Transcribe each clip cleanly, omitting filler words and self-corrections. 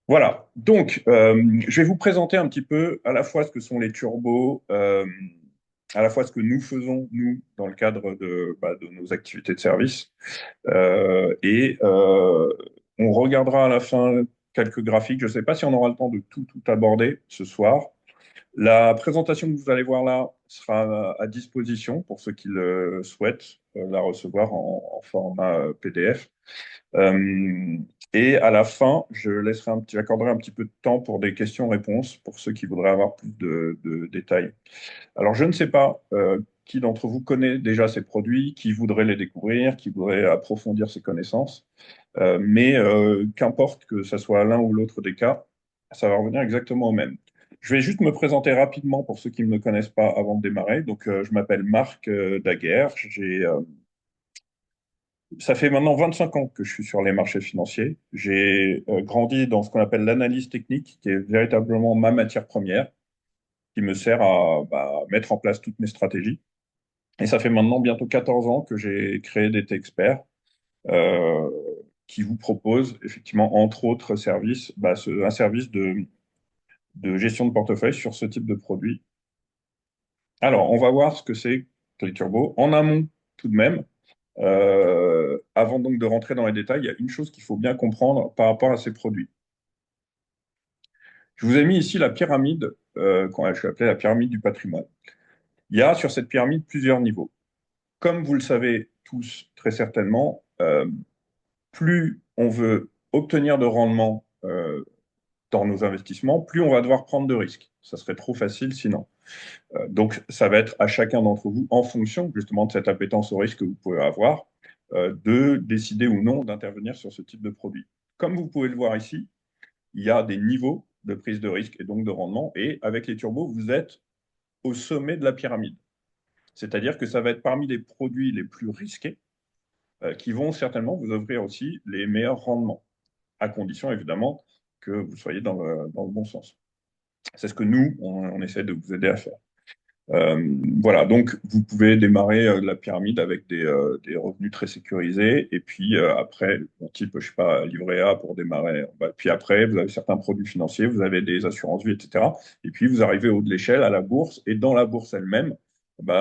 Voilà, donc je vais vous présenter un petit peu à la fois ce que sont les turbos, à la fois ce que nous faisons, nous, dans le cadre de nos activités de service. On regardera à la fin quelques graphiques. Je ne sais pas si on aura le temps de tout aborder ce soir. La présentation que vous allez voir là sera à disposition pour ceux qui le souhaitent la recevoir en format PDF. Euh, et à la fin, j'accorderai un petit peu de temps pour des questions-réponses pour ceux qui voudraient avoir plus de détails. Alors, je ne sais pas qui d'entre vous connaît déjà ces produits, qui voudrait les découvrir, qui voudrait approfondir ses connaissances. Mais qu'importe que ce soit l'un ou l'autre des cas, ça va revenir exactement au même. Je vais juste me présenter rapidement pour ceux qui ne me connaissent pas avant de démarrer. Donc, je m'appelle Marc Daguerre. Ça fait maintenant 25 ans que je suis sur les marchés financiers. J'ai grandi dans ce qu'on appelle l'analyse technique, qui est véritablement ma matière première, qui me sert à mettre en place toutes mes stratégies. Et ça fait maintenant bientôt 14 ans que j'ai créé DT Expert, euh, qui vous propose effectivement, entre autres services, un service de gestion de portefeuille sur ce type de produit. Alors, on va voir ce que c'est que les turbos. En amont, tout de même, avant donc de rentrer dans les détails, il y a une chose qu'il faut bien comprendre par rapport à ces produits. Je vous ai mis ici la pyramide, quand je l'appelais la pyramide du patrimoine. Il y a sur cette pyramide plusieurs niveaux. Comme vous le savez tous très certainement, plus on veut obtenir de rendement dans nos investissements, plus on va devoir prendre de risques. Ça serait trop facile sinon. Donc, ça va être à chacun d'entre vous, en fonction justement de cette appétence au risque que vous pouvez avoir, de décider ou non d'intervenir sur ce type de produit. Comme vous pouvez le voir ici, il y a des niveaux de prise de risque et donc de rendement. Et avec les turbos, vous êtes au sommet de la pyramide. C'est-à-dire que ça va être parmi les produits les plus risqués qui vont certainement vous offrir aussi les meilleurs rendements, à condition évidemment que vous soyez dans le bon sens. C'est ce que nous, on essaie de vous aider à faire. Voilà, donc vous pouvez démarrer la pyramide avec des revenus très sécurisés, et puis après, mon type, je sais pas, livret A pour démarrer. Puis après, vous avez certains produits financiers, vous avez des assurances vie, etc. Et puis vous arrivez au haut de l'échelle, à la bourse, et dans la bourse elle-même,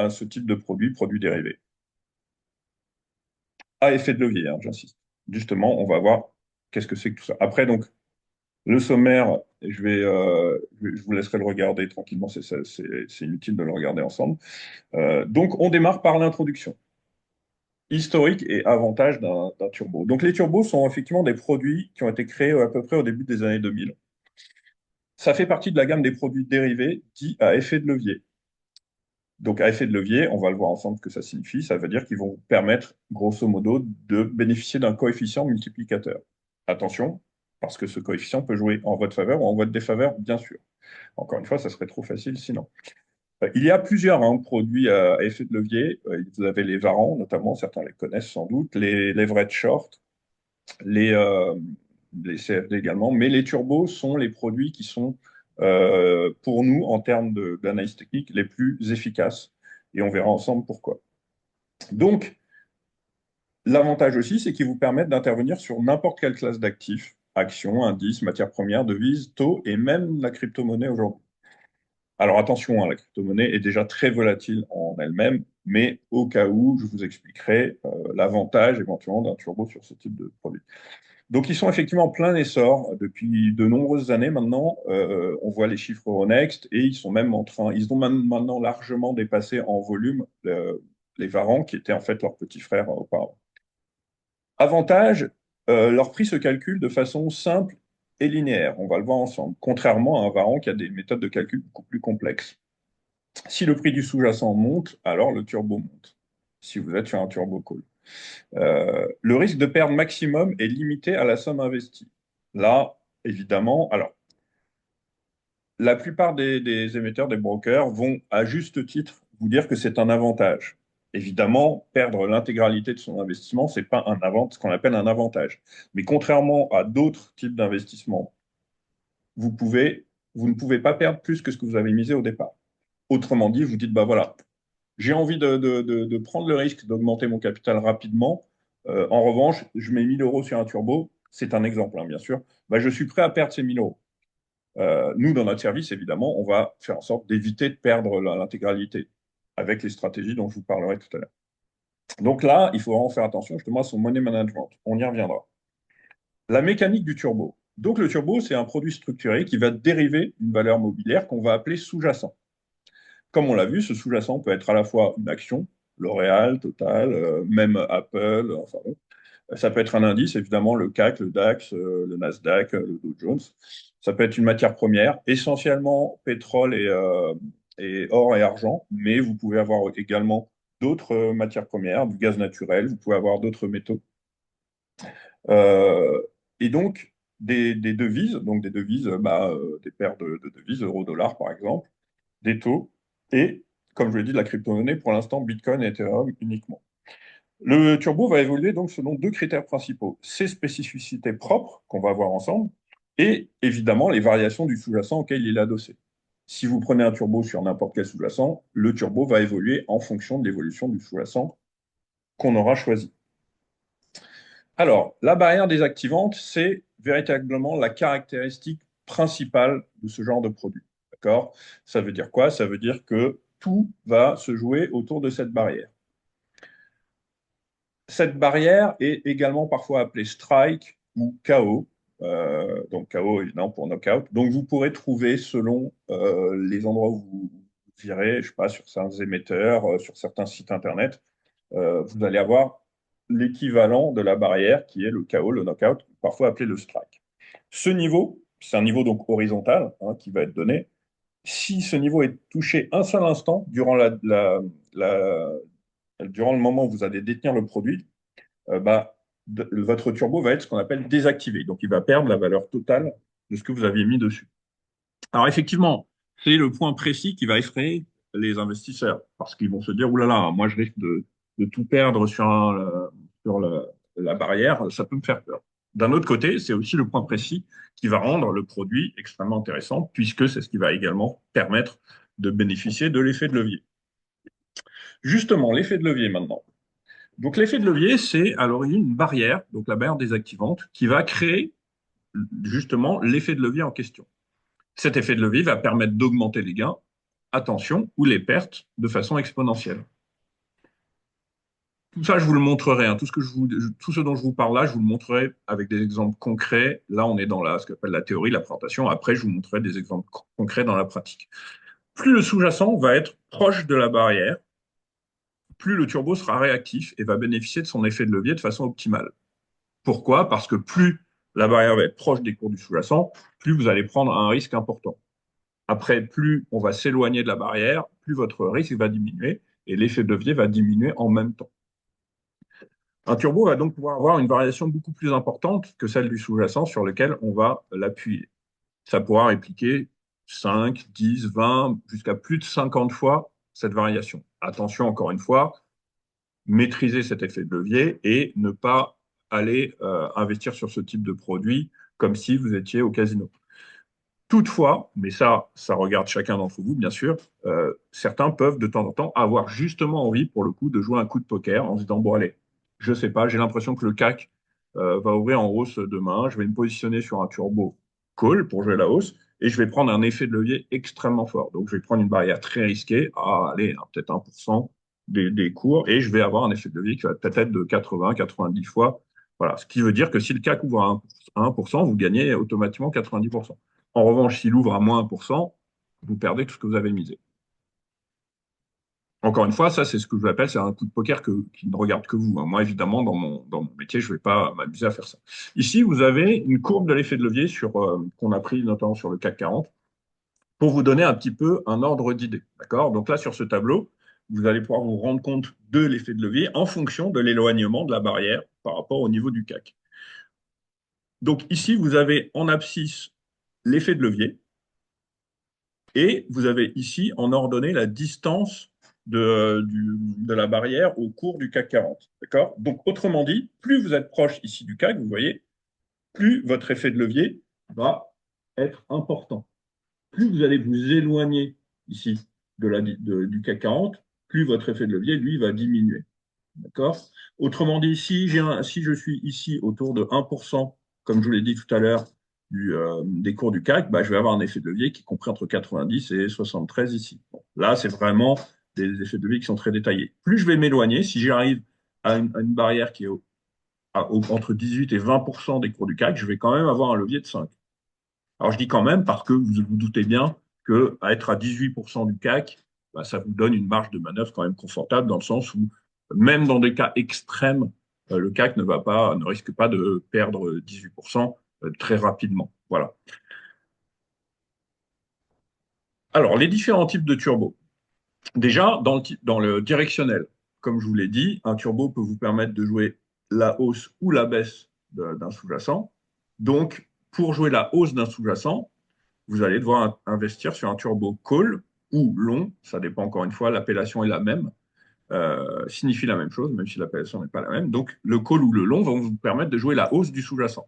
ce type de produits, produits dérivés. À effet de levier, hein, j'insiste. Justement, on va voir qu'est-ce que c'est que tout ça. Après, donc, le sommaire, je vous laisserai le regarder tranquillement, c'est inutile de le regarder ensemble. Donc, on démarre par l'introduction. Historique et avantage d'un turbo. Donc, les turbos sont effectivement des produits qui ont été créés à peu près au début des années 2000. Ça fait partie de la gamme des produits dérivés dits à effet de levier. Donc, à effet de levier, on va le voir ensemble ce que ça signifie. Ça veut dire qu'ils vont vous permettre, grosso modo, de bénéficier d'un coefficient multiplicateur. Attention, parce que ce coefficient peut jouer en votre faveur ou en votre défaveur, bien sûr. Encore une fois, ça serait trop facile sinon. Il y a plusieurs produits à effet de levier. Vous avez les varants, notamment, certains les connaissent sans doute, les leverage short, les, euh, les CFD également, mais les turbos sont les produits qui sont, pour nous, en termes d'analyse technique, les plus efficaces. Et on verra ensemble pourquoi. Donc, l'avantage aussi, c'est qu'ils vous permettent d'intervenir sur n'importe quelle classe d'actifs, actions, indices, matières premières, devises, taux et même la crypto-monnaie aujourd'hui. Alors attention, hein, la crypto-monnaie est déjà très volatile en elle-même, mais au cas où, je vous expliquerai l'avantage éventuellement d'un turbo sur ce type de produit. Donc ils sont effectivement en plein essor depuis de nombreuses années maintenant. On voit les chiffres Euronext et ils ont même maintenant largement dépassé en volume les Varans qui étaient en fait leurs petits frères auparavant. Avantage, leur prix se calcule de façon simple et linéaire. On va le voir ensemble, contrairement à un Varan qui a des méthodes de calcul beaucoup plus complexes. Si le prix du sous-jacent monte, alors le turbo monte, si vous êtes sur un turbo call. Le risque de perte maximum est limité à la somme investie. Là, évidemment, alors, la plupart des émetteurs, des brokers vont, à juste titre, vous dire que c'est un avantage. Évidemment, perdre l'intégralité de son investissement, c'est pas ce qu'on appelle un avantage. Mais contrairement à d'autres types d'investissements, vous pouvez, vous ne pouvez pas perdre plus que ce que vous avez misé au départ. Autrement dit, vous dites, bah voilà, j'ai envie de prendre le risque d'augmenter mon capital rapidement. En revanche, je mets 1000 euros sur un turbo. c'est un exemple, hein, bien sûr, bah, je suis prêt à perdre ces 1 000 euros. Nous, dans notre service, évidemment, on va faire en sorte d'éviter de perdre l'intégralité avec les stratégies dont je vous parlerai tout à l'heure. Donc là, il faut vraiment faire attention justement à son money management. On y reviendra. La mécanique du turbo. Donc le turbo, c'est un produit structuré qui va dériver d'une valeur mobilière qu'on va appeler sous-jacent. Comme on l'a vu, ce sous-jacent peut être à la fois une action, L'Oréal, Total, même Apple, enfin bon. Ça peut être un indice, évidemment, le CAC, le DAX, le Nasdaq, le Dow Jones. Ça peut être une matière première, essentiellement pétrole et or et argent, mais vous pouvez avoir également d'autres matières premières, du gaz naturel, vous pouvez avoir d'autres métaux. Euh, et donc, des devises, des paires de devises, euro, dollar par exemple, des taux, et, comme je l'ai dit, de la crypto-monnaie, pour l'instant, Bitcoin et Ethereum uniquement. Le turbo va évoluer donc selon deux critères principaux, ses spécificités propres qu'on va voir ensemble et évidemment les variations du sous-jacent auquel il est adossé. Si vous prenez un turbo sur n'importe quel sous-jacent, le turbo va évoluer en fonction de l'évolution du sous-jacent qu'on aura choisi. Alors, la barrière désactivante, c'est véritablement la caractéristique principale de ce genre de produit. D'accord? Ça veut dire quoi? Ça veut dire que tout va se jouer autour de cette barrière. Cette barrière est également parfois appelée strike ou KO. Donc KO évidemment pour knockout. Donc vous pourrez trouver selon les endroits où vous irez, je sais pas, sur certains émetteurs, sur certains sites internet, vous allez avoir l'équivalent de la barrière qui est le KO, le knockout, parfois appelé le strike. Ce niveau, c'est un niveau donc horizontal hein, qui va être donné. Si ce niveau est touché un seul instant la, durant le moment où vous allez détenir le produit, votre turbo va être ce qu'on appelle désactivé. Donc, il va perdre la valeur totale de ce que vous aviez mis dessus. Alors, effectivement, c'est le point précis qui va effrayer les investisseurs parce qu'ils vont se dire, oulala, là là, moi, je risque de tout perdre sur la barrière, ça peut me faire peur. D'un autre côté, c'est aussi le point précis qui va rendre le produit extrêmement intéressant puisque c'est ce qui va également permettre de bénéficier de l'effet de levier. Justement, l'effet de levier maintenant. Donc l'effet de levier, c'est à l'origine une barrière, donc la barrière désactivante, qui va créer justement l'effet de levier en question. Cet effet de levier va permettre d'augmenter les gains, attention, ou les pertes de façon exponentielle. Tout ça, je vous le montrerai. Hein. Tout ce dont je vous parle là, je vous le montrerai avec des exemples concrets. Là, on est dans ce qu'on appelle la théorie, la présentation. Après, je vous montrerai des exemples concrets dans la pratique. Plus le sous-jacent va être proche de la barrière, plus le turbo sera réactif et va bénéficier de son effet de levier de façon optimale. Pourquoi? Parce que plus la barrière va être proche des cours du sous-jacent, plus vous allez prendre un risque important. Après, plus on va s'éloigner de la barrière, plus votre risque va diminuer et l'effet de levier va diminuer en même temps. Un turbo va donc pouvoir avoir une variation beaucoup plus importante que celle du sous-jacent sur lequel on va l'appuyer. Ça pourra répliquer 5, 10, 20, jusqu'à plus de 50 fois cette variation. Attention, encore une fois, maîtriser cet effet de levier et ne pas aller investir sur ce type de produit comme si vous étiez au casino. Toutefois, mais ça regarde chacun d'entre vous, bien sûr, certains peuvent de temps en temps avoir justement envie, pour le coup, de jouer un coup de poker en se disant, bon, allez, je sais pas, j'ai l'impression que le CAC va ouvrir en hausse demain, je vais me positionner sur un turbo call pour jouer la hausse, et je vais prendre un effet de levier extrêmement fort. Donc, je vais prendre une barrière très risquée, allez, peut-être 1% des cours, et je vais avoir un effet de levier qui va peut-être être de 80, 90 fois. Voilà, ce qui veut dire que si le CAC ouvre à 1%, vous gagnez automatiquement 90%. En revanche, s'il ouvre à moins 1%, vous perdez tout ce que vous avez misé. Encore une fois, ça, c'est ce que je vous appelle, c'est un coup de poker qui ne regarde que vous. Hein. Moi, évidemment, dans mon métier, je ne vais pas m'amuser à faire ça. Ici, vous avez une courbe de l'effet de levier qu'on a pris notamment sur le CAC 40 pour vous donner un petit peu un ordre d'idée. D'accord? Donc là, sur ce tableau, vous allez pouvoir vous rendre compte de l'effet de levier en fonction de l'éloignement de la barrière par rapport au niveau du CAC. Donc ici, vous avez en abscisse l'effet de levier. Et vous avez ici en ordonnée la distance de la barrière au cours du CAC 40. D'accord? Donc, autrement dit, plus vous êtes proche ici du CAC, vous voyez, plus votre effet de levier va être important. Plus vous allez vous éloigner ici du CAC 40, plus votre effet de levier, lui, va diminuer. D'accord? Autrement dit, si je suis ici autour de 1% comme je vous l'ai dit tout à l'heure, des cours du CAC, bah, je vais avoir un effet de levier qui est compris entre 90 et 73 ici. Bon, là, c'est vraiment des effets de levier qui sont très détaillés. Plus je vais m'éloigner, si j'arrive à une barrière qui est entre 18 et 20% des cours du CAC, je vais quand même avoir un levier de 5. Alors je dis quand même parce que vous vous doutez bien que à être à 18% du CAC, bah, ça vous donne une marge de manœuvre quand même confortable dans le sens où même dans des cas extrêmes, le CAC ne risque pas de perdre 18% très rapidement. Voilà. Alors les différents types de turbos. Déjà, dans le directionnel, comme je vous l'ai dit, un turbo peut vous permettre de jouer la hausse ou la baisse d'un sous-jacent. Donc, pour jouer la hausse d'un sous-jacent, vous allez devoir investir sur un turbo call ou long, ça dépend encore une fois, l'appellation est la même, signifie la même chose, même si l'appellation n'est pas la même. Donc le call ou le long vont vous permettre de jouer la hausse du sous-jacent.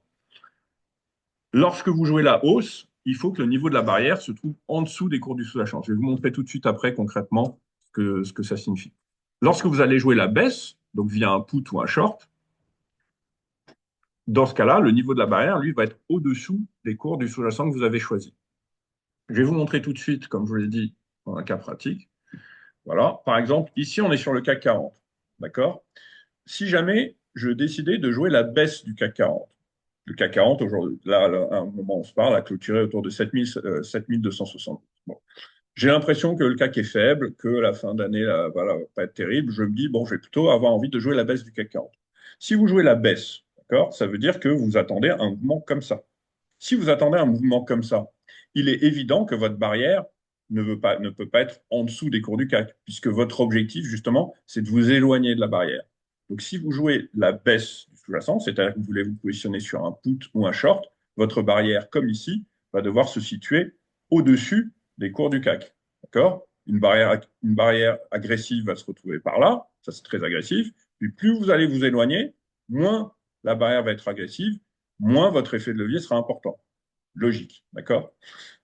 Lorsque vous jouez la hausse, il faut que le niveau de la barrière se trouve en dessous des cours du sous-jacent. Je vais vous montrer tout de suite après concrètement ce que ça signifie. Lorsque vous allez jouer la baisse, donc via un put ou un short, dans ce cas-là, le niveau de la barrière, lui, va être au-dessous des cours du sous-jacent que vous avez choisi. Je vais vous montrer tout de suite, comme je vous l'ai dit, dans un cas pratique. Voilà. Par exemple, ici, on est sur le CAC 40. D'accord? Si jamais je décidais de jouer la baisse du CAC 40, le CAC 40, aujourd'hui, là, à un moment où on se parle, a clôturé autour de 7260. Bon. J'ai l'impression que le CAC est faible, que la fin d'année voilà, va pas être terrible. Je me dis, bon, je vais plutôt avoir envie de jouer la baisse du CAC 40. Si vous jouez la baisse, d'accord, ça veut dire que vous attendez un mouvement comme ça. Si vous attendez un mouvement comme ça, il est évident que votre barrière ne peut pas être en dessous des cours du CAC, puisque votre objectif, justement, c'est de vous éloigner de la barrière. Donc, si vous jouez la baisse du sous-jacent, c'est-à-dire que vous voulez vous positionner sur un put ou un short, votre barrière, comme ici, va devoir se situer au-dessus des cours du CAC. D'accord? Une barrière agressive va se retrouver par là, ça c'est très agressif. Puis plus vous allez vous éloigner, moins la barrière va être agressive, moins votre effet de levier sera important. Logique, d'accord?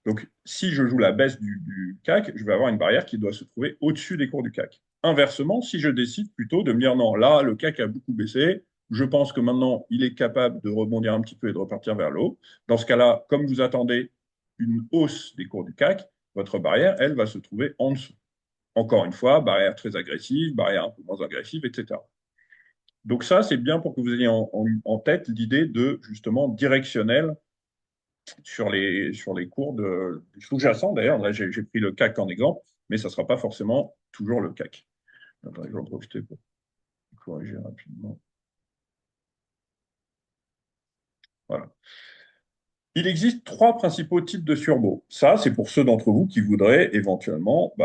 Donc, si je joue la baisse du CAC, je vais avoir une barrière qui doit se trouver au-dessus des cours du CAC. Inversement, si je décide plutôt de me dire non, là, le CAC a beaucoup baissé, je pense que maintenant, il est capable de rebondir un petit peu et de repartir vers le haut. Dans ce cas-là, comme vous attendez une hausse des cours du CAC, votre barrière, elle, va se trouver en dessous. Encore une fois, barrière très agressive, barrière un peu moins agressive, etc. Donc ça, c'est bien pour que vous ayez en tête l'idée de, justement, directionnel sur les cours du sous-jacent. D'ailleurs, là, j'ai pris le CAC en exemple, mais ça ne sera pas forcément toujours le CAC. Attendez, je vais en profiter pour corriger rapidement. Voilà. Il existe trois principaux types de turbos. Ça, c'est pour ceux d'entre vous qui voudraient éventuellement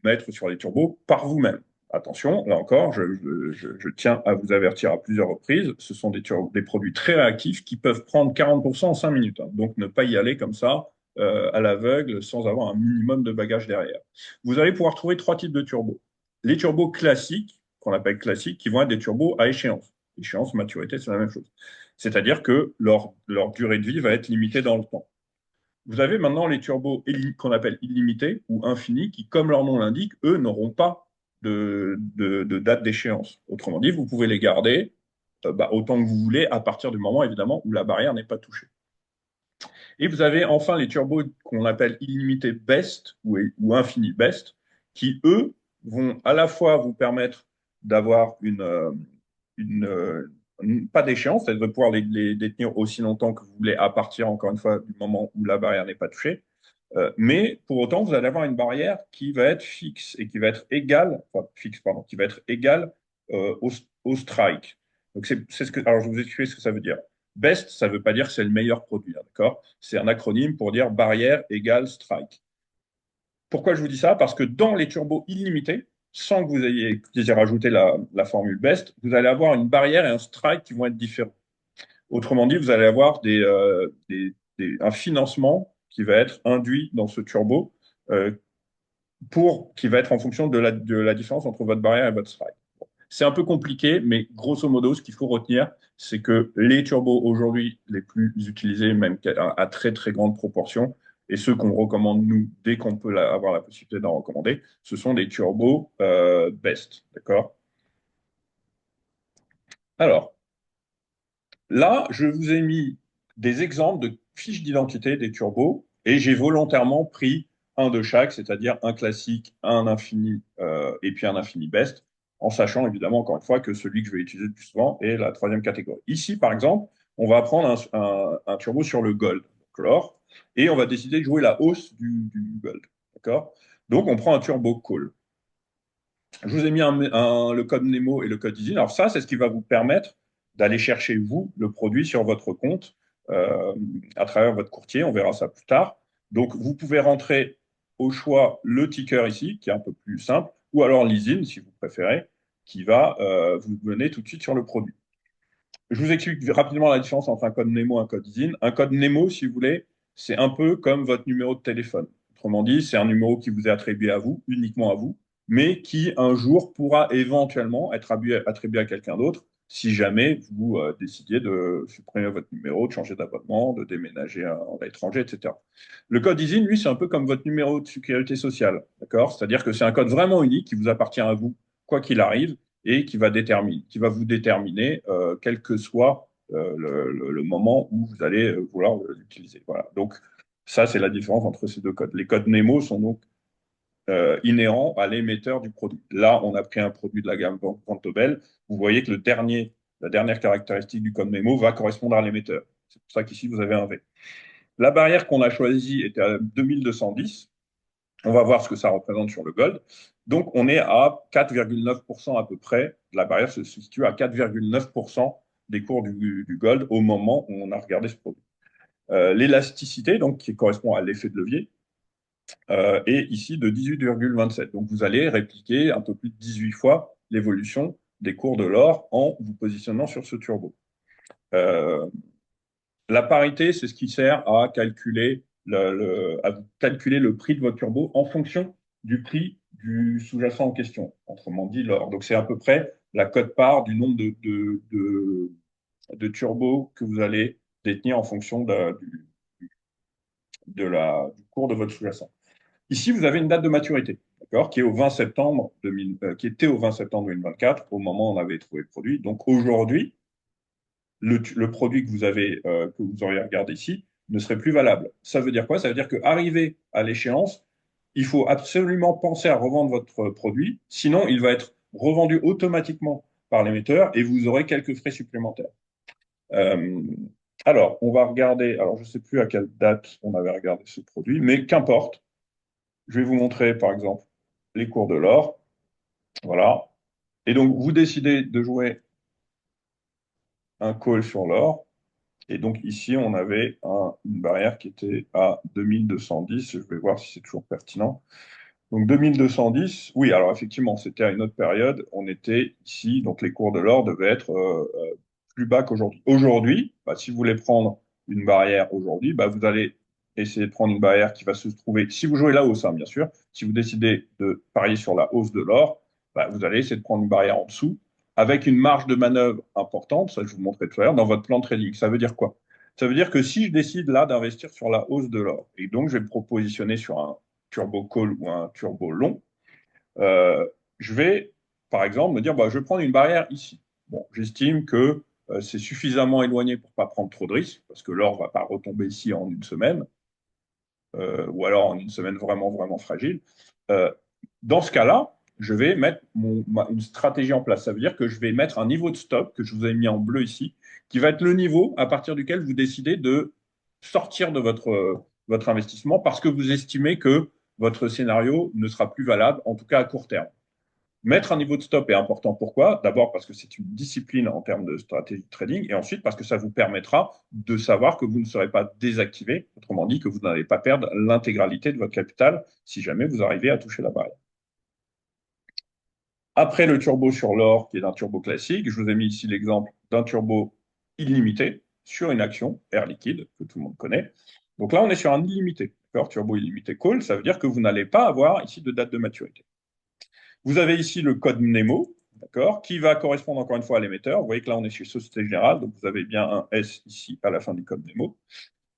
mettre sur les turbos par vous-même. Attention, là encore, je tiens à vous avertir à plusieurs reprises, ce sont des produits très réactifs qui peuvent prendre 40% en 5 minutes. Hein. Donc ne pas y aller comme ça, à l'aveugle, sans avoir un minimum de bagage derrière. Vous allez pouvoir trouver trois types de turbos. Les turbos classiques, qu'on appelle classiques, qui vont être des turbos à échéance. Échéance, maturité, c'est la même chose. C'est-à-dire que leur durée de vie va être limitée dans le temps. Vous avez maintenant les turbos qu'on appelle illimités ou infinis, qui, comme leur nom l'indique, eux, n'auront pas de date d'échéance. Autrement dit, vous pouvez les garder autant que vous voulez, à partir du moment, évidemment, où la barrière n'est pas touchée. Et vous avez enfin les turbos qu'on appelle illimités best ou infini best, qui, eux, vont à la fois vous permettre d'avoir pas d'échéance, c'est-à-dire de pouvoir les détenir aussi longtemps que vous voulez à partir, encore une fois, du moment où la barrière n'est pas touchée. Mais pour autant, vous allez avoir une barrière qui va être fixe et qui va être égale, enfin fixe, pardon, qui va être égale au strike. Donc alors je vais vous expliquer ce que ça veut dire. Best, ça ne veut pas dire que c'est le meilleur produit, hein, d'accord? C'est un acronyme pour dire barrière égale strike. Pourquoi je vous dis ça? Parce que dans les turbos illimités, sans que vous ayez rajouté la formule best, vous allez avoir une barrière et un strike qui vont être différents. Autrement dit, vous allez avoir un financement qui va être induit dans ce turbo euh, qui va être en fonction de la différence entre votre barrière et votre strike. C'est un peu compliqué, mais grosso modo, ce qu'il faut retenir, c'est que les turbos aujourd'hui les plus utilisés, même à très très grande proportion, et ceux qu'on recommande nous dès qu'on peut avoir la possibilité d'en recommander, ce sont des turbos best, d'accord? Alors, Là, je vous ai mis des exemples de fiches d'identité des turbos et j'ai volontairement pris un de chaque, c'est-à-dire un classique, un infini et puis un infini best, en sachant évidemment, encore une fois, que celui que je vais utiliser le plus souvent est la troisième catégorie. Ici, par exemple, on va prendre un turbo sur le gold, donc l'or, et on va décider de jouer la hausse du gold. D'accord? Donc, on prend un turbo call. Je vous ai mis le code Nemo et le code Easy. Alors ça, c'est ce qui va vous permettre d'aller chercher, vous, le produit sur votre compte euh, à travers votre courtier. On verra ça plus tard. Donc, vous pouvez rentrer au choix le ticker ici, qui est un peu plus simple, ou alors l'ISIN, si vous préférez, qui va vous mener tout de suite sur le produit. Je vous explique rapidement la différence entre un code Nemo et un code ISIN. Un code Nemo, si vous voulez, c'est un peu comme votre numéro de téléphone. Autrement dit, c'est un numéro qui vous est attribué à vous, uniquement à vous, mais qui un jour pourra éventuellement être attribué à quelqu'un d'autre si jamais vous décidiez de supprimer votre numéro, de changer d'abonnement, de déménager à l'étranger, etc. Le code ISIN, lui, c'est un peu comme votre numéro de sécurité sociale, d'accord? C'est-à-dire que c'est un code vraiment unique qui vous appartient à vous, quoi qu'il arrive, et qui va vous déterminer, quel que soit le moment où vous allez vouloir l'utiliser. Voilà. Donc, ça, c'est la différence entre ces deux codes. Les codes Nemo sont donc inhérents à l'émetteur du produit. Là, on a pris un produit de la gamme Ventobel. Vous voyez que la dernière caractéristique du code Nemo va correspondre à l'émetteur. C'est pour ça qu'ici, vous avez un V. La barrière qu'on a choisie était à 2210. On va voir ce que ça représente sur le gold. Donc, on est à 4,9% à peu près. La barrière se situe à 4,9% des cours du gold au moment où on a regardé ce produit. L'élasticité, donc, qui correspond à l'effet de levier, est ici de 18,27. Donc, vous allez répliquer un peu plus de 18 fois l'évolution des cours de l'or en vous positionnant sur ce turbo. Euh, la parité, c'est ce qui sert à calculer à calculer le prix de votre turbo en fonction du prix du sous-jacent en question, autrement dit l'or. Donc c'est à peu près la cote-part du nombre de turbos que vous allez détenir en fonction du cours de votre sous-jacent. Ici, vous avez une date de maturité, d'accord, qui est au 20 septembre 2000, qui était au 20 septembre 2024, au moment où on avait trouvé le produit. Donc aujourd'hui, le produit que vous auriez regardé ici ne serait plus valable. Ça veut dire quoi? Ça veut dire qu'arrivé à l'échéance, il faut absolument penser à revendre votre produit, sinon il va être revendu automatiquement par l'émetteur et vous aurez quelques frais supplémentaires. Euh, alors, on va regarder, alors je ne sais plus à quelle date on avait regardé ce produit, mais qu'importe, je vais vous montrer par exemple les cours de l'or. Voilà. Et donc, vous décidez de jouer un call sur l'or. Et donc ici, on avait une barrière qui était à 2210. Je vais voir si c'est toujours pertinent. Donc 2210, oui, alors effectivement, c'était à une autre période. On était ici, donc les cours de l'or devaient être plus bas qu'aujourd'hui. Aujourd'hui, bah, si vous voulez prendre une barrière aujourd'hui, bah, vous allez essayer de prendre une barrière qui va se trouver, si vous jouez la hausse, hein, bien sûr, si vous décidez de parier sur la hausse de l'or, bah, vous allez essayer de prendre une barrière en dessous avec une marge de manœuvre importante, ça je vous montrerai tout à l'heure, dans votre plan de trading. Ça veut dire quoi? Ça veut dire que si je décide là d'investir sur la hausse de l'or, et donc je vais me propositionner sur un turbo call ou un turbo long, euh, je vais, par exemple, me dire, bah, je vais prendre une barrière ici. Bon, j'estime que c'est suffisamment éloigné pour ne pas prendre trop de risques, parce que l'or ne va pas retomber ici en une semaine, ou alors en une semaine vraiment, vraiment fragile. Euh, dans ce cas-là, je vais mettre une stratégie en place. Ça veut dire que je vais mettre un niveau de stop, que je vous ai mis en bleu ici, qui va être le niveau à partir duquel vous décidez de sortir de votre investissement parce que vous estimez que votre scénario ne sera plus valable, en tout cas à court terme. Mettre un niveau de stop est important. Pourquoi? D'abord parce que c'est une discipline en termes de stratégie de trading et ensuite parce que ça vous permettra de savoir que vous ne serez pas désactivé, autrement dit que vous n'allez pas perdre l'intégralité de votre capital si jamais vous arrivez à toucher la barrière. Après le turbo sur l'or, qui est un turbo classique, je vous ai mis ici l'exemple d'un turbo illimité sur une action Air Liquide, que tout le monde connaît. Donc là, on est sur un illimité. Turbo illimité call, ça veut dire que vous n'allez pas avoir ici de date de maturité. Vous avez ici le code Nemo, d'accord, qui va correspondre encore une fois à l'émetteur. Vous voyez que là, on est chez Société Générale, donc vous avez bien un S ici à la fin du code Nemo.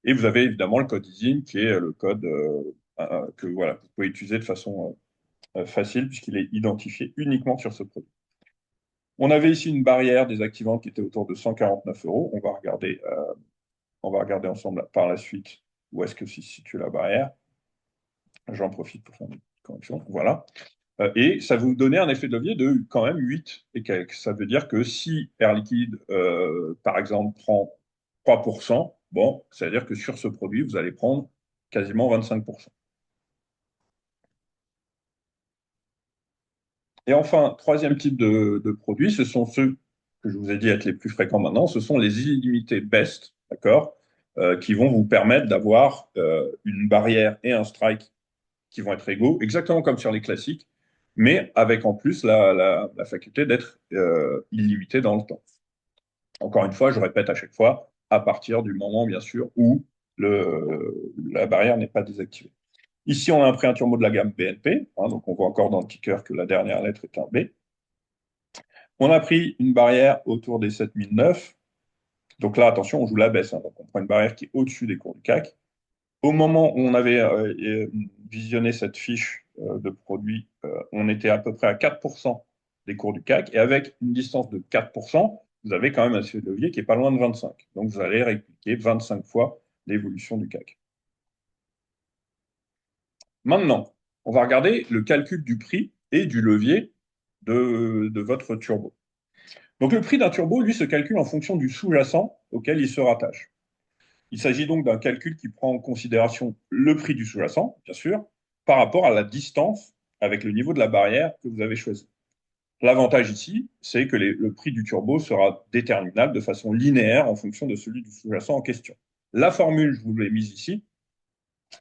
Et vous avez évidemment le code ISIN, qui est le code que voilà, vous pouvez utiliser de façon facile, puisqu'il est identifié uniquement sur ce produit. On avait ici une barrière désactivante qui était autour de 149 euros. On va regarder ensemble par la suite où est-ce que se situe la barrière. J'en profite pour faire une correction. Voilà. Et ça vous donnait un effet de levier de quand même 8 et quelques. Ça veut dire que si Air Liquide, par exemple, prend 3%, bon, ça veut dire que sur ce produit, vous allez prendre quasiment 25%. Et enfin, troisième type de produits, ce sont ceux que je vous ai dit être les plus fréquents maintenant, ce sont les illimités best, d'accord, qui vont vous permettre d'avoir une barrière et un strike qui vont être égaux, exactement comme sur les classiques, mais avec en plus la faculté d'être illimité dans le temps. Encore une fois, je répète à chaque fois, à partir du moment, bien sûr, où la barrière n'est pas désactivée. Ici, on a pris un turbo de la gamme BNP, hein, donc on voit encore dans le ticker que la dernière lettre est un B. On a pris une barrière autour des 7009. Donc là, attention, on joue la baisse, hein, donc on prend une barrière qui est au-dessus des cours du CAC. Au moment où on avait visionné cette fiche de produit, on était à peu près à 4% des cours du CAC. Et avec une distance de 4%, vous avez quand même un effet de levier qui est pas loin de 25. Donc vous allez répliquer 25 fois l'évolution du CAC. Maintenant, on va regarder le calcul du prix et du levier de votre turbo. Donc le prix d'un turbo, lui, se calcule en fonction du sous-jacent auquel il se rattache. Il s'agit donc d'un calcul qui prend en considération le prix du sous-jacent, bien sûr, par rapport à la distance avec le niveau de la barrière que vous avez choisi. L'avantage ici, c'est que le prix du turbo sera déterminable de façon linéaire en fonction de celui du sous-jacent en question. La formule, je vous l'ai mise ici,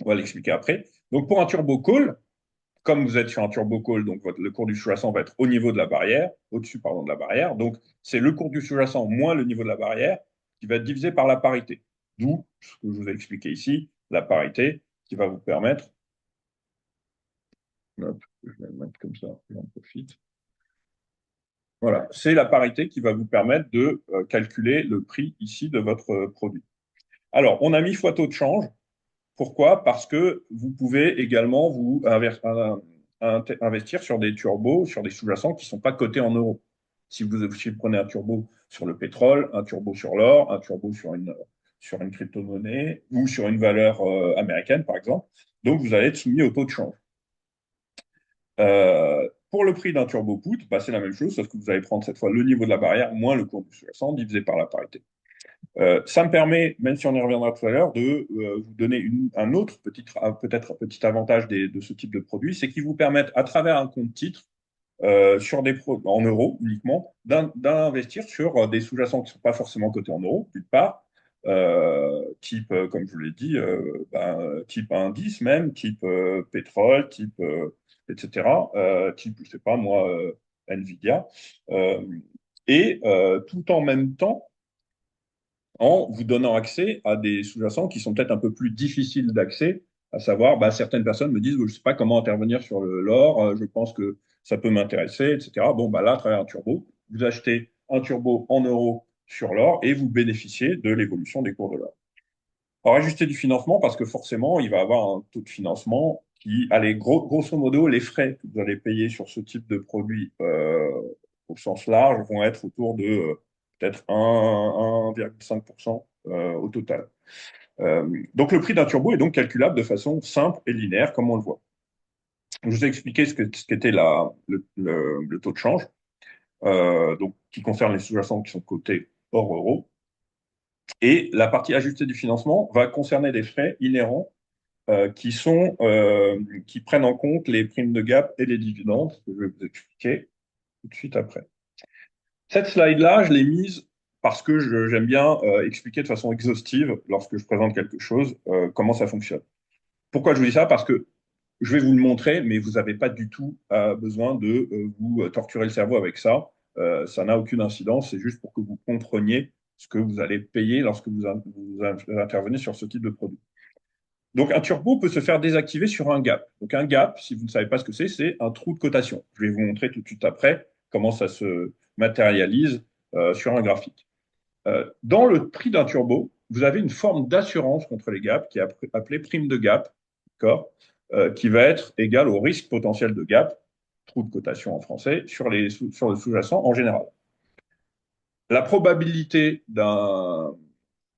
on va l'expliquer après. Donc pour un turbo call, comme vous êtes sur un turbo call, donc le cours du sous-jacent va être au niveau de la barrière, au-dessus pardon, de la barrière. Donc c'est le cours du sous-jacent moins le niveau de la barrière qui va être divisé par la parité. D'où ce que je vous ai expliqué ici, la parité qui va vous permettre. Hop, je vais le mettre comme ça, j'en profite. Voilà, c'est la parité qui va vous permettre de calculer le prix ici de votre produit. Alors, on a mis fois taux de change. Pourquoi? Parce que vous pouvez également vous investir sur des turbos, sur des sous-jacents qui ne sont pas cotés en euros. Si vous prenez un turbo sur le pétrole, un turbo sur l'or, un turbo sur une crypto-monnaie ou sur une valeur américaine, par exemple, donc vous allez être soumis au taux de change. Pour le prix d'un turbo put, bah, c'est la même chose, sauf que vous allez prendre cette fois le niveau de la barrière moins le cours du sous-jacent divisé par la parité. Ça me permet, même si on y reviendra tout à l'heure, de vous donner un autre peut-être petit avantage de ce type de produit, c'est qu'ils vous permettent, à travers un compte titre, sur en euros uniquement, d'investir sur des sous-jacents qui ne sont pas forcément cotés en euros, d'une part, type, comme je vous l'ai dit, type indice même, type pétrole, type, etc., type, je ne sais pas moi, Nvidia, euh, et tout en même temps, en vous donnant accès à des sous-jacents qui sont peut-être un peu plus difficiles d'accès, à savoir, bah, certaines personnes me disent, je ne sais pas comment intervenir sur l'or, je pense que ça peut m'intéresser, etc. Bon, bah là, à travers un turbo, vous achetez un turbo en euros sur l'or et vous bénéficiez de l'évolution des cours de l'or. Alors, ajuster du financement, parce que forcément, il va avoir un taux de financement qui, allez, grosso modo, les frais que vous allez payer sur ce type de produit au sens large vont être autour de peut-être 1,5% au total. Donc, le prix d'un turbo est donc calculable de façon simple et linéaire, comme on le voit. Je vous ai expliqué ce qu'était le taux de change, donc, qui concerne les sous-jacents qui sont cotés hors euro. Et la partie ajustée du financement va concerner des frais inhérents qui prennent en compte les primes de gap et les dividendes, que je vais vous expliquer tout de suite après. Cette slide-là, je l'ai mise parce que j'aime bien expliquer de façon exhaustive, lorsque je présente quelque chose, comment ça fonctionne. Pourquoi je vous dis ça? Parce que je vais vous le montrer, mais vous n'avez pas du tout besoin de vous torturer le cerveau avec ça. Ça n'a aucune incidence, c'est juste pour que vous compreniez ce que vous allez payer lorsque vous intervenez sur ce type de produit. Donc, un turbo peut se faire désactiver sur un gap. Donc, un gap, si vous ne savez pas ce que c'est un trou de cotation. Je vais vous montrer tout de suite après comment ça se matérialise sur un graphique. Dans le prix d'un turbo, vous avez une forme d'assurance contre les gaps qui est appelée prime de gap, qui va être égale au risque potentiel de gap, trou de cotation en français, sur le sous-jacent en général. La probabilité d'un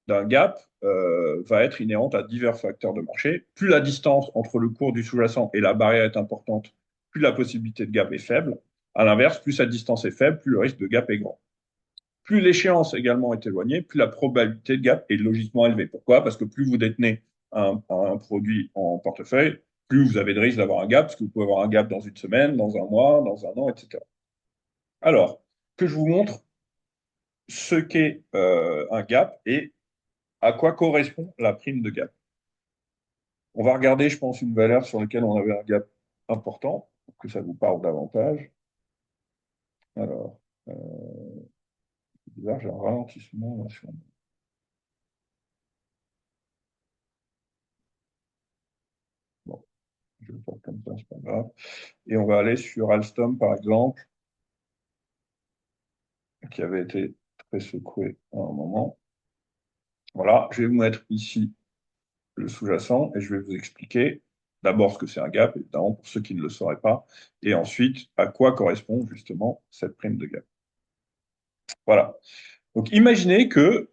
gap va être inhérente à divers facteurs de marché. Plus la distance entre le cours du sous-jacent et la barrière est importante, plus la possibilité de gap est faible. À l'inverse, plus cette distance est faible, plus le risque de gap est grand. Plus l'échéance également est éloignée, plus la probabilité de gap est logiquement élevée. Pourquoi? Parce que plus vous détenez un produit en portefeuille, plus vous avez de risque d'avoir un gap, parce que vous pouvez avoir un gap dans une semaine, dans un mois, dans un an, etc. Alors, que je vous montre ce qu'est un gap et à quoi correspond la prime de gap. On va regarder, je pense, une valeur sur laquelle on avait un gap important, pour que ça vous parle davantage. Alors, c'est bizarre, j'ai un ralentissement là, sur... Bon, je vais le faire comme ça, c'est pas grave. Et on va aller sur Alstom, par exemple, qui avait été très secoué à un moment. Voilà, je vais vous mettre ici le sous-jacent et je vais vous expliquer d'abord ce que c'est un gap, évidemment, pour ceux qui ne le sauraient pas, et ensuite à quoi correspond justement cette prime de gap. Voilà. Donc imaginez que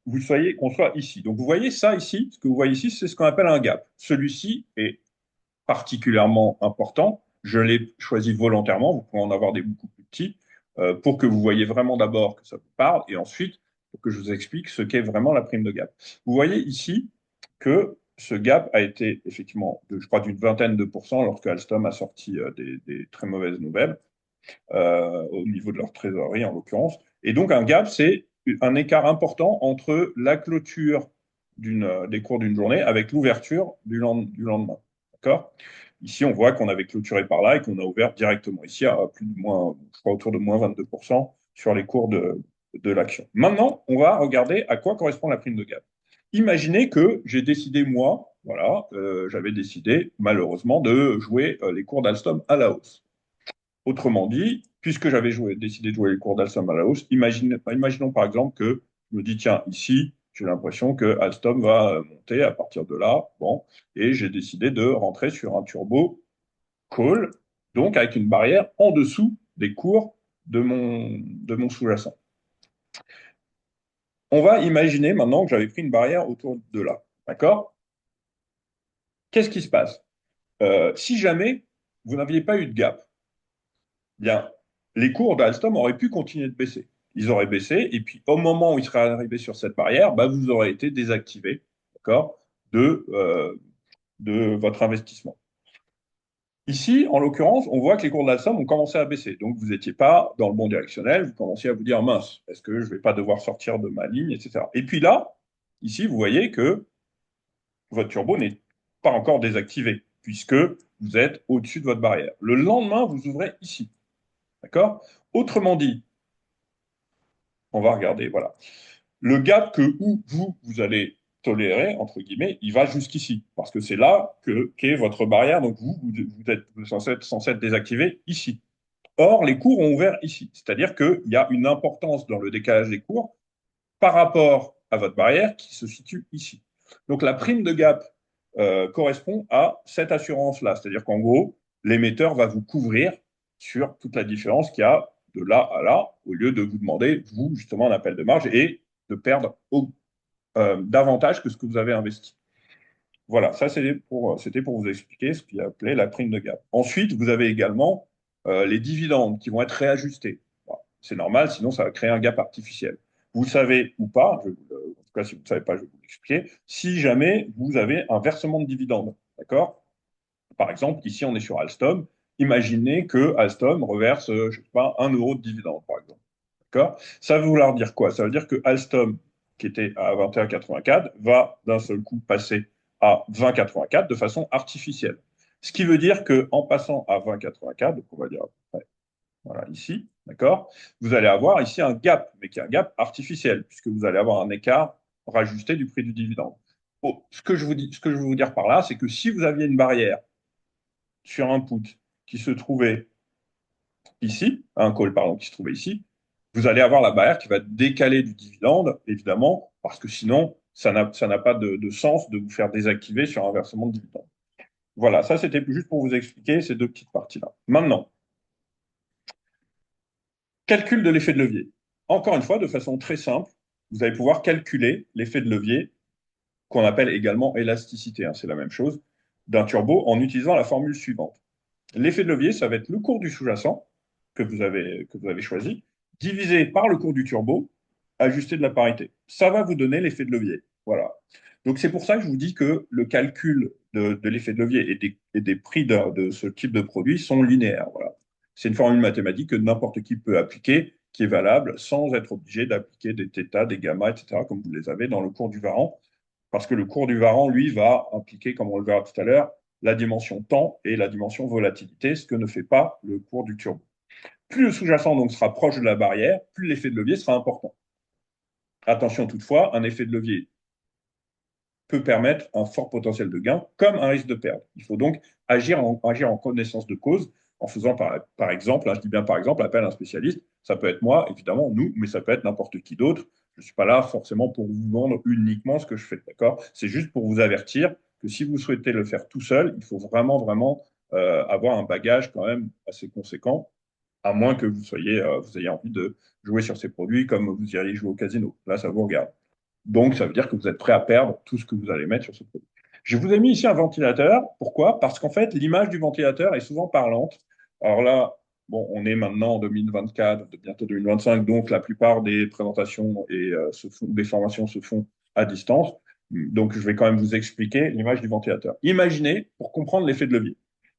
vous soyez, qu'on soit ici. Donc vous voyez ça ici, ce que vous voyez ici, c'est ce qu'on appelle un gap. Celui-ci est particulièrement important. Je l'ai choisi volontairement, vous pouvez en avoir des beaucoup plus petits, pour que vous voyez vraiment d'abord que ça vous parle, et ensuite pour que je vous explique ce qu'est vraiment la prime de gap. Vous voyez ici que ce gap a été effectivement, je crois, d'une vingtaine de pourcents lorsque Alstom a sorti des très mauvaises nouvelles au niveau de leur trésorerie en l'occurrence. Et donc un gap, c'est un écart important entre la clôture des cours d'une journée avec l'ouverture du lendemain. D'accord? Ici, on voit qu'on avait clôturé par là et qu'on a ouvert directement ici à plus de moins, je crois, autour de moins 22% sur les cours de l'action. Maintenant, on va regarder à quoi correspond la prime de gap. Imaginez que j'ai décidé, moi, voilà, j'avais décidé, malheureusement, de jouer les cours d'Alstom à la hausse. Autrement dit, puisque décidé de jouer les cours d'Alstom à la hausse, imaginons par exemple que je me dis, tiens, ici, j'ai l'impression que Alstom va monter à partir de là, bon, et j'ai décidé de rentrer sur un turbo call, donc avec une barrière en dessous des cours de mon sous-jacent. On va imaginer maintenant que j'avais pris une barrière autour de là, d'accord? Qu'est-ce qui se passe? Si jamais vous n'aviez pas eu de gap, bien, les cours d'Alstom auraient pu continuer de baisser. Ils auraient baissé, et puis au moment où ils seraient arrivés sur cette barrière, bah, vous aurez été désactivé, d'accord, de votre investissement. Ici, en l'occurrence, on voit que les cours d'Alstom ont commencé à baisser. Donc, vous n'étiez pas dans le bon directionnel, vous commenciez à vous dire, mince, est-ce que je ne vais pas devoir sortir de ma ligne, etc. Et puis là, ici, vous voyez que votre turbo n'est pas encore désactivé, puisque vous êtes au-dessus de votre barrière. Le lendemain, vous ouvrez ici. D'accord? Autrement dit, on va regarder, voilà. Le gap que vous allez tolérer, entre guillemets, il va jusqu'ici. Parce que c'est là qu'est votre barrière. Donc vous êtes censé être désactivé ici. Or, les cours ont ouvert ici. C'est-à-dire qu'il y a une importance dans le décalage des cours par rapport à votre barrière qui se situe ici. Donc la prime de gap correspond à cette assurance-là. C'est-à-dire qu'en gros, l'émetteur va vous couvrir sur toute la différence qu'il y a de là à là, au lieu de vous demander, vous, justement, un appel de marge et de perdre davantage que ce que vous avez investi. Voilà, ça c'était pour vous expliquer ce qu'il appelait la prime de gap. Ensuite, vous avez également les dividendes qui vont être réajustés. Bon, c'est normal, sinon ça va créer un gap artificiel. Vous savez ou pas, en tout cas si vous ne savez pas, je vais vous l'expliquer, si jamais vous avez un versement de dividendes, d'accord? Par exemple, ici on est sur Alstom, imaginez que Alstom reverse, je ne sais pas, 1 € de dividende, par exemple. D'accord? Ça veut vouloir dire quoi? Ça veut dire que Alstom, qui était à 21,84, va d'un seul coup passer à 20,84 de façon artificielle. Ce qui veut dire qu'en passant à 20,84, donc on va dire ouais, voilà, ici, d'accord, vous allez avoir ici un gap, mais qui est un gap artificiel, puisque vous allez avoir un écart rajusté du prix du dividende. Bon, ce que je veux vous dire par là, c'est que si vous aviez une barrière sur un put qui se trouvait ici, un call pardon, qui se trouvait ici, vous allez avoir la barrière qui va décaler du dividende, évidemment, parce que sinon, ça n'a pas de sens de vous faire désactiver sur un versement de dividende. Voilà, ça c'était juste pour vous expliquer ces deux petites parties-là. Maintenant, calcul de l'effet de levier. encore une fois, de façon très simple, vous allez pouvoir calculer l'effet de levier, qu'on appelle également élasticité, hein, c'est la même chose, d'un turbo en utilisant la formule suivante. L'effet de levier, ça va être le cours du sous-jacent que vous avez choisi, divisé par le cours du turbo, ajusté de la parité. Ça va vous donner l'effet de levier. Voilà. Donc c'est pour ça que je vous dis que le calcul de l'effet de levier et des prix de ce type de produit sont linéaires. Voilà. C'est une formule mathématique que n'importe qui peut appliquer, qui est valable, sans être obligé d'appliquer des θ, des gamma, etc., comme vous les avez dans le cours du Varan. Parce que le cours du Varan, lui, va impliquer, comme on le verra tout à l'heure, la dimension temps et la dimension volatilité, ce que ne fait pas le cours du turbo. Plus le sous-jacent donc sera proche de la barrière, plus l'effet de levier sera important. Attention toutefois, un effet de levier peut permettre un fort potentiel de gain comme un risque de perte. Il faut donc agir en connaissance de cause en faisant par exemple, hein, je dis bien par exemple, appel à un spécialiste. Ça peut être moi, évidemment, nous, mais ça peut être n'importe qui d'autre. Je ne suis pas là forcément pour vous vendre uniquement ce que je fais, d'accord? C'est juste pour vous avertir que si vous souhaitez le faire tout seul, il faut vraiment avoir un bagage quand même assez conséquent, à moins que vous ayez envie de jouer sur ces produits comme vous iriez jouer au casino. Là, ça vous regarde. Donc, ça veut dire que vous êtes prêt à perdre tout ce que vous allez mettre sur ce produit. Je vous ai mis ici un ventilateur. Pourquoi? Parce qu'en fait, l'image du ventilateur est souvent parlante. Alors là, bon, on est maintenant en 2024, bientôt 2025, donc la plupart des présentations et des formations se font à distance. Donc, je vais quand même vous expliquer l'image du ventilateur. Imaginez, pour comprendre l'effet de levier,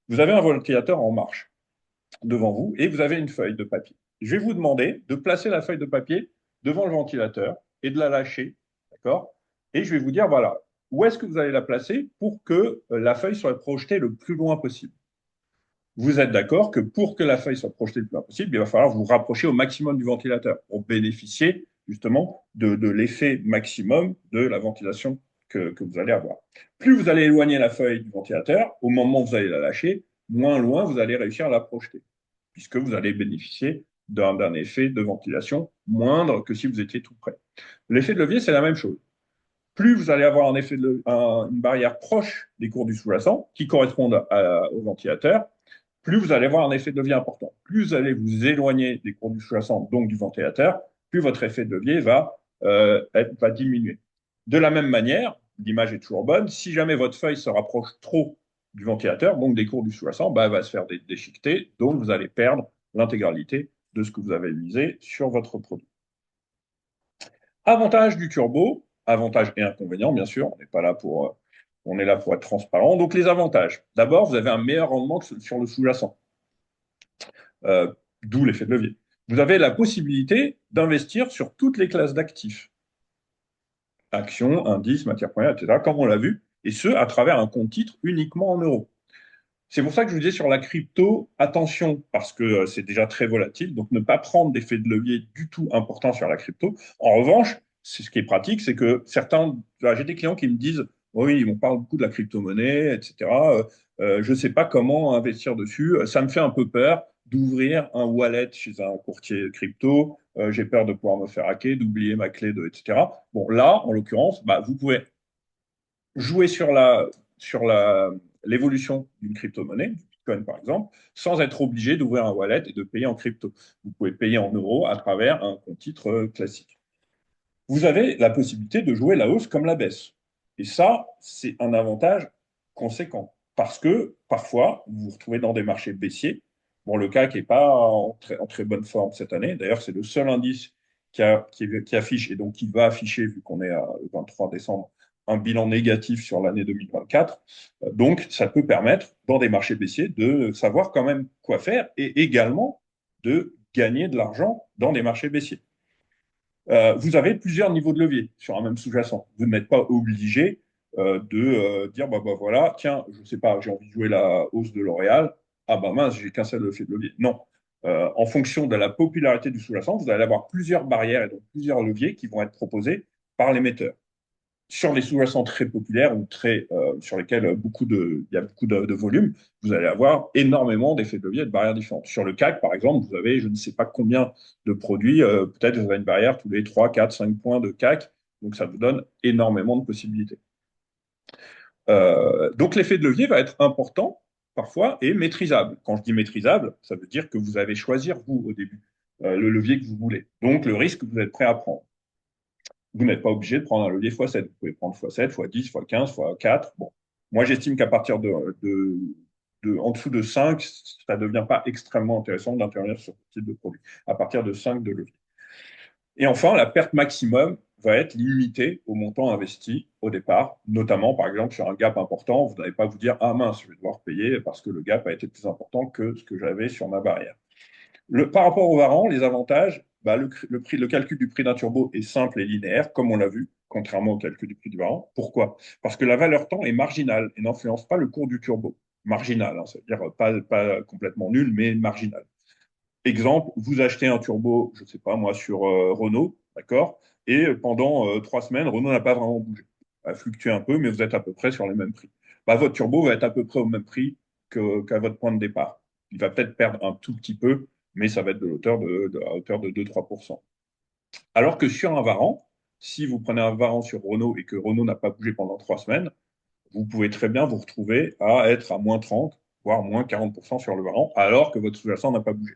vous avez un ventilateur en marche devant vous et vous avez une feuille de papier. Je vais vous demander de placer la feuille de papier devant le ventilateur et de la lâcher, d'accord? Et je vais vous dire, voilà, où est-ce que vous allez la placer pour que la feuille soit projetée le plus loin possible. Vous êtes d'accord que pour que la feuille soit projetée le plus loin possible, il va falloir vous rapprocher au maximum du ventilateur pour bénéficier justement de l'effet maximum de la ventilation que vous allez avoir. Plus vous allez éloigner la feuille du ventilateur, au moment où vous allez la lâcher, moins loin vous allez réussir à la projeter puisque vous allez bénéficier d'un effet de ventilation moindre que si vous étiez tout près. L'effet de levier, c'est la même chose. Plus vous allez avoir une barrière proche des cours du sous-jacent qui correspondent au ventilateur, plus vous allez avoir un effet de levier important. Plus vous allez vous éloigner des cours du sous-jacent, donc du ventilateur, plus votre effet de levier va diminuer. De la même manière, l'image est toujours bonne, si jamais votre feuille se rapproche trop du ventilateur, donc des cours du sous-jacent, bah, elle va se faire déchiqueter, donc vous allez perdre l'intégralité de ce que vous avez misé sur votre produit. Avantage du turbo, avantages et inconvénients, bien sûr, on n'est pas là pour, on est là pour être transparent. Donc les avantages, d'abord, vous avez un meilleur rendement que sur le sous-jacent, d'où l'effet de levier. Vous avez la possibilité d'investir sur toutes les classes d'actifs, actions, indices, matières premières, etc., comme on l'a vu, et ce, à travers un compte titre uniquement en euros. C'est pour ça que je vous disais sur la crypto, attention, parce que c'est déjà très volatile, donc ne pas prendre d'effet de levier du tout important sur la crypto. En revanche, ce qui est pratique, c'est que j'ai des clients qui me disent, oui, on parle beaucoup de la crypto-monnaie, etc. Je ne sais pas comment investir dessus. Ça me fait un peu peur d'ouvrir un wallet chez un courtier crypto. J'ai peur de pouvoir me faire hacker, d'oublier ma clé, etc. Bon, là, en l'occurrence, bah, vous pouvez jouer sur l'évolution d'une crypto-monnaie, du Bitcoin par exemple, sans être obligé d'ouvrir un wallet et de payer en crypto. Vous pouvez payer en euros à travers un compte titre classique. Vous avez la possibilité de jouer la hausse comme la baisse. Et ça, c'est un avantage conséquent. Parce que parfois, vous vous retrouvez dans des marchés baissiers. Bon, le CAC n'est pas en très bonne forme cette année. D'ailleurs, c'est le seul indice qui affiche, et donc qui va afficher, vu qu'on est le 23 décembre, un bilan négatif sur l'année 2024. Donc, ça peut permettre, dans des marchés baissiers, de savoir quand même quoi faire et également de gagner de l'argent dans des marchés baissiers. Vous avez plusieurs niveaux de levier sur un même sous-jacent. Vous n'êtes pas obligé de dire, bah, voilà, tiens, je ne sais pas, j'ai envie de jouer la hausse de L'Oréal. Ah bah mince, j'ai qu'un seul effet de levier. Non. En fonction de la popularité du sous-jacent, vous allez avoir plusieurs barrières et donc plusieurs leviers qui vont être proposés par l'émetteur sur les sous-jacents très populaires ou sur lesquels il y a beaucoup de volume, vous allez avoir énormément d'effets de levier et de barrières différentes. Sur le CAC, par exemple, vous avez je ne sais pas combien de produits, peut-être vous avez une barrière tous les 3, 4, 5 points de CAC, donc ça vous donne énormément de possibilités. Donc l'effet de levier va être important parfois et maîtrisable. Quand je dis maîtrisable, ça veut dire que vous allez choisir vous au début le levier que vous voulez. Donc, le risque que vous êtes prêt à prendre. Vous n'êtes pas obligé de prendre un levier x7. Vous pouvez prendre x7, x10, x15, x4. Bon. Moi, j'estime qu'à partir en dessous de 5, ça ne devient pas extrêmement intéressant d'intervenir sur ce type de produit. À partir de 5 de levier. Et enfin, la perte maximum va être limitée au montant investi au départ, notamment par exemple sur un gap important. Vous n'allez pas vous dire ah mince, je vais devoir payer parce que le gap a été plus important que ce que j'avais sur ma barrière. Par rapport au Varan, les avantages, bah, le calcul du prix d'un turbo est simple et linéaire, comme on l'a vu, contrairement au calcul du prix du Varan. Pourquoi? Parce que la valeur temps est marginale et n'influence pas le cours du turbo. Marginal, hein, c'est-à-dire pas complètement nul, mais marginal. Exemple, vous achetez un turbo, je ne sais pas moi, sur Renault, d'accord? Et pendant 3 semaines, Renault n'a pas vraiment bougé. A fluctué un peu, mais vous êtes à peu près sur les mêmes prix. Bah, votre turbo va être à peu près au même prix qu'à votre point de départ. Il va peut-être perdre un tout petit peu, mais ça va être à hauteur de 2-3%. Alors que sur un Varan, si vous prenez un Varan sur Renault et que Renault n'a pas bougé pendant 3 semaines, vous pouvez très bien vous retrouver à être à moins 30, voire moins 40% sur le Varan, alors que votre sous-jacent n'a pas bougé.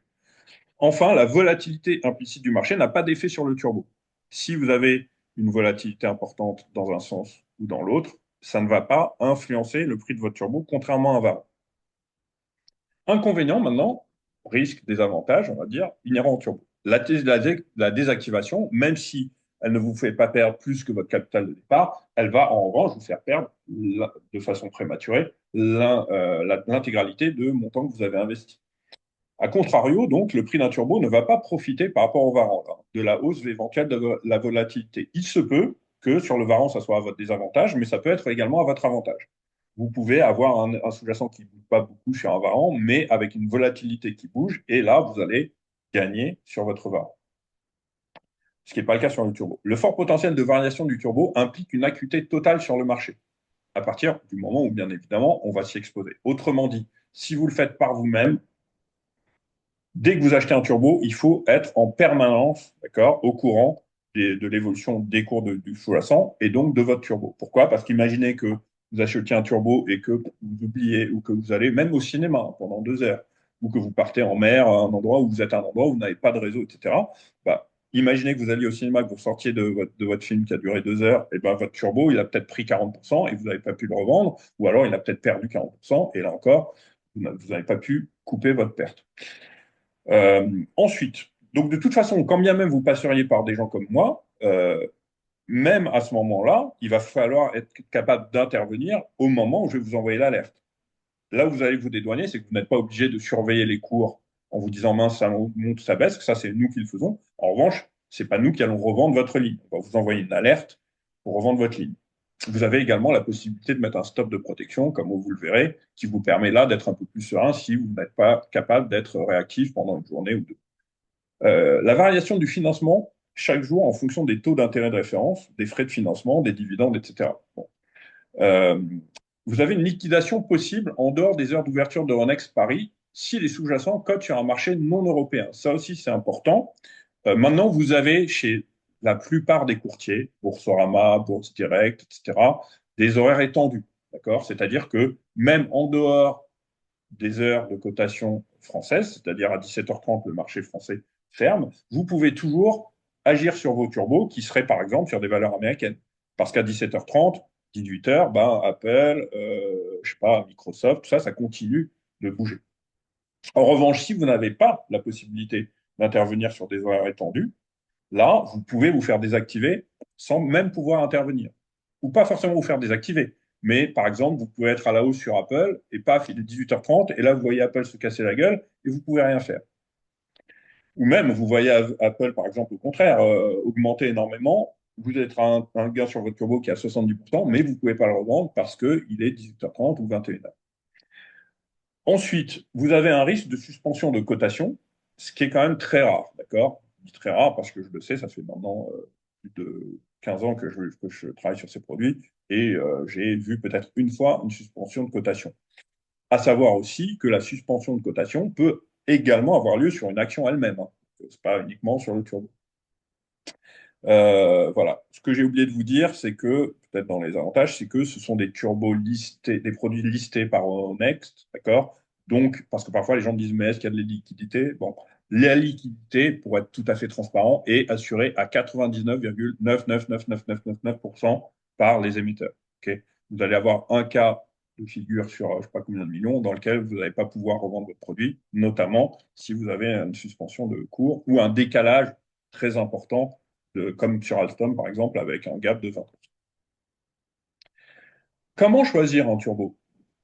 Enfin, la volatilité implicite du marché n'a pas d'effet sur le turbo. Si vous avez une volatilité importante dans un sens ou dans l'autre, ça ne va pas influencer le prix de votre turbo, contrairement à un Varan. Inconvénient maintenant, risque, désavantage, on va dire, inhérent au turbo. La désactivation, même si elle ne vous fait pas perdre plus que votre capital de départ, elle va en revanche vous faire perdre de façon prématurée l'intégralité de montant que vous avez investi. A contrario, donc, le prix d'un turbo ne va pas profiter par rapport au Varan de la hausse éventuelle de la volatilité. Il se peut que sur le Varan, ça soit à votre désavantage, mais ça peut être également à votre avantage. Vous pouvez avoir un sous-jacent qui ne bouge pas beaucoup sur un Varan, mais avec une volatilité qui bouge, et là, vous allez gagner sur votre Varan. Ce qui n'est pas le cas sur le turbo. Le fort potentiel de variation du turbo implique une acuité totale sur le marché, à partir du moment où, bien évidemment, on va s'y exposer. Autrement dit, si vous le faites par vous-même, dès que vous achetez un turbo, il faut être en permanence, d'accord, au courant de l'évolution des cours du sous-jacent et donc de votre turbo. Pourquoi? Parce qu'imaginez que vous achetiez un turbo et que vous oubliez ou que vous allez même au cinéma pendant 2 heures ou que vous partez en mer à un endroit où vous êtes à un endroit où vous n'avez pas de réseau, etc. Bah, imaginez que vous alliez au cinéma, que vous sortiez de votre film qui a duré 2 heures, et ben votre turbo, il a peut-être pris 40% et vous n'avez pas pu le revendre, ou alors il a peut-être perdu 40%, et là encore, vous n'avez pas pu couper votre perte. Ensuite, donc de toute façon, quand bien même vous passeriez par des gens comme moi, même à ce moment-là, il va falloir être capable d'intervenir au moment où je vais vous envoyer l'alerte. Là où vous allez vous dédouaner, c'est que vous n'êtes pas obligé de surveiller les cours en vous disant mince, ça monte, ça baisse, que ça c'est nous qui le faisons. En revanche, c'est pas nous qui allons revendre votre ligne. On va vous envoyer une alerte pour revendre votre ligne. Vous avez également la possibilité de mettre un stop de protection, comme vous le verrez, qui vous permet là d'être un peu plus serein si vous n'êtes pas capable d'être réactif pendant une journée ou deux. La variation du financement chaque jour en fonction des taux d'intérêt de référence, des frais de financement, des dividendes, etc. Bon. Euh, vous avez une liquidation possible en dehors des heures d'ouverture de Euronext Paris si les sous-jacents cotent sur un marché non européen. Ça aussi, c'est important. Maintenant, vous avez chez la plupart des courtiers, Boursorama, Bourse Direct, etc., des horaires étendus. D'accord? C'est-à-dire que même en dehors des heures de cotation françaises, c'est-à-dire à 17h30, le marché français ferme, vous pouvez toujours agir sur vos turbos qui seraient par exemple sur des valeurs américaines. Parce qu'à 17h30, 18h, ben, Apple, je sais pas, Microsoft, tout ça, ça continue de bouger. En revanche, si vous n'avez pas la possibilité d'intervenir sur des horaires étendus, là, vous pouvez vous faire désactiver sans même pouvoir intervenir. Ou pas forcément vous faire désactiver. Mais par exemple, vous pouvez être à la hausse sur Apple et paf, il est 18h30 et là, vous voyez Apple se casser la gueule et vous pouvez rien faire. Ou même, vous voyez Apple, par exemple, au contraire, augmenter énormément. Vous êtes un gain sur votre turbo qui est à 70%, mais vous ne pouvez pas le revendre parce qu'il est 18h30 ou 21h. Ensuite, vous avez un risque de suspension de cotation, ce qui est quand même très rare, d'accord? Je dis très rare parce que je le sais, ça fait maintenant plus de 15 ans que je travaille sur ces produits et j'ai vu peut-être une fois une suspension de cotation. À savoir aussi que la suspension de cotation peut également avoir lieu sur une action elle-même, hein. Ce n'est pas uniquement sur le turbo. Voilà. Ce que j'ai oublié de vous dire, c'est que, peut-être dans les avantages, c'est que ce sont des turbos listés, des produits listés par Next, d'accord? Donc, parce que parfois les gens disent, mais est-ce qu'il y a de la liquidité? Bon, la liquidité, pour être tout à fait transparent, est assurée à 99,9999999% par les émetteurs. Ok. Vous allez avoir un cas de figure sur je ne sais pas combien de millions dans lequel vous n'allez pas pouvoir revendre votre produit, notamment si vous avez une suspension de cours ou un décalage très important, comme sur Alstom par exemple, avec un gap de 20%. Comment choisir un turbo?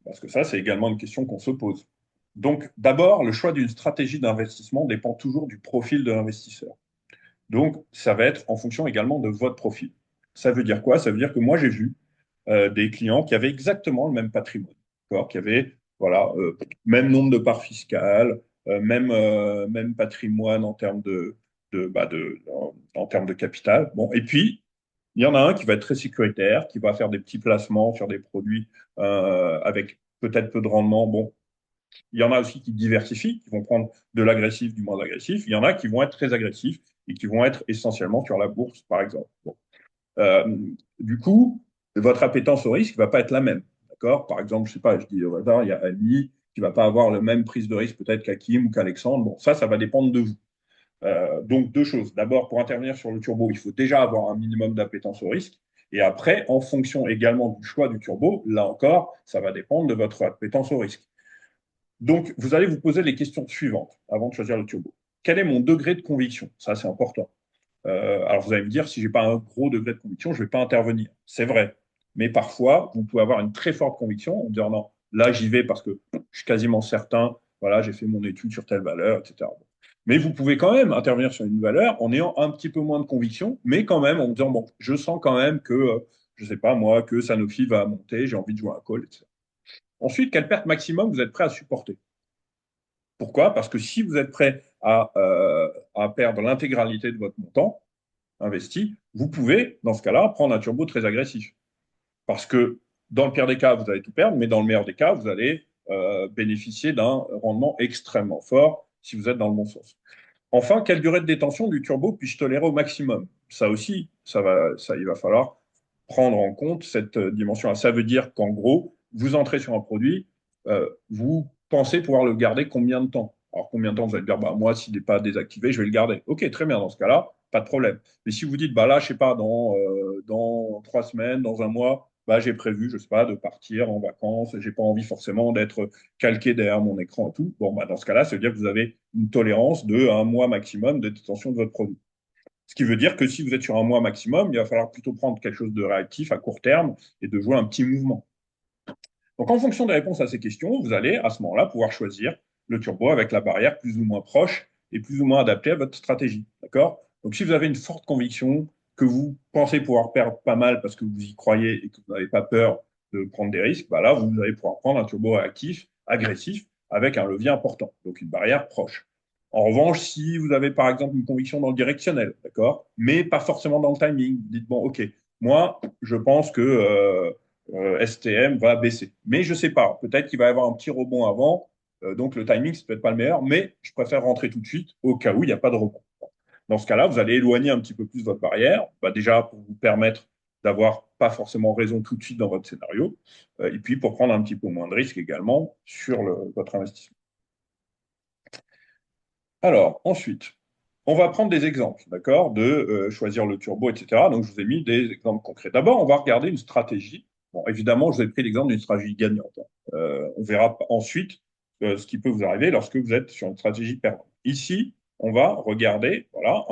Parce que ça, c'est également une question qu'on se pose. Donc, d'abord, le choix d'une stratégie d'investissement dépend toujours du profil de l'investisseur. Donc, ça va être en fonction également de votre profil. Ça veut dire quoi? Ça veut dire que moi, j'ai vu des clients qui avaient exactement le même patrimoine, d'accord, qui avaient voilà, même nombre de parts fiscales, même patrimoine en termes en termes de capital. Bon, et puis, il y en a un qui va être très sécuritaire, qui va faire des petits placements sur des produits avec peut-être peu de rendement. Bon, il y en a aussi qui diversifient, qui vont prendre de l'agressif, du moins agressif. Il y en a qui vont être très agressifs et qui vont être essentiellement sur la bourse, par exemple. Bon. Euh, du coup, votre appétence au risque ne va pas être la même. D'accord. Par exemple, je sais pas, je dis au hasard, il y a Ali qui ne va pas avoir le même prise de risque peut-être qu'Hakim ou qu'Alexandre. Bon, ça va dépendre de vous. Donc, deux choses. D'abord, pour intervenir sur le turbo, il faut déjà avoir un minimum d'appétence au risque. Et après, en fonction également du choix du turbo, là encore, ça va dépendre de votre appétence au risque. Donc, vous allez vous poser les questions suivantes avant de choisir le turbo. Quel est mon degré de conviction? Ça, c'est important. Alors, vous allez me dire, si je n'ai pas un gros degré de conviction, je ne vais pas intervenir. C'est vrai. Mais parfois, vous pouvez avoir une très forte conviction en disant, non, là, j'y vais parce que je suis quasiment certain, voilà, j'ai fait mon étude sur telle valeur, etc. Mais vous pouvez quand même intervenir sur une valeur en ayant un petit peu moins de conviction, mais quand même en me disant, bon, je sens quand même que, je ne sais pas moi, que Sanofi va monter, j'ai envie de jouer un call, etc. Ensuite, quelle perte maximum vous êtes prêt à supporter? Pourquoi? Parce que si vous êtes prêt à perdre l'intégralité de votre montant investi, vous pouvez, dans ce cas-là, prendre un turbo très agressif. Parce que dans le pire des cas, vous allez tout perdre, mais dans le meilleur des cas, vous allez bénéficier d'un rendement extrêmement fort si vous êtes dans le bon sens. Enfin, quelle durée de détention du turbo puis-je tolérer au maximum? Ça aussi, il va falloir prendre en compte cette dimension-là. Ça veut dire qu'en gros, vous entrez sur un produit, vous pensez pouvoir le garder combien de temps? Alors, combien de temps vous allez dire, bah, moi, s'il n'est pas désactivé, je vais le garder. OK, très bien, dans ce cas-là, pas de problème. Mais si vous dites, bah là, je sais pas, dans 3 semaines, dans un mois, bah, j'ai prévu, je sais pas, de partir en vacances, j'ai pas envie forcément d'être calqué derrière mon écran et tout. Bon, bah, dans ce cas-là, ça veut dire que vous avez une tolérance de 1 mois maximum de détention de votre produit. Ce qui veut dire que si vous êtes sur 1 mois maximum, il va falloir plutôt prendre quelque chose de réactif à court terme et de jouer un petit mouvement. Donc, en fonction des réponses à ces questions, vous allez à ce moment-là pouvoir choisir le turbo avec la barrière plus ou moins proche et plus ou moins adaptée à votre stratégie. D'accord? Donc, si vous avez une forte conviction que vous pensez pouvoir perdre pas mal parce que vous y croyez et que vous n'avez pas peur de prendre des risques, bah là, vous allez pouvoir prendre un turbo réactif, agressif, avec un levier important, donc une barrière proche. En revanche, si vous avez par exemple une conviction dans le directionnel, d'accord, mais pas forcément dans le timing, vous dites bon, ok, moi, je pense que STM va baisser. Mais je ne sais pas, peut-être qu'il va y avoir un petit rebond avant, donc le timing, c'est peut-être pas le meilleur, mais je préfère rentrer tout de suite au cas où il n'y a pas de rebond. Dans ce cas-là, vous allez éloigner un petit peu plus votre barrière, bah déjà pour vous permettre d'avoir pas forcément raison tout de suite dans votre scénario, et puis pour prendre un petit peu moins de risque également sur votre investissement. Alors, ensuite, on va prendre des exemples, d'accord, de choisir le turbo, etc. Donc, je vous ai mis des exemples concrets. D'abord, on va regarder une stratégie. Bon, évidemment, je vous ai pris l'exemple d'une stratégie gagnante. On verra ensuite ce qui peut vous arriver lorsque vous êtes sur une stratégie perdante. Ici, on va regarder voilà,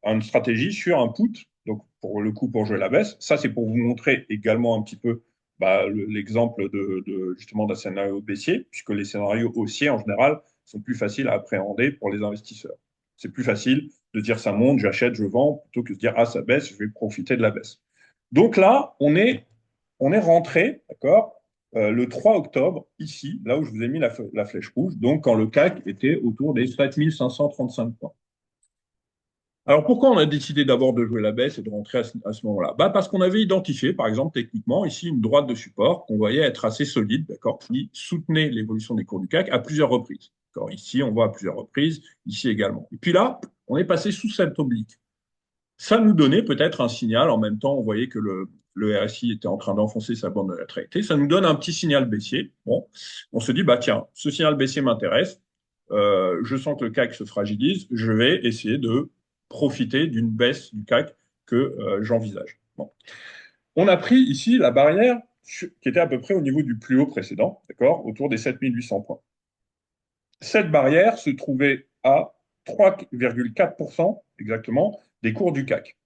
une stratégie sur un put. Donc, pour le coup, pour jouer la baisse. Ça, c'est pour vous montrer également un petit peu bah, l'exemple justement d'un scénario baissier, puisque les scénarios haussiers, en général, sont plus faciles à appréhender pour les investisseurs. C'est plus facile de dire ça monte, j'achète, je vends, plutôt que de dire ah ça baisse, je vais profiter de la baisse. Donc là, on est rentré, d'accord, le 3 octobre, ici, là où je vous ai mis la flèche rouge, donc quand le CAC était autour des 7535 points. Alors pourquoi on a décidé d'abord de jouer la baisse et de rentrer à ce moment-là? Bah parce qu'on avait identifié, par exemple, techniquement, ici, une droite de support qu'on voyait être assez solide, d'accord, qui soutenait l'évolution des cours du CAC à plusieurs reprises. D'accord, ici, on voit à plusieurs reprises, ici également. Et puis là, on est passé sous cette oblique. Ça nous donnait peut-être un signal. En même temps, on voyait que le RSI était en train d'enfoncer sa bande de rétractée. Ça nous donne un petit signal baissier. Bon, on se dit, bah tiens, ce signal baissier m'intéresse. je sens que le CAC se fragilise, je vais essayer de profiter d'une baisse du CAC que j'envisage. Bon. On a pris ici la barrière qui était à peu près au niveau du plus haut précédent, d'accord, autour des 7800 points. Cette barrière se trouvait à 3,4% exactement des cours du CAC.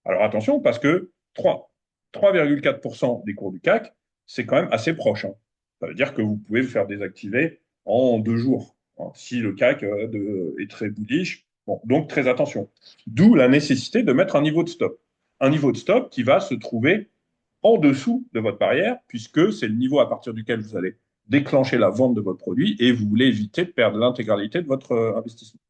Alors attention, parce que 3,4% des cours du CAC, c'est quand même assez proche, hein. Ça veut dire que vous pouvez vous faire désactiver en 2 jours, hein, si le CAC est très bullish. Bon, donc très attention. D'où la nécessité de mettre un niveau de stop. Un niveau de stop qui va se trouver en dessous de votre barrière, puisque c'est le niveau à partir duquel vous allez déclencher la vente de votre produit et vous voulez éviter de perdre l'intégralité de votre investissement.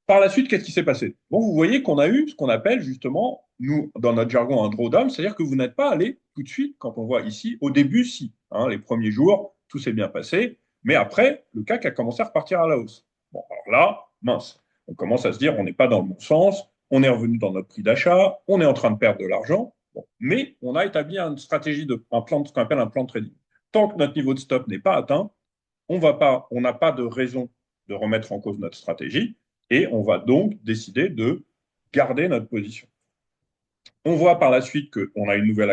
Par la suite, qu'est-ce qui s'est passé? Bon, vous voyez qu'on a eu ce qu'on appelle justement, nous, dans notre jargon, un drawdown, c'est-à-dire que vous n'êtes pas allé tout de suite, quand on voit ici, au début, si, hein, les premiers jours, tout s'est bien passé, mais après, le CAC a commencé à repartir à la hausse. Bon, alors là, mince, on commence à se dire, on n'est pas dans le bon sens, on est revenu dans notre prix d'achat, on est en train de perdre de l'argent, bon, mais on a établi une stratégie, un plan, ce qu'on appelle un plan de trading. Tant que notre niveau de stop n'est pas atteint, on n'a pas de raison de remettre en cause notre stratégie et on va donc décider de garder notre position. On voit par la suite qu'on a une nouvelle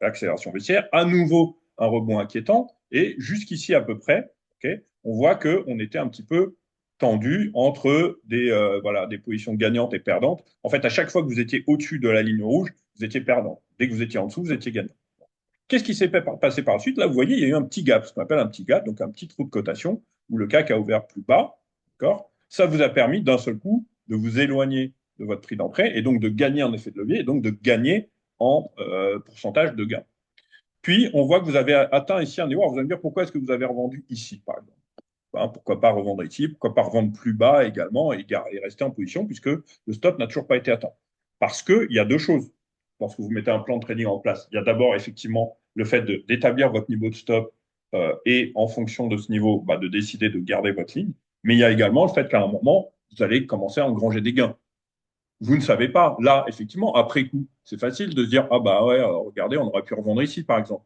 accélération baissière, à nouveau un rebond inquiétant et jusqu'ici à peu près, okay, on voit qu'on était un petit peu tendu entre des positions gagnantes et perdantes. En fait, à chaque fois que vous étiez au-dessus de la ligne rouge, vous étiez perdant. Dès que vous étiez en dessous, vous étiez gagnant. Qu'est-ce qui s'est passé par la suite? Là, vous voyez, il y a eu un petit gap, ce qu'on appelle un petit gap, donc un petit trou de cotation, où le CAC a ouvert plus bas. D'accord. Ça vous a permis d'un seul coup de vous éloigner de votre prix d'entrée et donc de gagner en effet de levier et donc de gagner en pourcentage de gain. Puis, on voit que vous avez atteint ici un niveau. Vous allez me dire pourquoi est-ce que vous avez revendu ici, par exemple. Hein, pourquoi pas revendre ici? Pourquoi pas revendre plus bas également et rester en position puisque le stop n'a toujours pas été atteint? Parce qu'il y a deux choses lorsque vous mettez un plan de trading en place. Il y a d'abord effectivement le fait d'établir votre niveau de stop et en fonction de ce niveau, bah, de décider de garder votre ligne. Mais il y a également le fait qu'à un moment, vous allez commencer à engranger des gains. Vous ne savez pas. Là, effectivement, après coup, c'est facile de se dire, ah bah ouais, regardez, on aurait pu revendre ici, par exemple.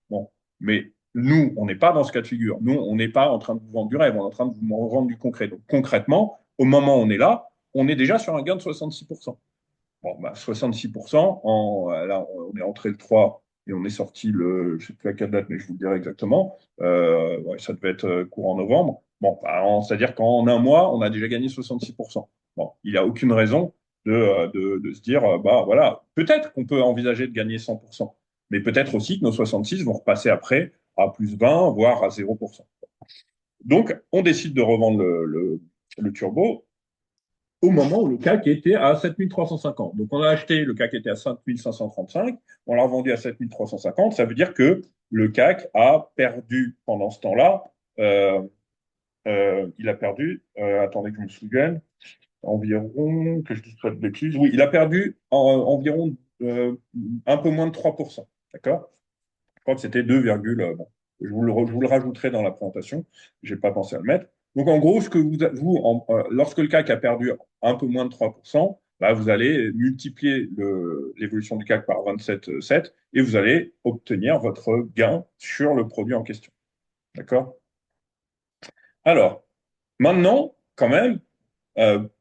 Bon, mais nous, on n'est pas dans ce cas de figure. Nous, on n'est pas en train de vous vendre du rêve, on est en train de vous vendre du concret. Donc concrètement, au moment où on est là, on est déjà sur un gain de 66%. Bon, bah, 66%, là, on est entré le 3 et on est sorti je ne sais plus à quelle date, mais je vous le dirai exactement. Ouais, ça devait être courant novembre. Bon, bah, c'est-à-dire qu'en un mois, on a déjà gagné 66%. Bon, il n'y a aucune raison de se dire, bah voilà, peut-être qu'on peut envisager de gagner 100%, mais peut-être aussi que nos 66 vont repasser après à plus 20, voire à 0%. Donc, on décide de revendre le turbo au moment où le CAC était à 7350. Donc, on a acheté, le CAC était à 5535, on l'a revendu à 7350. Ça veut dire que le CAC a perdu pendant ce temps-là, il a perdu, attendez que je me souvienne, environ, que je dise pas de bêtises, oui, il a perdu environ un peu moins de 3%. D'accord? Je crois que c'était 2, bon, je vous le rajouterai dans la présentation, je n'ai pas pensé à le mettre. Donc en gros, ce que lorsque le CAC a perdu un peu moins de 3%, bah, vous allez multiplier l'évolution du CAC par 27,7 et vous allez obtenir votre gain sur le produit en question. D'accord? Alors, maintenant, quand même,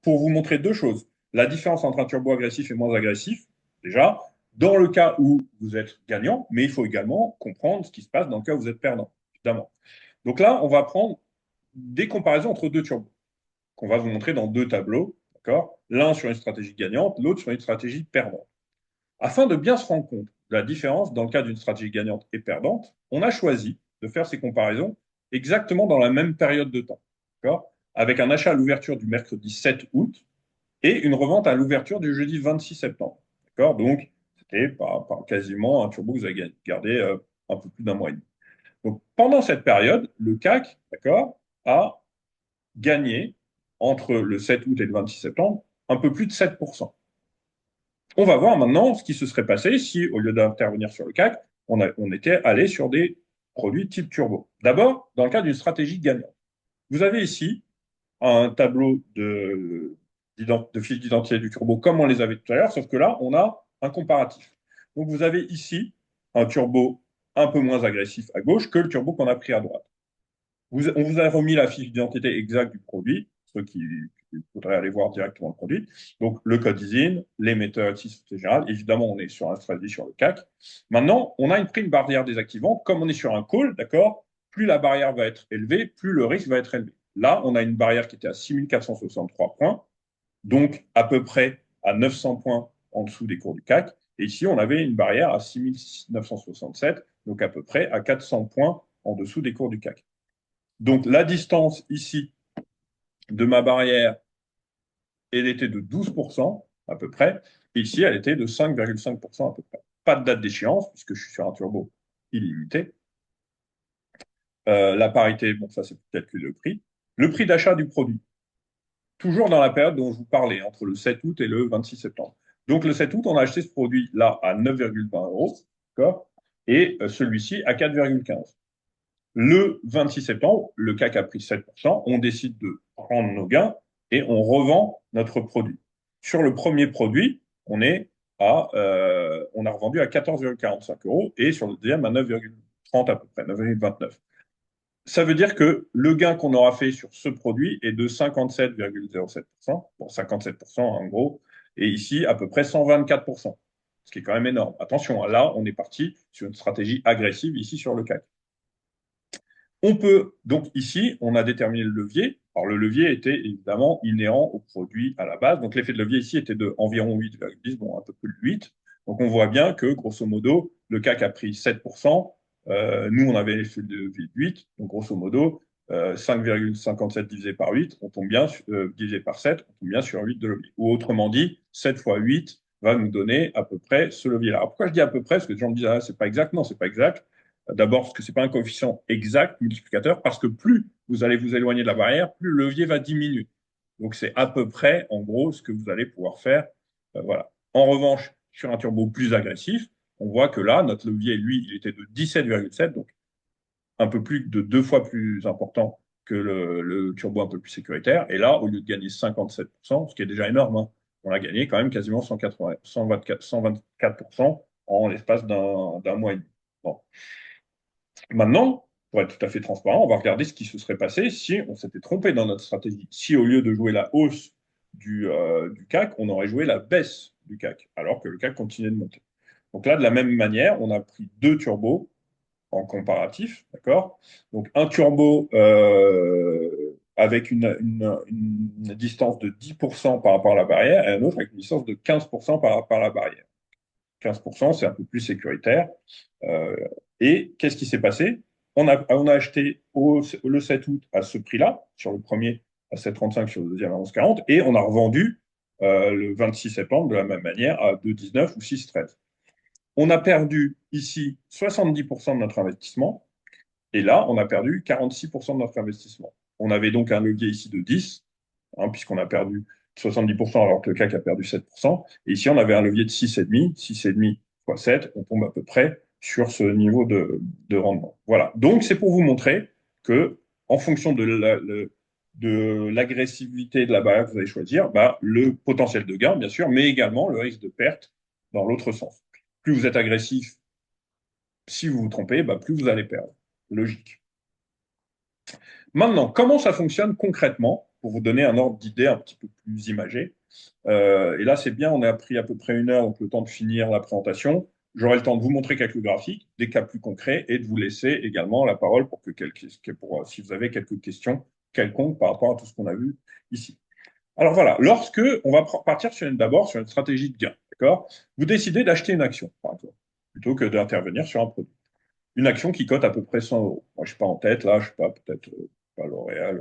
pour vous montrer deux choses. La différence entre un turbo agressif et moins agressif, déjà, dans le cas où vous êtes gagnant, mais il faut également comprendre ce qui se passe dans le cas où vous êtes perdant, évidemment. Donc là, on va prendre des comparaisons entre deux turbos, qu'on va vous montrer dans deux tableaux, d'accord? L'un sur une stratégie gagnante, l'autre sur une stratégie perdante. Afin de bien se rendre compte de la différence dans le cas d'une stratégie gagnante et perdante, on a choisi de faire ces comparaisons exactement dans la même période de temps, d'accord? Avec un achat à l'ouverture du mercredi 7 août et une revente à l'ouverture du jeudi 26 septembre. D'accord? Donc, c'était quasiment un turbo que vous avez gardé un peu plus d'un mois et demi. Donc, pendant cette période, le CAC, d'accord, a gagné entre le 7 août et le 26 septembre un peu plus de 7%. On va voir maintenant ce qui se serait passé si, au lieu d'intervenir sur le CAC, on était allé sur des produits type turbo. D'abord, dans le cas d'une stratégie gagnante. Vous avez ici un tableau de fiches d'identité du turbo comme on les avait tout à l'heure, sauf que là, on a un comparatif. Donc, vous avez ici un turbo un peu moins agressif à gauche que le turbo qu'on a pris à droite. On vous a remis la fiche d'identité exacte du produit, ceux qui voudraient aller voir directement le produit. Donc, le code ISIN, l'émetteur, Société Générale. Évidemment, on est sur un stratégie sur le CAC. Maintenant, on a pris une barrière désactivante. Comme on est sur un call, d'accord, plus la barrière va être élevée, plus le risque va être élevé. Là, on a une barrière qui était à 6463 points, donc à peu près à 900 points en dessous des cours du CAC. Et ici, on avait une barrière à 6967, donc à peu près à 400 points en dessous des cours du CAC. Donc la distance ici de ma barrière, elle était de 12% à peu près. Et ici, elle était de 5,5% à peu près. Pas de date d'échéance, puisque je suis sur un turbo illimité. La parité, bon, ça c'est pour calculer le prix. Le prix d'achat du produit, toujours dans la période dont je vous parlais, entre le 7 août et le 26 septembre. Donc le 7 août, on a acheté ce produit-là à 9,20 euros, d'accord, et celui-ci à 4,15. Le 26 septembre, le CAC a pris 7%, on décide de prendre nos gains et on revend notre produit. Sur le premier produit, on a revendu à 14,45 euros et sur le deuxième à 9,30 à peu près, 9,29. Ça veut dire que le gain qu'on aura fait sur ce produit est de 57,07%, bon 57% en gros, et ici à peu près 124%, ce qui est quand même énorme. Attention, là on est parti sur une stratégie agressive ici sur le CAC. On peut, donc ici, on a déterminé le levier. Alors le levier était évidemment inhérent au produit à la base. Donc l'effet de levier ici était de environ 8,10, bon un peu plus de 8. Donc on voit bien que grosso modo, le CAC a pris 7%. Nous, on avait l'effet de levier de 8. Donc grosso modo, 5,57 divisé par 8, on tombe bien, divisé par 7, on tombe bien sur 8 de levier. Ou autrement dit, 7 fois 8 va nous donner à peu près ce levier-là. Alors pourquoi je dis à peu près? Parce que les gens me disent, ah, c'est pas exact. Non, c'est pas exact. D'abord, parce que ce n'est pas un coefficient exact multiplicateur, parce que plus vous allez vous éloigner de la barrière, plus le levier va diminuer. Donc, c'est à peu près, en gros, ce que vous allez pouvoir faire. Voilà. En revanche, sur un turbo plus agressif, on voit que là, notre levier, lui, il était de 17,7, donc un peu plus de 2 fois plus important que le turbo un peu plus sécuritaire. Et là, au lieu de gagner 57%, ce qui est déjà énorme, hein, on a gagné quand même quasiment 180, 124, 124% en l'espace d'un mois et demi. Bon. Maintenant, pour être tout à fait transparent, on va regarder ce qui se serait passé si on s'était trompé dans notre stratégie. Si au lieu de jouer la hausse du CAC, on aurait joué la baisse du CAC, alors que le CAC continuait de monter. Donc là, de la même manière, on a pris deux turbos en comparatif, d'accord. Donc un turbo avec une distance de 10% par rapport à la barrière et un autre avec une distance de 15% par rapport à la barrière. 15%, c'est un peu plus sécuritaire. Euh, et qu'est-ce qui s'est passé? On a acheté le 7 août à ce prix-là, sur le premier à 7,35, sur le deuxième à 11,40, et on a revendu le 26 septembre de la même manière à 2,19 ou 6,13. On a perdu ici 70% de notre investissement, et là, on a perdu 46% de notre investissement. On avait donc un levier ici de 10, hein, puisqu'on a perdu 70% alors que le CAC a perdu 7%. Et ici, on avait un levier de 6,5, 6,5 fois 7, on tombe à peu près sur ce niveau de rendement. Voilà. Donc, c'est pour vous montrer que, en fonction de l'agressivité de la barrière que vous allez choisir, bah, le potentiel de gain, bien sûr, mais également le risque de perte dans l'autre sens. Plus vous êtes agressif, si vous vous trompez, bah, plus vous allez perdre. Logique. Maintenant, comment ça fonctionne concrètement, pour vous donner un ordre d'idée un petit peu plus imagé. Et là, c'est bien, on a pris à peu près 1 heure, donc le temps de finir la présentation. J'aurai le temps de vous montrer quelques graphiques, des cas plus concrets, et de vous laisser également la parole si vous avez quelques questions quelconques par rapport à tout ce qu'on a vu ici. Alors voilà, lorsque on va partir d'abord sur une stratégie de gain, d'accord? Vous décidez d'acheter une action, par exemple, plutôt que d'intervenir sur un produit. Une action qui cote à peu près 100 euros. Moi, je ne suis pas en tête, là, je ne sais pas, peut-être pas L'Oréal,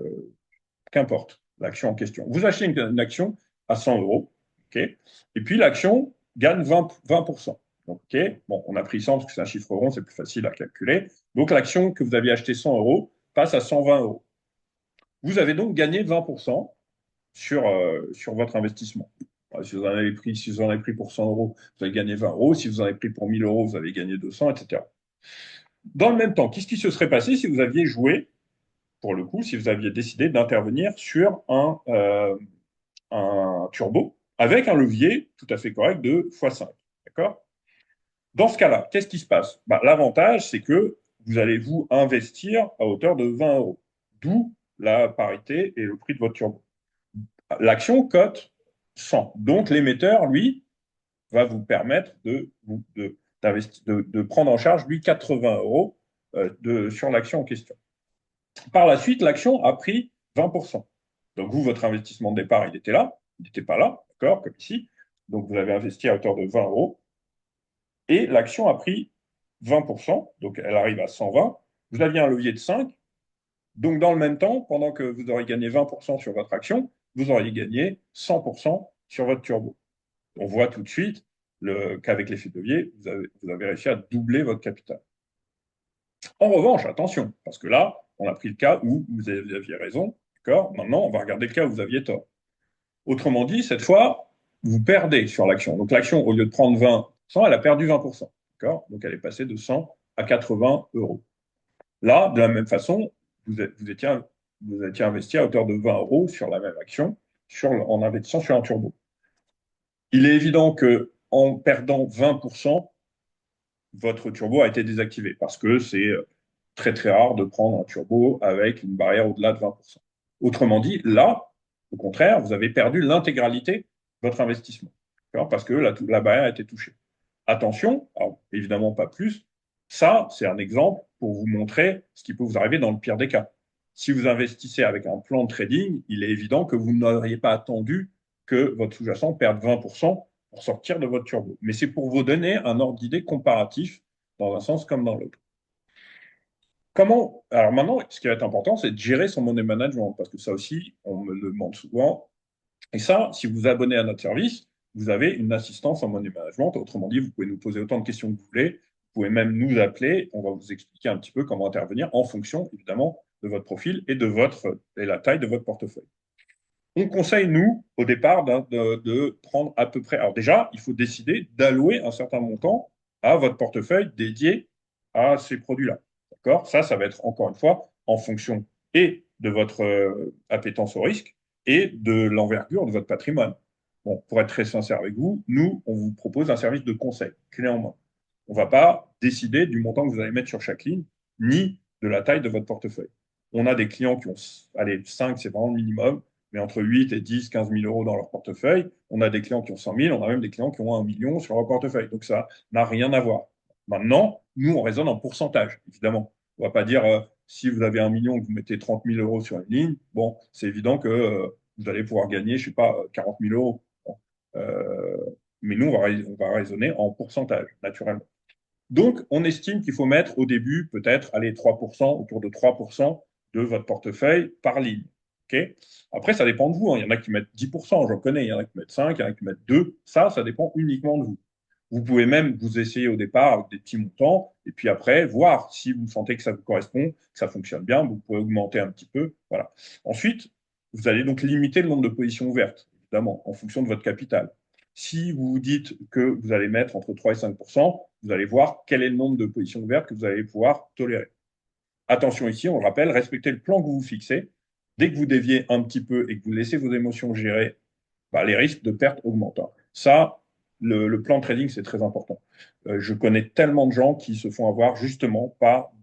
qu'importe l'action en question. Vous achetez une action à 100 euros, ok, et puis l'action gagne 20%. Donc, ok, bon, on a pris 100 parce que c'est un chiffre rond, c'est plus facile à calculer. Donc l'action que vous aviez achetée 100 euros passe à 120 euros. Vous avez donc gagné 20% sur votre investissement. Si vous en avez pris pour 100 euros, vous avez gagné 20 euros. Si vous en avez pris pour 1000 euros, vous avez gagné 200, etc. Dans le même temps, qu'est-ce qui se serait passé si vous aviez joué, pour le coup, si vous aviez décidé d'intervenir sur un turbo avec un levier tout à fait correct de x5. D'accord? Dans ce cas-là, qu'est-ce qui se passe? Bah, l'avantage, c'est que vous allez vous investir à hauteur de 20 euros. d'où la parité et le prix de votre turbo. L'action cote 100. Donc l'émetteur, lui, va vous permettre de prendre en charge, lui, 80 euros sur l'action en question. Par la suite, l'action a pris 20%. Donc vous, votre investissement de départ, il était là, il n'était pas là, d'accord, comme ici. Donc vous avez investi à hauteur de 20 euros et l'action a pris 20%, donc elle arrive à 120. Vous aviez un levier de 5, donc dans le même temps, pendant que vous aurez gagné 20% sur votre action, vous auriez gagné 100% sur votre turbo. On voit tout de suite qu'avec l'effet de levier, vous avez réussi à doubler votre capital. En revanche, attention, parce que là, on a pris le cas où vous aviez raison, d'accord? Maintenant, on va regarder le cas où vous aviez tort. Autrement dit, cette fois, vous perdez sur l'action. Donc l'action, au lieu de prendre 20%, elle a perdu 20%, d'accord? Donc elle est passée de 100 à 80 euros. Là, de la même façon, vous étiez investi à hauteur de 20 euros sur la même action en investissant sur un turbo. Il est évident que en perdant 20%, votre turbo a été désactivé parce que c'est très très rare de prendre un turbo avec une barrière au-delà de 20%. Autrement dit, là, au contraire, vous avez perdu l'intégralité de votre investissement parce que la barrière a été touchée. Attention, alors, évidemment pas plus, ça c'est un exemple pour vous montrer ce qui peut vous arriver dans le pire des cas. Si vous investissez avec un plan de trading, il est évident que vous n'auriez pas attendu que votre sous-jacent perde 20% pour sortir de votre turbo. Mais c'est pour vous donner un ordre d'idée comparatif dans un sens comme dans l'autre. Comment Alors maintenant, ce qui va être important, c'est de gérer son money management, parce que ça aussi, on me le demande souvent. Et ça, si vous vous abonnez à notre service, vous avez une assistance en money management. Autrement dit, vous pouvez nous poser autant de questions que vous voulez. Vous pouvez même nous appeler. On va vous expliquer un petit peu comment intervenir en fonction, évidemment, de votre profil et la taille de votre portefeuille. On conseille, nous, au départ, de prendre à peu près. Alors déjà, il faut décider d'allouer un certain montant à votre portefeuille dédié à ces produits-là. D'accord? Ça va être encore une fois en fonction et de votre appétence au risque et de l'envergure de votre patrimoine. Bon, pour être très sincère avec vous, nous, on vous propose un service de conseil, clé en main. On ne va pas décider du montant que vous allez mettre sur chaque ligne, ni de la taille de votre portefeuille. On a des clients qui ont, allez, 5, c'est vraiment le minimum, mais entre 8 et 10, 15 000 euros dans leur portefeuille. On a des clients qui ont 100 000, on a même des clients qui ont 1 million sur leur portefeuille. Donc ça n'a rien à voir. Maintenant, nous, on raisonne en pourcentage, évidemment. On ne va pas dire si vous avez 1 million et que vous mettez 30 000 euros sur une ligne, bon, c'est évident que vous allez pouvoir gagner, je ne sais pas, 40 000 euros. Bon. Mais nous, on va raisonner en pourcentage, naturellement. Donc, on estime qu'il faut mettre au début peut-être, allez, 3%, autour de 3% de votre portefeuille par ligne. Okay. Après, ça dépend de vous. Hein. Il y en a qui mettent 10%, j'en connais. Il y en a qui mettent 5, il y en a qui mettent 2. Ça dépend uniquement de vous. Vous pouvez même vous essayer au départ avec des petits montants et puis après voir si vous sentez que ça vous correspond, que ça fonctionne bien. Vous pouvez augmenter un petit peu. Voilà. Ensuite, vous allez donc limiter le nombre de positions ouvertes, évidemment, en fonction de votre capital. Si vous vous dites que vous allez mettre entre 3 et 5%, vous allez voir quel est le nombre de positions ouvertes que vous allez pouvoir tolérer. Attention ici, on le rappelle, respectez le plan que vous vous fixez. Dès que vous déviez un petit peu et que vous laissez vos émotions gérer, bah, les risques de perte augmentent. Ça, le plan de trading, c'est très important. Je connais tellement de gens qui se font avoir justement par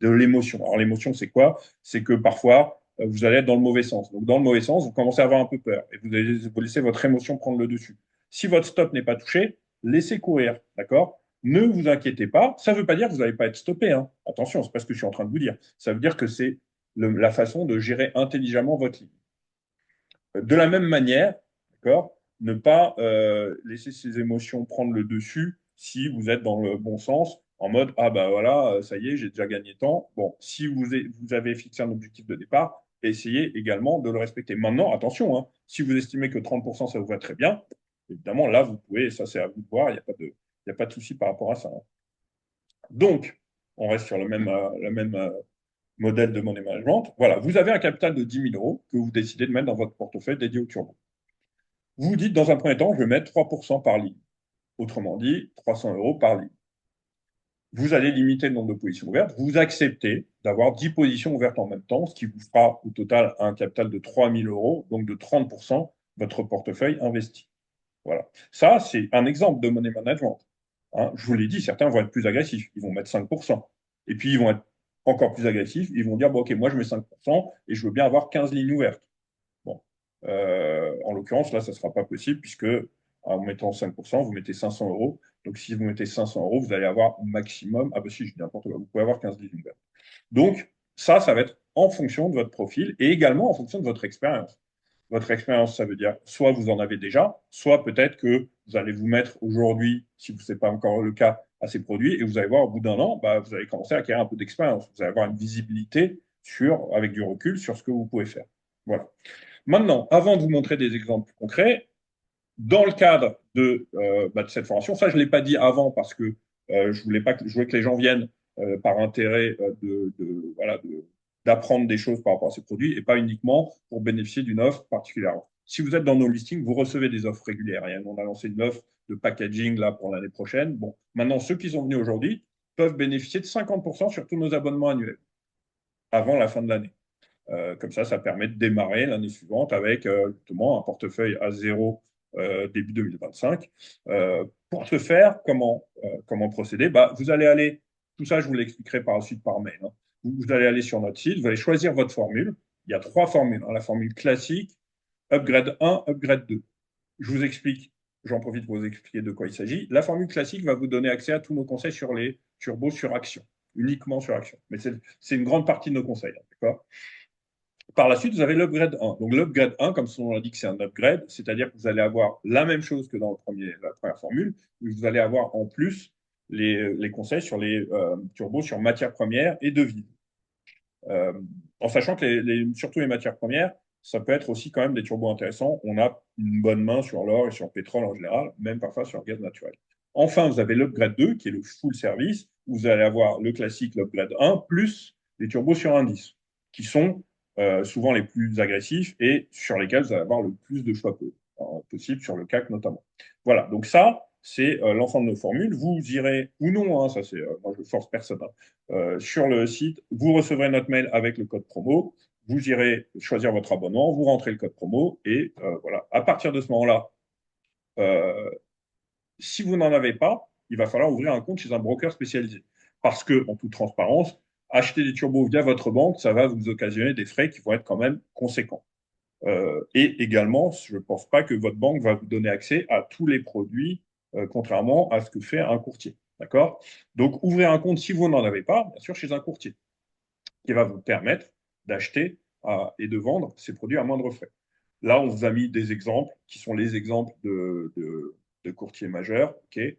de l'émotion. Alors l'émotion, c'est quoi? C'est que parfois, vous allez être dans le mauvais sens. Donc dans le mauvais sens, vous commencez à avoir un peu peur et vous laissez votre émotion prendre le dessus. Si votre stop n'est pas touché, laissez courir, d'accord? Ne vous inquiétez pas. Ça ne veut pas dire que vous n'allez pas être stoppé. Hein. Attention, c'est pas ce que je suis en train de vous dire. Ça veut dire que c'est la façon de gérer intelligemment votre ligne. De la même manière, d'accord, ne pas laisser ses émotions prendre le dessus si vous êtes dans le bon sens, en mode ah bah voilà, ça y est, j'ai déjà gagné tant. Bon, si vous avez fixé un objectif de départ, essayez également de le respecter. Maintenant, attention, hein, si vous estimez que 30% ça vous va très bien, évidemment là vous pouvez, ça c'est à vous de voir, il y a pas de souci par rapport à ça. Hein. Donc, on reste sur le même modèle de money management. Voilà, vous avez un capital de 10 000 euros que vous décidez de mettre dans votre portefeuille dédié au turbo. Vous vous dites, dans un premier temps, je vais mettre 3% par ligne. Autrement dit, 300 euros par ligne. Vous allez limiter le nombre de positions ouvertes. Vous acceptez d'avoir 10 positions ouvertes en même temps, ce qui vous fera au total un capital de 3 000 euros, donc de 30% votre portefeuille investi. Voilà. Ça, c'est un exemple de money management. Hein, je vous l'ai dit, certains vont être plus agressifs. Ils vont mettre 5%. Et puis, ils vont être encore plus agressifs, ils vont dire, bon, OK, moi, je mets 5% et je veux bien avoir 15 lignes ouvertes. Bon. En l'occurrence, là, ça ne sera pas possible puisque en mettant 5%, vous mettez 500 euros. Donc, si vous mettez 500 euros, vous allez avoir au maximum, ah ben si, je dis n'importe quoi, vous pouvez avoir 15 lignes ouvertes. Donc, ça va être en fonction de votre profil et également en fonction de votre expérience. Votre expérience, ça veut dire soit vous en avez déjà, soit peut-être que vous allez vous mettre aujourd'hui, si ce n'est pas encore le cas, à ces produits et vous allez voir au bout d'un an, bah, vous allez commencer à acquérir un peu d'expérience. Vous allez avoir une visibilité sur, avec du recul sur ce que vous pouvez faire. Voilà. Maintenant, avant de vous montrer des exemples concrets, dans le cadre de cette formation, ça je ne l'ai pas dit avant parce que je voulais pas que, je voulais que les gens viennent par intérêt voilà, d'apprendre des choses par rapport à ces produits et pas uniquement pour bénéficier d'une offre particulière. Si vous êtes dans nos listings, vous recevez des offres régulières. Et on a lancé une offre de packaging là pour l'année prochaine. Bon, maintenant, ceux qui sont venus aujourd'hui peuvent bénéficier de 50% sur tous nos abonnements annuels avant la fin de l'année. Comme ça permet de démarrer l'année suivante avec justement un portefeuille à zéro début 2025. Pour ce faire, comment procéder bah, vous allez aller, tout ça je vous l'expliquerai par la suite par mail. Hein. Vous allez aller sur notre site, vous allez choisir votre formule. Il y a 3 formules. Hein. La formule classique, upgrade 1, upgrade 2. Je vous explique, j'en profite pour vous expliquer de quoi il s'agit. La formule classique va vous donner accès à tous nos conseils sur les turbos sur action, uniquement sur action. Mais c'est une grande partie de nos conseils. Hein, d'accord. Par la suite, vous avez l'upgrade 1. Donc l'upgrade 1, comme son nom l'indique, c'est un upgrade, c'est-à-dire que vous allez avoir la même chose que dans la première formule, mais vous allez avoir en plus les conseils sur les turbos sur matières premières et devises. Euh, en sachant que surtout les matières premières, ça peut être aussi quand même des turbos intéressants. On a une bonne main sur l'or et sur le pétrole en général, même parfois sur le gaz naturel. Enfin, vous avez l'upgrade 2, qui est le full service, où vous allez avoir le classique, l'upgrade 1, plus les turbos sur indice, qui sont souvent les plus agressifs et sur lesquels vous allez avoir le plus de choix possible, sur le CAC notamment. Voilà, donc ça, c'est l'ensemble de nos formules. Vous irez, ou non, hein, ça c'est, moi je force personne, hein, sur le site, vous recevrez notre mail avec le code promo, vous irez choisir votre abonnement, vous rentrez le code promo et voilà. À partir de ce moment-là, euh, si vous n'en avez pas, il va falloir ouvrir un compte chez un broker spécialisé. Parce que, en toute transparence, acheter des turbos via votre banque, ça va vous occasionner des frais qui vont être quand même conséquents. Et également, je ne pense pas que votre banque va vous donner accès à tous les produits, contrairement à ce que fait un courtier. D'accord. Donc, ouvrez un compte si vous n'en avez pas, bien sûr, chez un courtier, qui va vous permettre d'acheter et de vendre ces produits à moindre frais. Là, on vous a mis des exemples qui sont les exemples de courtiers majeurs. Okay.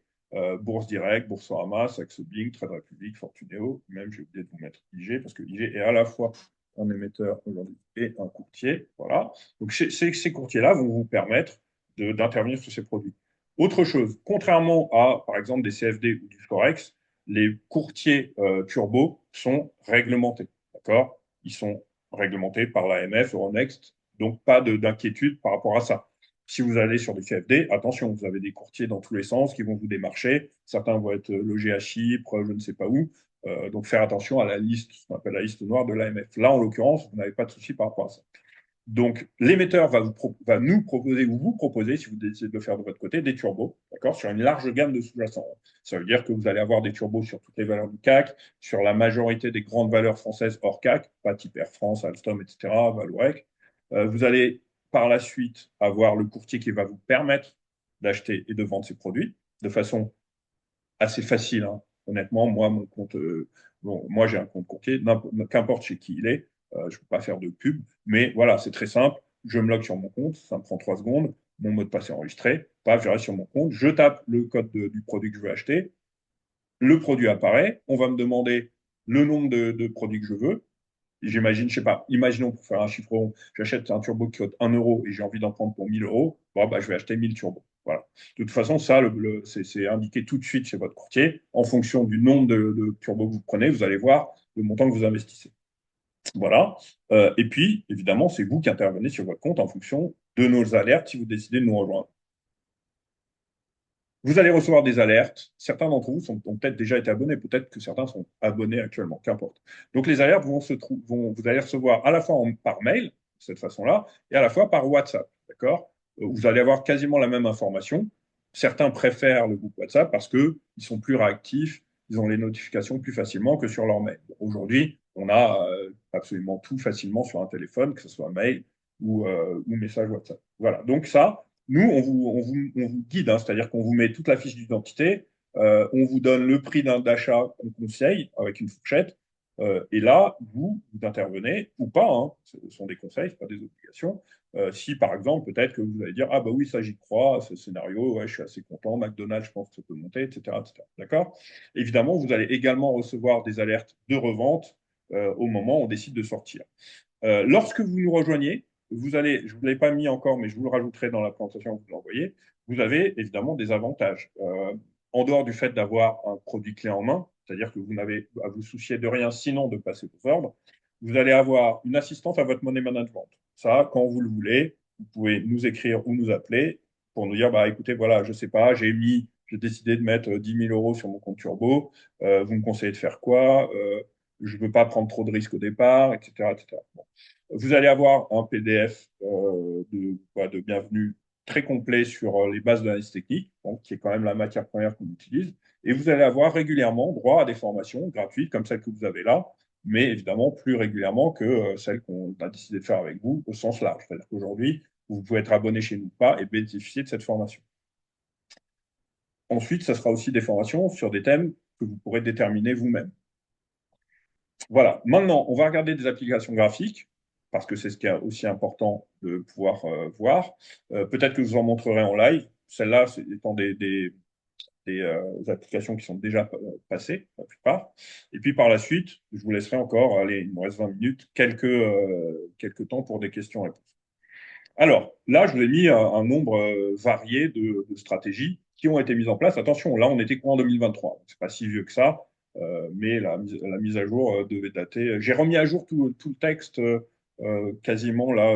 Bourse Direct, Boursorama, Saxo Bank, Trade Republic, Fortuneo. Même, j'ai oublié de vous mettre IG parce que IG est à la fois un émetteur aujourd'hui et un courtier. Voilà. Donc, ces courtiers-là vont vous permettre d'intervenir sur ces produits. Autre chose, contrairement à, par exemple, des CFD ou du Forex, les courtiers turbo sont réglementés. D'accord. Ils sont réglementés par l'AMF, Euronext, donc pas d'inquiétude par rapport à ça. Si vous allez sur des CFD, attention, vous avez des courtiers dans tous les sens qui vont vous démarcher. Certains vont être logés à Chypre, je ne sais pas où. Donc faire attention à la liste, ce qu'on appelle la liste noire de l'AMF. Là, en l'occurrence, vous n'avez pas de souci par rapport à ça. Donc, l'émetteur va nous proposer ou vous proposer, si vous décidez de le faire de votre côté, des turbos, d'accord, sur une large gamme de sous-jacents. Ça veut dire que vous allez avoir des turbos sur toutes les valeurs du CAC, sur la majorité des grandes valeurs françaises hors CAC, pas type Air France, Alstom, etc., Valorec. Vous allez par la suite avoir le courtier qui va vous permettre d'acheter et de vendre ces produits de façon assez facile. Hein. Honnêtement, moi, mon compte, moi j'ai un compte courtier, qu'importe chez qui il est, je ne peux pas faire de pub, mais voilà, c'est très simple. Je me log sur mon compte, ça me prend 3 secondes, mon mot de passe est enregistré, paf, je reste sur mon compte, je tape le code du produit que je veux acheter, le produit apparaît, on va me demander le nombre de produits que je veux. J'imagine, je sais pas, imaginons pour faire un chiffre rond, j'achète un turbo qui coûte 1 euro et j'ai envie d'en prendre pour 1000 euros, bon, bah, je vais acheter 1000 turbos. Voilà. De toute façon, ça, c'est indiqué tout de suite chez votre courtier. En fonction du nombre de turbos que vous prenez, vous allez voir le montant que vous investissez. Voilà. Et puis, évidemment, c'est vous qui intervenez sur votre compte en fonction de nos alertes si vous décidez de nous rejoindre. Vous allez recevoir des alertes. Certains d'entre vous ont peut-être déjà été abonnés, peut-être que certains sont abonnés actuellement, qu'importe. Donc les alertes vous allez recevoir à la fois par mail, de cette façon-là, et à la fois par WhatsApp. D'accord. Vous allez avoir quasiment la même information. Certains préfèrent le groupe WhatsApp parce qu'ils sont plus réactifs, ils ont les notifications plus facilement que sur leur mail. Aujourd'hui, on a absolument tout facilement sur un téléphone, que ce soit mail ou message WhatsApp. Voilà, donc ça, nous, on vous guide, hein, c'est-à-dire qu'on vous met toute la fiche d'identité, on vous donne le prix d'achat qu'on conseille avec une fourchette, et là, vous intervenez ou pas, hein, ce sont des conseils, ce pas des obligations. Si par exemple, peut-être que vous allez dire, ah bah oui, ça j'y crois, ce scénario, ouais, je suis assez content, McDonald's, je pense que ça peut monter, etc., etc. D'accord? Évidemment, vous allez également recevoir des alertes de revente au moment où on décide de sortir. Lorsque vous nous rejoignez, vous allez, je ne vous l'ai pas mis encore, mais je vous le rajouterai dans la présentation que vous l'envoyez, vous avez évidemment des avantages. En dehors du fait d'avoir un produit clé en main, c'est-à-dire que vous n'avez à vous soucier de rien sinon de passer vos ordres, vous allez avoir une assistance à votre money management. Ça, quand vous le voulez, vous pouvez nous écrire ou nous appeler pour nous dire, bah, écoutez, voilà, je ne sais pas, j'ai décidé de mettre 10 000 euros sur mon compte Turbo, vous me conseillez de faire quoi je ne veux pas prendre trop de risques au départ, etc. etc. Bon. Vous allez avoir un PDF de bienvenue très complet sur les bases de l'analyse technique, donc, qui est quand même la matière première qu'on utilise. Et vous allez avoir régulièrement droit à des formations gratuites comme celles que vous avez là, mais évidemment plus régulièrement que celles qu'on a décidé de faire avec vous au sens large. C'est-à-dire qu'aujourd'hui, vous pouvez être abonné chez nous ou pas et bénéficier de cette formation. Ensuite, ce sera aussi des formations sur des thèmes que vous pourrez déterminer vous-même. Voilà. Maintenant, on va regarder des applications graphiques, parce que c'est ce qui est aussi important de pouvoir voir. Peut-être que je vous en montrerai en live. Celles-là, étant des applications qui sont déjà passées, la plupart. Et puis par la suite, je vous laisserai encore, allez, il me reste 20 minutes, quelques temps pour des questions-réponses. Alors, là, je vous ai mis un nombre varié de stratégies qui ont été mises en place. Attention, là, on était en 2023. C'est pas si vieux que ça, mais la mise à jour devait dater. J'ai remis à jour tout le texte quasiment là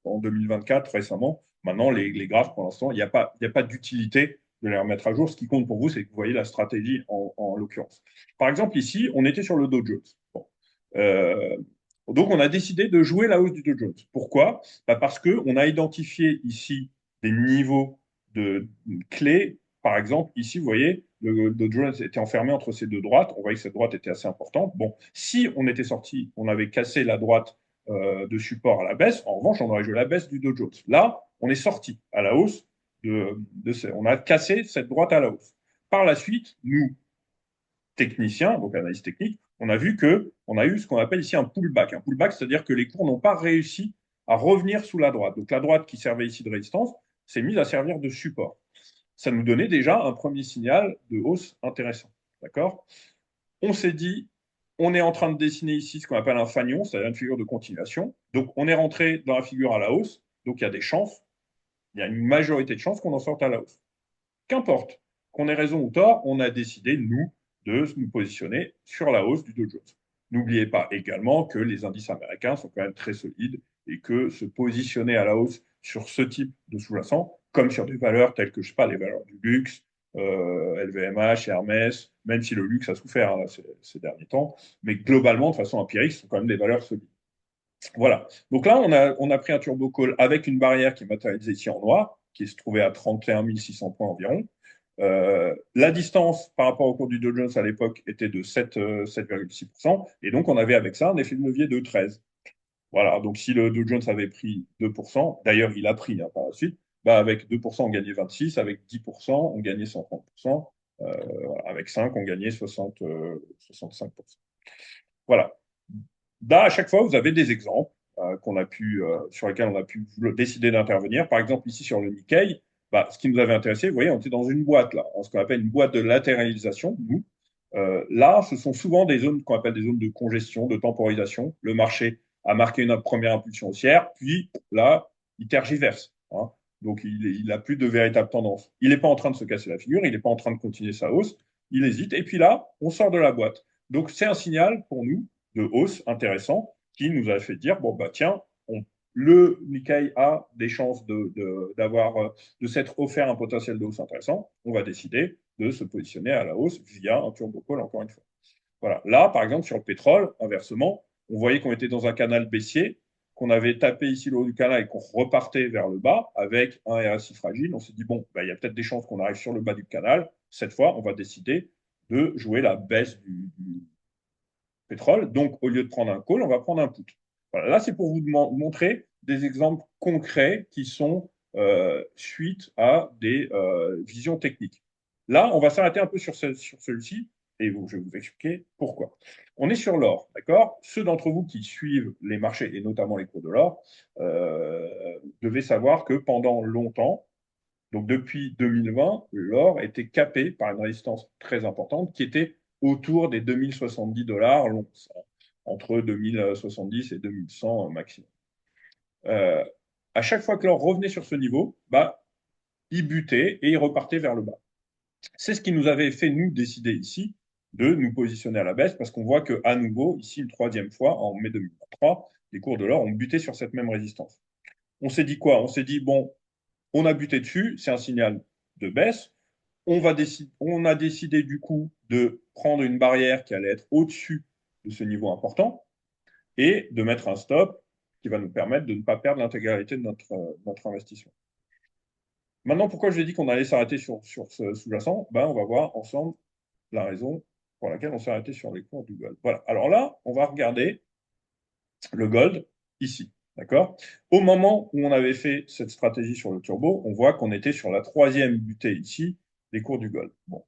en 2024 récemment. Maintenant, les graphes, pour l'instant, il y a pas d'utilité de les remettre à jour. Ce qui compte pour vous, c'est que vous voyez la stratégie en l'occurrence. Par exemple, ici, on était sur le Dow Jones. Bon. Euh, donc, on a décidé de jouer la hausse du Dow Jones. Pourquoi? Bah, parce qu'on a identifié ici des niveaux de clés. Par exemple, ici, vous voyez, le Dow Jones était enfermé entre ces deux droites. On voyait que cette droite était assez importante. Bon, si on était sorti, on avait cassé la droite de support à la baisse. En revanche, on aurait joué la baisse du Dow Jones. Là, on est sorti à la hausse. On a cassé cette droite à la hausse. Par la suite, nous, technicien, donc analyse technique, on a vu que on a eu ce qu'on appelle ici un pullback. Un pullback, c'est-à-dire que les cours n'ont pas réussi à revenir sous la droite. Donc la droite qui servait ici de résistance s'est mise à servir de support. Ça nous donnait déjà un premier signal de hausse intéressant. D'accord? On s'est dit, on est en train de dessiner ici ce qu'on appelle un fanion, c'est-à-dire une figure de continuation. Donc on est rentré dans la figure à la hausse. Donc il y a des chances, il y a une majorité de chances qu'on en sorte à la hausse. Qu'importe qu'on ait raison ou tort, on a décidé, nous, de nous positionner sur la hausse du Dow Jones. N'oubliez pas également que les indices américains sont quand même très solides et que se positionner à la hausse sur ce type de sous-jacent, comme sur des valeurs telles que, je sais pas, les valeurs du luxe, LVMH, Hermès, même si le luxe a souffert hein, ces derniers temps, mais globalement, de façon empirique, ce sont quand même des valeurs solides. Voilà. Donc là, on a pris un turbo call avec une barrière qui est matérialisée ici en noir, qui se trouvait à 31 600 points environ. La distance par rapport au cours du Dow Jones à l'époque était de 7,6%. Et donc, on avait avec ça un effet de levier de 13. Voilà. Donc, si le Dow Jones avait pris 2%, d'ailleurs, il a pris hein, par la suite, bah, avec 2%, on gagnait 26, avec 10%, on gagnait 130%, avec 5, on gagnait 65%. Voilà. Là, à chaque fois, vous avez des exemples sur lesquels on a pu décider d'intervenir. Par exemple, ici sur le Nikkei, bah, ce qui nous avait intéressé, vous voyez, on était dans une boîte, là, ce qu'on appelle une boîte de latéralisation, nous. Là, ce sont souvent des zones qu'on appelle des zones de congestion, de temporisation. Le marché a marqué une première impulsion haussière, puis là, il tergiverse. Hein. Donc, il n'a plus de véritable tendance. Il n'est pas en train de se casser la figure, il n'est pas en train de continuer sa hausse, il hésite. Et puis là, on sort de la boîte. Donc, c'est un signal pour nous de hausse intéressant qui nous a fait dire, bon, bah tiens, le Nikkei a des chances de s'être offert un potentiel de hausse intéressant. On va décider de se positionner à la hausse via un turbo call, encore une fois. Voilà. Là, par exemple, sur le pétrole, inversement, on voyait qu'on était dans un canal baissier, qu'on avait tapé ici le haut du canal et qu'on repartait vers le bas avec un RSI fragile. On s'est dit, bon, bah, il y a peut-être des chances qu'on arrive sur le bas du canal. Cette fois, on va décider de jouer la baisse du pétrole. Donc, au lieu de prendre un call, on va prendre un put. Voilà, là, c'est pour vous montrer des exemples concrets qui sont suite à des visions techniques. Là, on va s'arrêter un peu sur celui-ci et je vais vous expliquer pourquoi. On est sur l'or, d'accord? Ceux d'entre vous qui suivent les marchés et notamment les cours de l'or devaient savoir que pendant longtemps, donc depuis 2020, l'or était capé par une résistance très importante qui était autour des 2070 $ l'once, entre 2070 et 2100 maximum. Euh, à chaque fois que l'or revenait sur ce niveau, bah, il butait et il repartait vers le bas. C'est ce qui nous avait fait, nous, décider ici de nous positionner à la baisse parce qu'on voit qu'à nouveau, ici, une troisième fois, en mai 2023, les cours de l'or ont buté sur cette même résistance. On s'est dit quoi? On s'est dit, bon, on a buté dessus, c'est un signal de baisse. On a décidé du coup de prendre une barrière qui allait être au-dessus de ce niveau important et de mettre un stop qui va nous permettre de ne pas perdre l'intégralité de notre investissement. Maintenant, pourquoi je dis qu'on allait s'arrêter sur ce sous-jacent? Ben, on va voir ensemble la raison pour laquelle on s'est arrêté sur les cours du gold. Voilà. Alors là, on va regarder le gold ici. D'accord? Au moment où on avait fait cette stratégie sur le turbo, on voit qu'on était sur la troisième butée ici des cours du gold. Bon.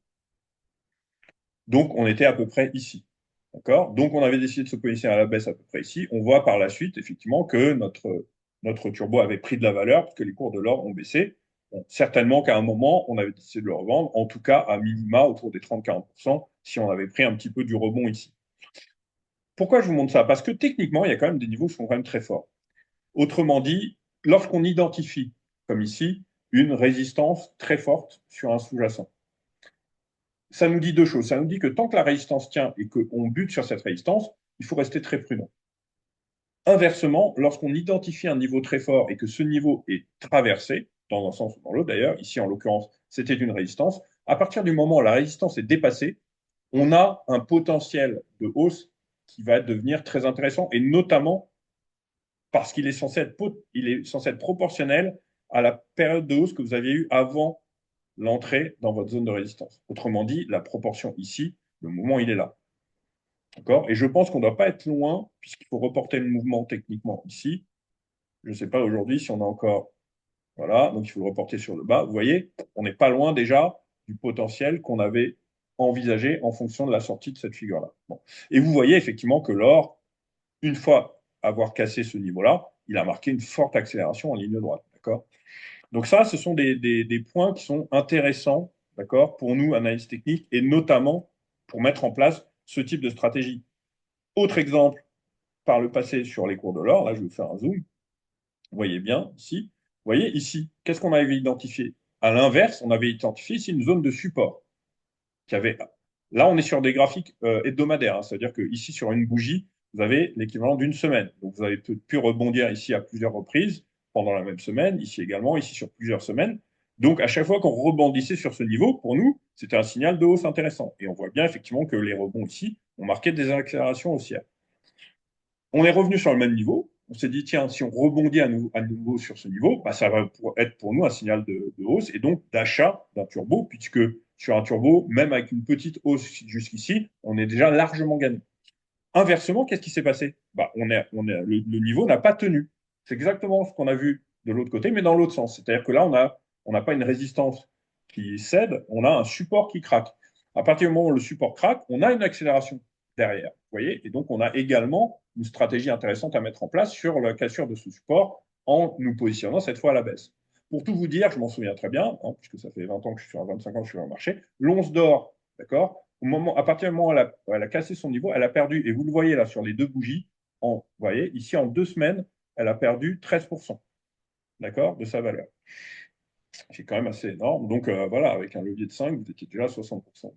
Donc, on était à peu près ici. D'accord? Donc, on avait décidé de se positionner à la baisse à peu près ici. On voit par la suite, effectivement, que notre turbo avait pris de la valeur parce que les cours de l'or ont baissé. Bon, certainement qu'à un moment, on avait décidé de le revendre, en tout cas à minima autour des 30-40%, si on avait pris un petit peu du rebond ici. Pourquoi je vous montre ça? Parce que techniquement, il y a quand même des niveaux qui sont quand même très forts. Autrement dit, lorsqu'on identifie, comme ici, une résistance très forte sur un sous-jacent, ça nous dit deux choses. Ça nous dit que tant que la résistance tient et qu'on bute sur cette résistance, il faut rester très prudent. Inversement, lorsqu'on identifie un niveau très fort et que ce niveau est traversé, dans un sens ou dans l'autre d'ailleurs, ici en l'occurrence, c'était une résistance, à partir du moment où la résistance est dépassée, on a un potentiel de hausse qui va devenir très intéressant et notamment parce qu'il est censé être proportionnel à la période de hausse que vous aviez eue avant l'entrée dans votre zone de résistance. Autrement dit, la proportion ici, le mouvement, il est là. D'accord? Et je pense qu'on ne doit pas être loin, puisqu'il faut reporter le mouvement techniquement ici. Je ne sais pas aujourd'hui si on a encore. Voilà, donc il faut le reporter sur le bas. Vous voyez, on n'est pas loin déjà du potentiel qu'on avait envisagé en fonction de la sortie de cette figure-là. Bon. Et vous voyez effectivement que l'or, une fois avoir cassé ce niveau-là, il a marqué une forte accélération en ligne droite. D'accord? Donc ça, ce sont des points qui sont intéressants, d'accord, pour nous, analystes techniques, et notamment pour mettre en place ce type de stratégie. Autre exemple, par le passé sur les cours de l'or, là je vais vous faire un zoom, vous voyez bien ici, vous voyez ici, qu'est-ce qu'on avait identifié? À l'inverse, on avait identifié ici une zone de support qui avait. Là, on est sur des graphiques hebdomadaires, hein, c'est-à-dire que ici sur une bougie, vous avez l'équivalent d'une semaine. Donc vous avez pu rebondir ici à plusieurs reprises pendant la même semaine, ici également, ici sur plusieurs semaines. Donc à chaque fois qu'on rebondissait sur ce niveau, pour nous, c'était un signal de hausse intéressant. Et on voit bien effectivement que les rebonds ici ont marqué des accélérations haussières. On est revenu sur le même niveau. On s'est dit, tiens, si on rebondit à nouveau sur ce niveau, bah, ça va être pour nous un signal de hausse et donc d'achat d'un turbo, puisque sur un turbo, même avec une petite hausse jusqu'ici, on est déjà largement gagné. Inversement, qu'est-ce qui s'est passé? Bah, le niveau n'a pas tenu. C'est exactement ce qu'on a vu de l'autre côté, mais dans l'autre sens. C'est-à-dire que là, on n'a pas une résistance qui cède, on a un support qui craque. À partir du moment où le support craque, on a une accélération derrière. Vous voyez? Et donc, on a également une stratégie intéressante à mettre en place sur la cassure de ce support en nous positionnant cette fois à la baisse. Pour tout vous dire, je m'en souviens très bien, hein, puisque ça fait 20 ans que je suis sur 25 ans que je suis sur le marché, l'once d'or, d'accord? À partir du moment où elle a cassé son niveau, elle a perdu, et vous le voyez là sur les deux bougies, vous voyez, ici en 2 semaines, elle a perdu 13%, d'accord, de sa valeur. C'est quand même assez énorme. Donc voilà, avec un levier de 5, vous étiez déjà à 60%.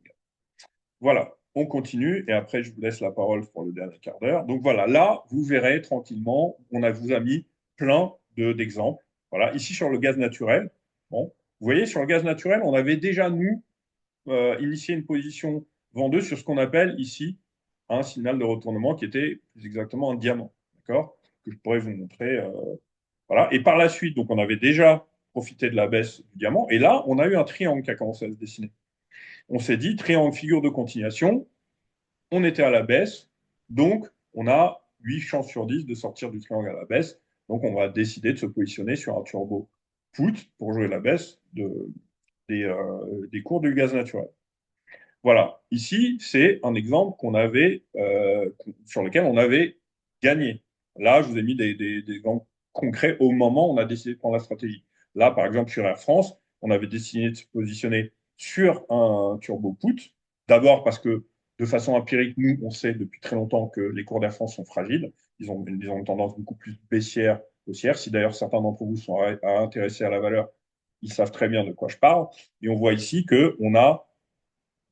Voilà, on continue et après, je vous laisse la parole pour le dernier quart d'heure. Donc voilà, là, vous verrez tranquillement, vous a mis plein d'exemples. Voilà, ici sur le gaz naturel. Bon, vous voyez, sur le gaz naturel, on avait déjà, nous, initié une position vendeuse sur ce qu'on appelle ici un signal de retournement qui était plus exactement un diamant. D'accord? Que je pourrais vous montrer. Voilà. Et par la suite, donc on avait déjà profité de la baisse du diamant. Et là, on a eu un triangle qui a commencé à se dessiner. on s'est dit, triangle figure de continuation, on était à la baisse, donc on a 8 chances sur 10 de sortir du triangle à la baisse. Donc on va décider de se positionner sur un turbo put pour jouer la baisse des cours du gaz naturel. Voilà, ici, c'est un exemple sur lequel on avait gagné. Là, je vous ai mis des exemples concrets au moment où on a décidé de prendre la stratégie. Là, par exemple, sur Air France, on avait décidé de se positionner sur un turbo put. D'abord parce que, de façon empirique, nous, on sait depuis très longtemps que les cours d'Air France sont fragiles. Ils ont une tendance beaucoup plus baissière, haussière. Si d'ailleurs certains d'entre vous sont intéressés à la valeur, ils savent très bien de quoi je parle. Et on voit ici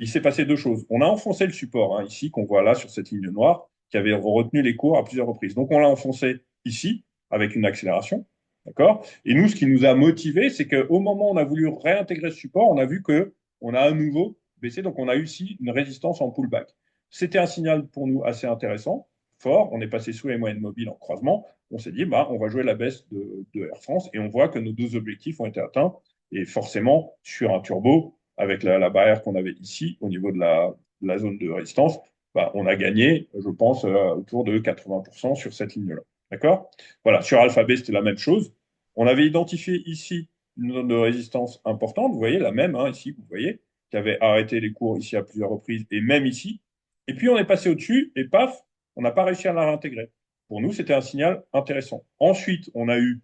il s'est passé deux choses. On a enfoncé le support, hein, ici, qu'on voit là sur cette ligne noire, qui avait retenu les cours à plusieurs reprises. Donc, on l'a enfoncé ici, avec une accélération. D'accord? Et nous, ce qui nous a motivé, c'est qu'au moment où on a voulu réintégrer ce support, on a vu qu'on a à nouveau baissé. Donc, on a eu ici une résistance en pullback. C'était un signal pour nous assez intéressant, fort. On est passé sous les moyennes mobiles en croisement. On s'est dit, bah, on va jouer la baisse de Air France. Et on voit que nos deux objectifs ont été atteints. Et forcément, sur un turbo, avec la barrière qu'on avait ici, au niveau de la zone de résistance, bah, on a gagné, je pense, autour de 80% sur cette ligne-là. D'accord? Voilà, sur Alphabet, c'était la même chose. On avait identifié ici une zone de résistance importante, vous voyez, la même, hein, ici, vous voyez, qui avait arrêté les cours ici à plusieurs reprises, et même ici. Et puis, on est passé au-dessus, et paf, on n'a pas réussi à la réintégrer. Pour nous, c'était un signal intéressant. Ensuite, on a eu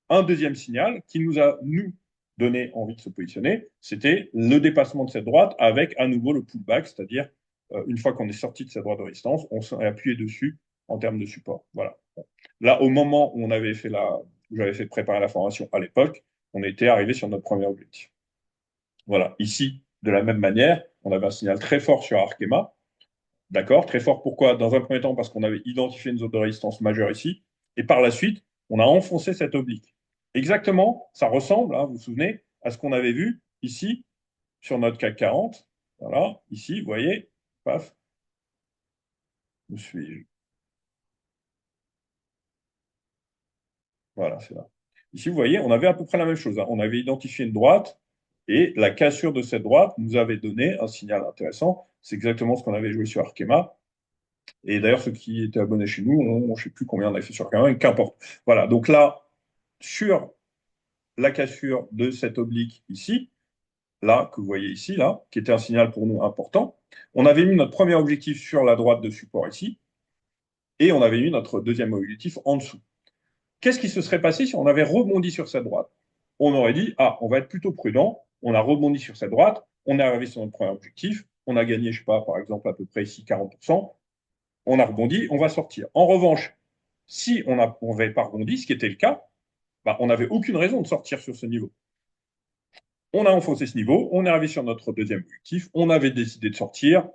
un deuxième signal qui nous a, nous, donné envie de se positionner, c'était le dépassement de cette droite avec à nouveau le pullback, c'est-à-dire une fois qu'on est sorti de cette droite de résistance, on s'est appuyé dessus en termes de support. Voilà. Là, au moment où où j'avais fait préparer la formation à l'époque, on était arrivé sur notre premier objectif. Voilà. Ici, de la même manière, on avait un signal très fort sur Arkema. D'accord? Très fort. Pourquoi? Dans un premier temps, parce qu'on avait identifié une zone de résistance majeure ici. Et par la suite, on a enfoncé cette oblique. Exactement, ça ressemble, hein, vous vous souvenez, à ce qu'on avait vu ici sur notre CAC 40. Voilà, ici, vous voyez, paf, où suis-je? Voilà, c'est là. Ici, vous voyez, on avait à peu près la même chose, hein. On avait identifié une droite et la cassure de cette droite nous avait donné un signal intéressant. C'est exactement ce qu'on avait joué sur Arkema. Et d'ailleurs, ceux qui étaient abonnés chez nous, je ne sais plus combien on avait fait sur Arkema, mais qu'importe. Voilà, donc là, sur la cassure de cette oblique ici, là, que vous voyez ici, là, qui était un signal pour nous important. On avait mis notre premier objectif sur la droite de support ici, et on avait mis notre deuxième objectif en dessous. Qu'est-ce qui se serait passé si on avait rebondi sur cette droite? On aurait dit, ah, on va être plutôt prudent, on a rebondi sur cette droite, on est arrivé sur notre premier objectif, on a gagné, je sais pas, par exemple, à peu près ici 40%, on a rebondi, on va sortir. En revanche, si on n'avait pas rebondi, ce qui était le cas, bah, on n'avait aucune raison de sortir sur ce niveau. On a enfoncé ce niveau, on est arrivé sur notre deuxième objectif, on avait décidé de sortir,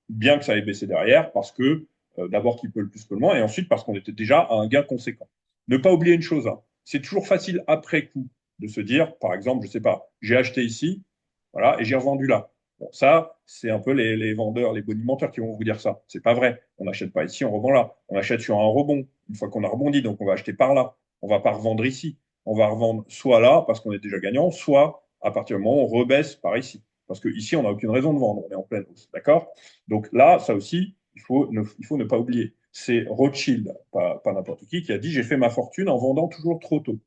bien que ça ait baissé derrière, parce que d'abord qu'il peut le plus que le moins, et ensuite parce qu'on était déjà à un gain conséquent. Ne pas oublier une chose, hein, c'est toujours facile après coup de se dire, par exemple, je ne sais pas, j'ai acheté ici, voilà, et j'ai revendu là. Bon, ça, c'est un peu les vendeurs, les bonimenteurs qui vont vous dire ça. C'est pas vrai. On n'achète pas ici, on revend là. On achète sur un rebond, une fois qu'on a rebondi, donc on va acheter par là. On ne va pas revendre ici. On va revendre soit là, parce qu'on est déjà gagnant, soit à partir du moment où on rebaisse par ici. Parce que ici, on n'a aucune raison de vendre, on est en pleine hausse. D'accord? Donc là, ça aussi, il faut ne pas oublier. C'est Rothschild, pas n'importe qui a dit j'ai fait ma fortune en vendant toujours trop tôt.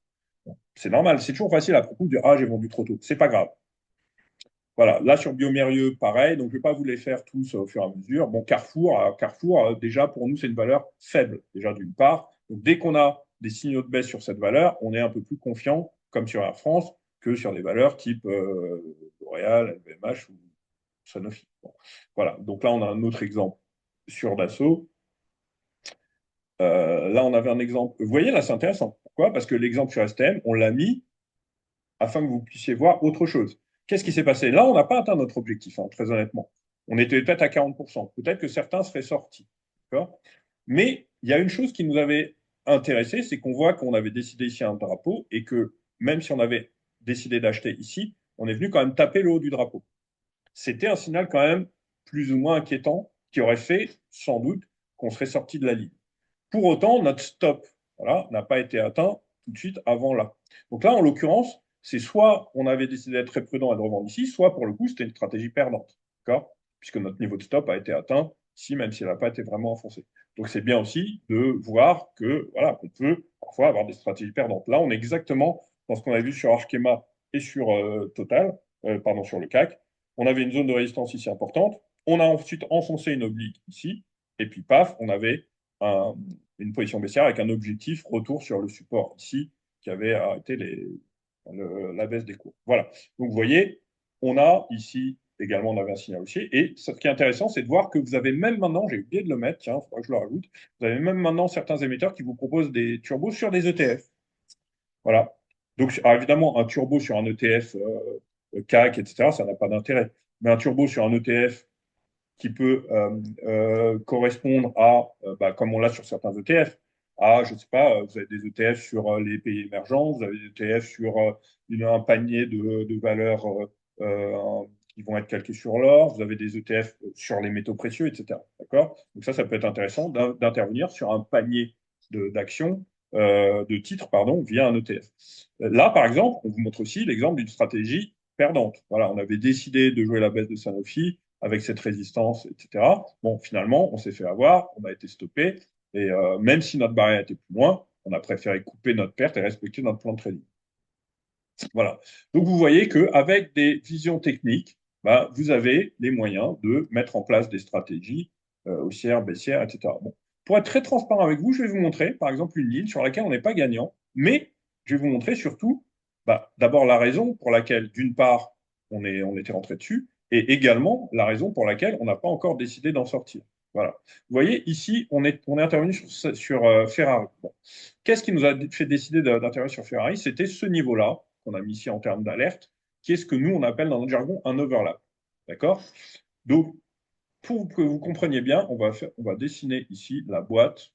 Bon, c'est normal, c'est toujours facile à propos de dire ah, j'ai vendu trop tôt. C'est pas grave. Voilà, là sur Biomérieux, pareil, donc je ne vais pas vous les faire tous au fur et à mesure. Bon, Carrefour, déjà pour nous, c'est une valeur faible, déjà d'une part. Donc dès qu'on a des signaux de baisse sur cette valeur, on est un peu plus confiant, comme sur Air France, que sur des valeurs type L'Oréal, LVMH ou Sanofi. Bon. Voilà, donc là on a un autre exemple sur Dassault. Là on avait un exemple. Vous voyez, là c'est intéressant. Pourquoi? Parce que l'exemple sur STM, on l'a mis afin que vous puissiez voir autre chose. Qu'est-ce qui s'est passé? Là, on n'a pas atteint notre objectif, hein, très honnêtement. On était peut-être à 40%. Peut-être que certains seraient sortis. Mais il y a une chose qui nous avait intéressé, c'est qu'on voit qu'on avait décidé ici un drapeau et que même si on avait décidé d'acheter ici, on est venu quand même taper le haut du drapeau. C'était un signal quand même plus ou moins inquiétant qui aurait fait sans doute qu'on serait sorti de la ligne. Pour autant, notre stop voilà, n'a pas été atteint tout de suite avant là. Donc là, en l'occurrence, c'est soit on avait décidé d'être très prudent et de revendre ici, soit pour le coup, c'était une stratégie perdante, d'accord? Puisque notre niveau de stop a été atteint ici, même si elle n'a pas été vraiment enfoncée. Donc c'est bien aussi de voir que voilà, qu'on peut parfois avoir des stratégies perdantes. Là, on est exactement dans ce qu'on a vu sur Arkema et sur Total, pardon, sur le CAC. On avait une zone de résistance ici importante. On a ensuite enfoncé une oblique ici. Et puis, paf, on avait une position baissière avec un objectif retour sur le support ici qui avait arrêté la baisse des cours. Voilà. Donc, vous voyez, on a ici également, on avait un signal haussier. Et ce qui est intéressant, c'est de voir que vous avez même maintenant, j'ai oublié de le mettre, tiens, il faudra que je le rajoute, vous avez même maintenant certains émetteurs qui vous proposent des turbos sur des ETF. Voilà. Donc, alors évidemment, un turbo sur un ETF CAC, etc., ça n'a pas d'intérêt. Mais un turbo sur un ETF qui peut correspondre à, comme on l'a sur certains ETF, à, je ne sais pas, vous avez des ETF sur les pays émergents, vous avez des ETF sur un panier de valeurs qui vont être calquées sur l'or, vous avez des ETF sur les métaux précieux, etc. D'accord? Donc ça peut être intéressant d'intervenir sur un panier d'actions, de titres, pardon, via un ETF. Là, par exemple, on vous montre aussi l'exemple d'une stratégie perdante. Voilà, on avait décidé de jouer la baisse de Sanofi, avec cette résistance, etc. Bon, finalement, on s'est fait avoir, on a été stoppé, et même si notre barrière était plus loin, on a préféré couper notre perte et respecter notre plan de trading. Voilà. Donc, vous voyez qu'avec des visions techniques, vous avez les moyens de mettre en place des stratégies haussières, baissières, etc. Bon. Pour être très transparent avec vous, je vais vous montrer, par exemple, une ligne sur laquelle on n'est pas gagnant, mais je vais vous montrer surtout, d'abord la raison pour laquelle, d'une part, on était rentré dessus, et également la raison pour laquelle on n'a pas encore décidé d'en sortir. Voilà. Vous voyez, ici, on est intervenu sur Ferrari. Bon. Qu'est-ce qui nous a fait décider d'intervenir sur Ferrari? C'était ce niveau-là qu'on a mis ici en termes d'alerte, qui est ce que nous, on appelle dans notre jargon un overlap. D'accord? Donc, pour que vous compreniez bien, on va dessiner ici la boîte,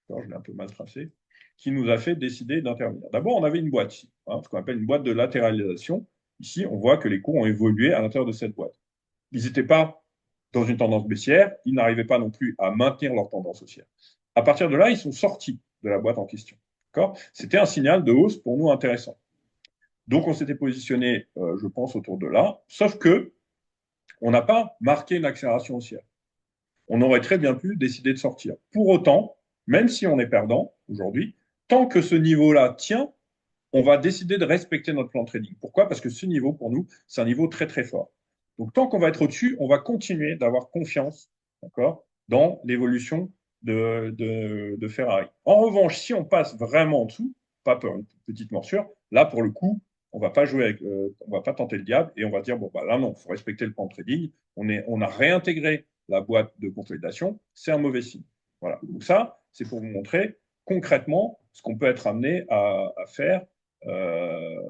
je l'ai un peu mal tracée, qui nous a fait décider d'intervenir. D'abord, on avait une boîte ici, ce qu'on appelle une boîte de latéralisation. Ici, on voit que les cours ont évolué à l'intérieur de cette boîte. Ils n'étaient pas dans une tendance baissière, ils n'arrivaient pas non plus à maintenir leur tendance haussière. À partir de là, ils sont sortis de la boîte en question. C'était un signal de hausse pour nous intéressant. Donc, on s'était positionné, je pense, autour de là, sauf que on n'a pas marqué une accélération haussière. On aurait très bien pu décider de sortir. Pour autant, même si on est perdant aujourd'hui, tant que ce niveau-là tient, on va décider de respecter notre plan de trading. Pourquoi? Parce que ce niveau, pour nous, c'est un niveau très, très fort. Donc, tant qu'on va être au-dessus, on va continuer d'avoir confiance, d'accord, dans l'évolution de Ferrari. En revanche, si on passe vraiment en dessous, pas peur, une petite morsure, là, pour le coup, on va pas jouer avec, on va pas tenter le diable et on va dire, bon, là, non, il faut respecter le plan de trading. On a réintégré la boîte de consolidation, c'est un mauvais signe. Voilà. Donc, ça, c'est pour vous montrer concrètement ce qu'on peut être amené à faire. Euh,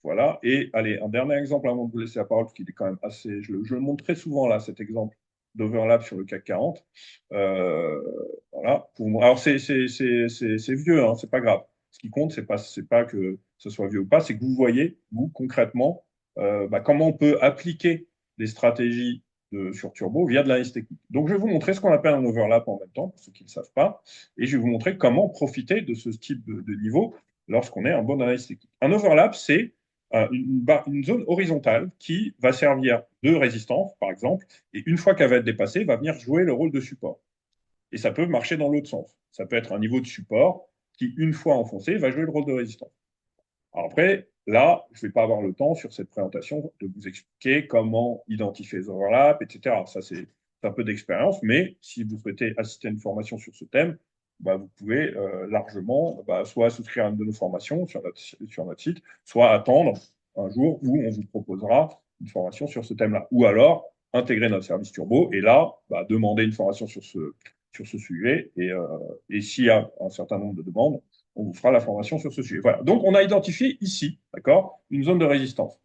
voilà. Et allez, un dernier exemple avant de vous laisser la parole, parce qu'il est quand même assez. Je le montre très souvent là, cet exemple d'overlap sur le CAC 40. Euh, voilà. Alors, c'est vieux, hein, c'est pas grave. Ce qui compte, c'est pas que ce soit vieux ou pas, c'est que vous voyez, vous, concrètement, comment on peut appliquer les stratégies sur Turbo via de l'analyse technique. Donc, je vais vous montrer ce qu'on appelle un overlap en même temps, pour ceux qui ne le savent pas, et je vais vous montrer comment profiter de ce type de niveau lorsqu'on est en bonne analyse technique. Un overlap, c'est une zone horizontale qui va servir de résistance, par exemple, et une fois qu'elle va être dépassée, va venir jouer le rôle de support. Et ça peut marcher dans l'autre sens. Ça peut être un niveau de support qui, une fois enfoncé, va jouer le rôle de résistance. Alors après, là, je ne vais pas avoir le temps sur cette présentation de vous expliquer comment identifier les overlaps, etc. Ça, c'est un peu d'expérience, mais si vous souhaitez assister à une formation sur ce thème, vous pouvez largement soit souscrire à une de nos formations sur notre site, soit attendre un jour où on vous proposera une formation sur ce thème-là. Ou alors, intégrer notre service Turbo et là, demander une formation sur ce sujet. Et s'il y a un certain nombre de demandes, on vous fera la formation sur ce sujet. Voilà. Donc, on a identifié ici, d'accord, une zone de résistance.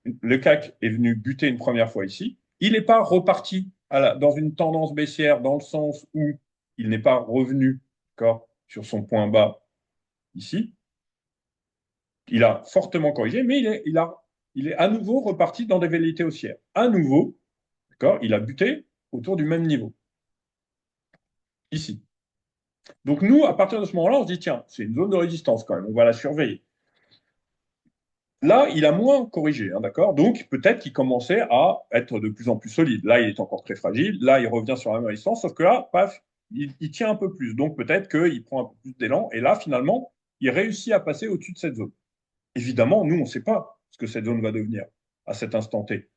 Le CAC est venu buter une première fois ici. Il n'est pas reparti dans une tendance baissière dans le sens où il n'est pas revenu, d'accord, sur son point bas ici. Il a fortement corrigé, mais il est à nouveau reparti dans des velléités haussières. À nouveau, d'accord, il a buté autour du même niveau, ici. Donc nous, à partir de ce moment-là, on se dit, tiens, c'est une zone de résistance quand même, on va la surveiller. Là, il a moins corrigé, hein, d'accord? Donc, peut-être qu'il commençait à être de plus en plus solide. Là, il est encore très fragile. Là, il revient sur la même résistance, sauf que là, paf, il tient un peu plus. Donc, peut-être qu'il prend un peu plus d'élan. Et là, finalement, il réussit à passer au-dessus de cette zone. Évidemment, nous, on ne sait pas ce que cette zone va devenir à cet instant T.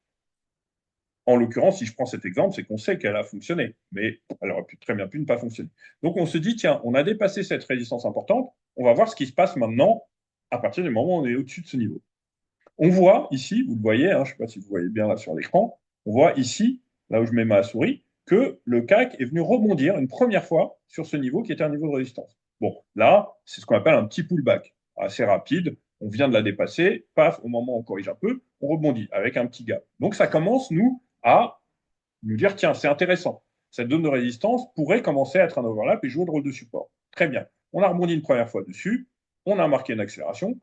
En l'occurrence, si je prends cet exemple, c'est qu'on sait qu'elle a fonctionné, mais elle aurait pu, très bien pu ne pas fonctionner. Donc on se dit, tiens, on a dépassé cette résistance importante, on va voir ce qui se passe maintenant à partir du moment où on est au-dessus de ce niveau. On voit ici, vous le voyez, hein, je ne sais pas si vous voyez bien là sur l'écran, on voit ici, là où je mets ma souris, que le CAC est venu rebondir une première fois sur ce niveau qui était un niveau de résistance. Bon, là, c'est ce qu'on appelle un petit pullback, assez rapide. On vient de la dépasser, paf, au moment où on corrige un peu, on rebondit avec un petit gap. Donc ça commence, nous, à nous dire, tiens, c'est intéressant. Cette zone de résistance pourrait commencer à être un overlap et jouer le rôle de support. Très bien. On a rebondi une première fois dessus, on a marqué une accélération.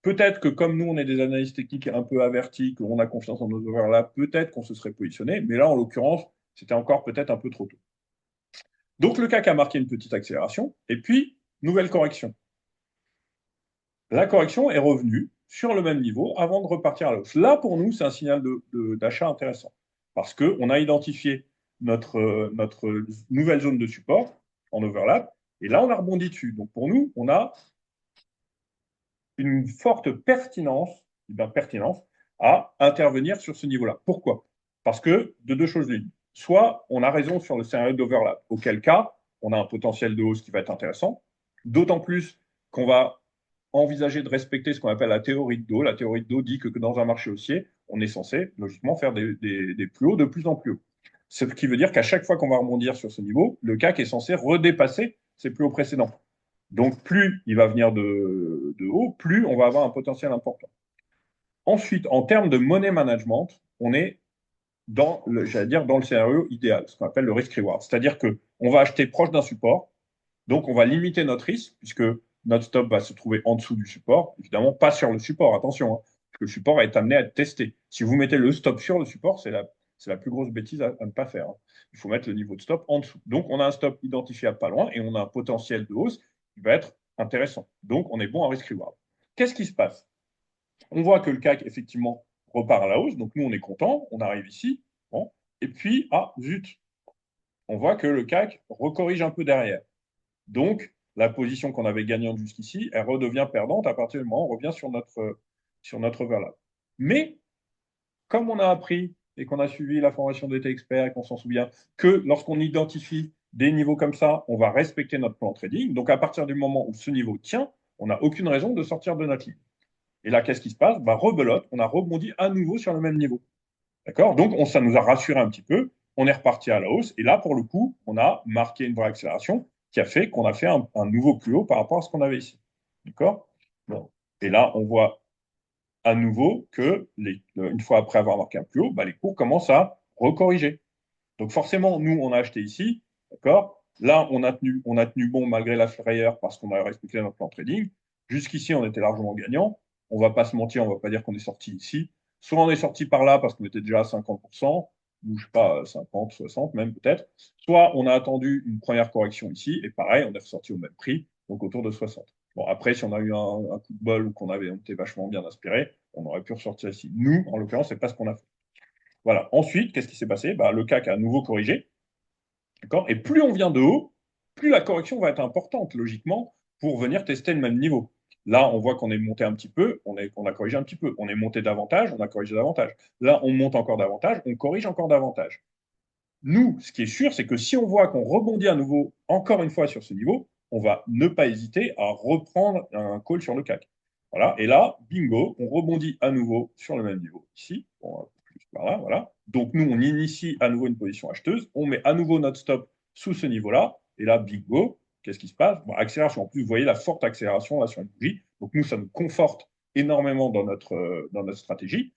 Peut-être que comme nous, on est des analystes techniques un peu avertis, qu'on a confiance en nos overlaps, peut-être qu'on se serait positionné, mais là, en l'occurrence, c'était encore peut-être un peu trop tôt. Donc le CAC a marqué une petite accélération, et puis, nouvelle correction. La correction est revenue sur le même niveau avant de repartir à la hausse. Là, pour nous, c'est un signal d'achat intéressant, parce qu'on a identifié notre nouvelle zone de support en overlap, et là, on a rebondi dessus. Donc pour nous, on a une forte pertinence à intervenir sur ce niveau-là. Pourquoi? Parce que de deux choses l'une. Soit on a raison sur le scénario d'overlap, auquel cas on a un potentiel de hausse qui va être intéressant, d'autant plus qu'on va envisager de respecter ce qu'on appelle la théorie de dos. La théorie de dos dit que dans un marché haussier, on est censé logiquement faire des plus hauts de plus en plus hauts. Ce qui veut dire qu'à chaque fois qu'on va rebondir sur ce niveau, le CAC est censé redépasser ses plus hauts précédents. Donc, plus il va venir de haut, plus on va avoir un potentiel important. Ensuite, en termes de money management, on est j'allais dire, dans le scénario idéal, ce qu'on appelle le risk-reward. C'est-à-dire qu'on va acheter proche d'un support, donc on va limiter notre risque, puisque notre stop va se trouver en dessous du support, évidemment pas sur le support, attention, hein, parce que le support est amené à être testé. Si vous mettez le stop sur le support, c'est la plus grosse bêtise à ne pas faire, hein. Il faut mettre le niveau de stop en dessous. Donc on a un stop identifiable pas loin et on a un potentiel de hausse qui va être intéressant. Donc on est bon en risk-reward. Qu'est-ce qui se passe? On voit que le CAC, effectivement, repart à la hausse. Donc, nous, on est content. On arrive ici. Bon. Et puis, ah, zut, on voit que le CAC recorrige un peu derrière. Donc, la position qu'on avait gagnante jusqu'ici, elle redevient perdante à partir du moment où on revient sur notre overlap. Mais, comme on a appris et qu'on a suivi la formation d'été expert et qu'on s'en souvient, que lorsqu'on identifie des niveaux comme ça, on va respecter notre plan de trading. Donc, à partir du moment où ce niveau tient, on n'a aucune raison de sortir de notre ligne. Et là, qu'est-ce qui se passe? Bah, rebelote, on a rebondi à nouveau sur le même niveau. D'accord? Donc, ça nous a rassuré un petit peu. On est reparti à la hausse. Et là, pour le coup, on a marqué une vraie accélération qui a fait qu'on a fait un nouveau plus haut par rapport à ce qu'on avait ici. D'accord? Bon. Et là, on voit à nouveau que, une fois après avoir marqué un plus haut, bah, les cours commencent à recorriger. Donc, forcément, nous, on a acheté ici. D'accord? Là, on a tenu bon malgré la frayeur parce qu'on a respecté notre plan de trading. Jusqu'ici, on était largement gagnant. On ne va pas se mentir, on ne va pas dire qu'on est sorti ici. Soit on est sorti par là parce qu'on était déjà à 50%, ou je sais pas, 50, 60 même peut-être. Soit on a attendu une première correction ici, et pareil, on est ressorti au même prix, donc autour de 60. Bon, après, si on a eu un coup de bol ou on était vachement bien inspiré, on aurait pu ressortir ici. Nous, en l'occurrence, c'est pas ce qu'on a fait. Voilà. Ensuite, qu'est-ce qui s'est passé? Bah, le CAC a à nouveau corrigé. D'accord. Et plus on vient de haut, plus la correction va être importante, logiquement, pour venir tester le même niveau. Là, on voit qu'on est monté un petit peu, on a corrigé un petit peu. On est monté davantage, on a corrigé davantage. Là, on monte encore davantage, on corrige encore davantage. Nous, ce qui est sûr, c'est que si on voit qu'on rebondit à nouveau, encore une fois, sur ce niveau, on va ne pas hésiter à reprendre un call sur le CAC. Voilà. Et là, bingo, on rebondit à nouveau sur le même niveau. Ici, bon, plus par là, voilà. Donc, nous, on initie à nouveau une position acheteuse. On met à nouveau notre stop sous ce niveau-là. Et là, bingo, qu'est-ce qui se passe? Bon, accélération. En plus, vous voyez la forte accélération là sur une bougie. Donc, nous, ça nous conforte énormément dans notre stratégie.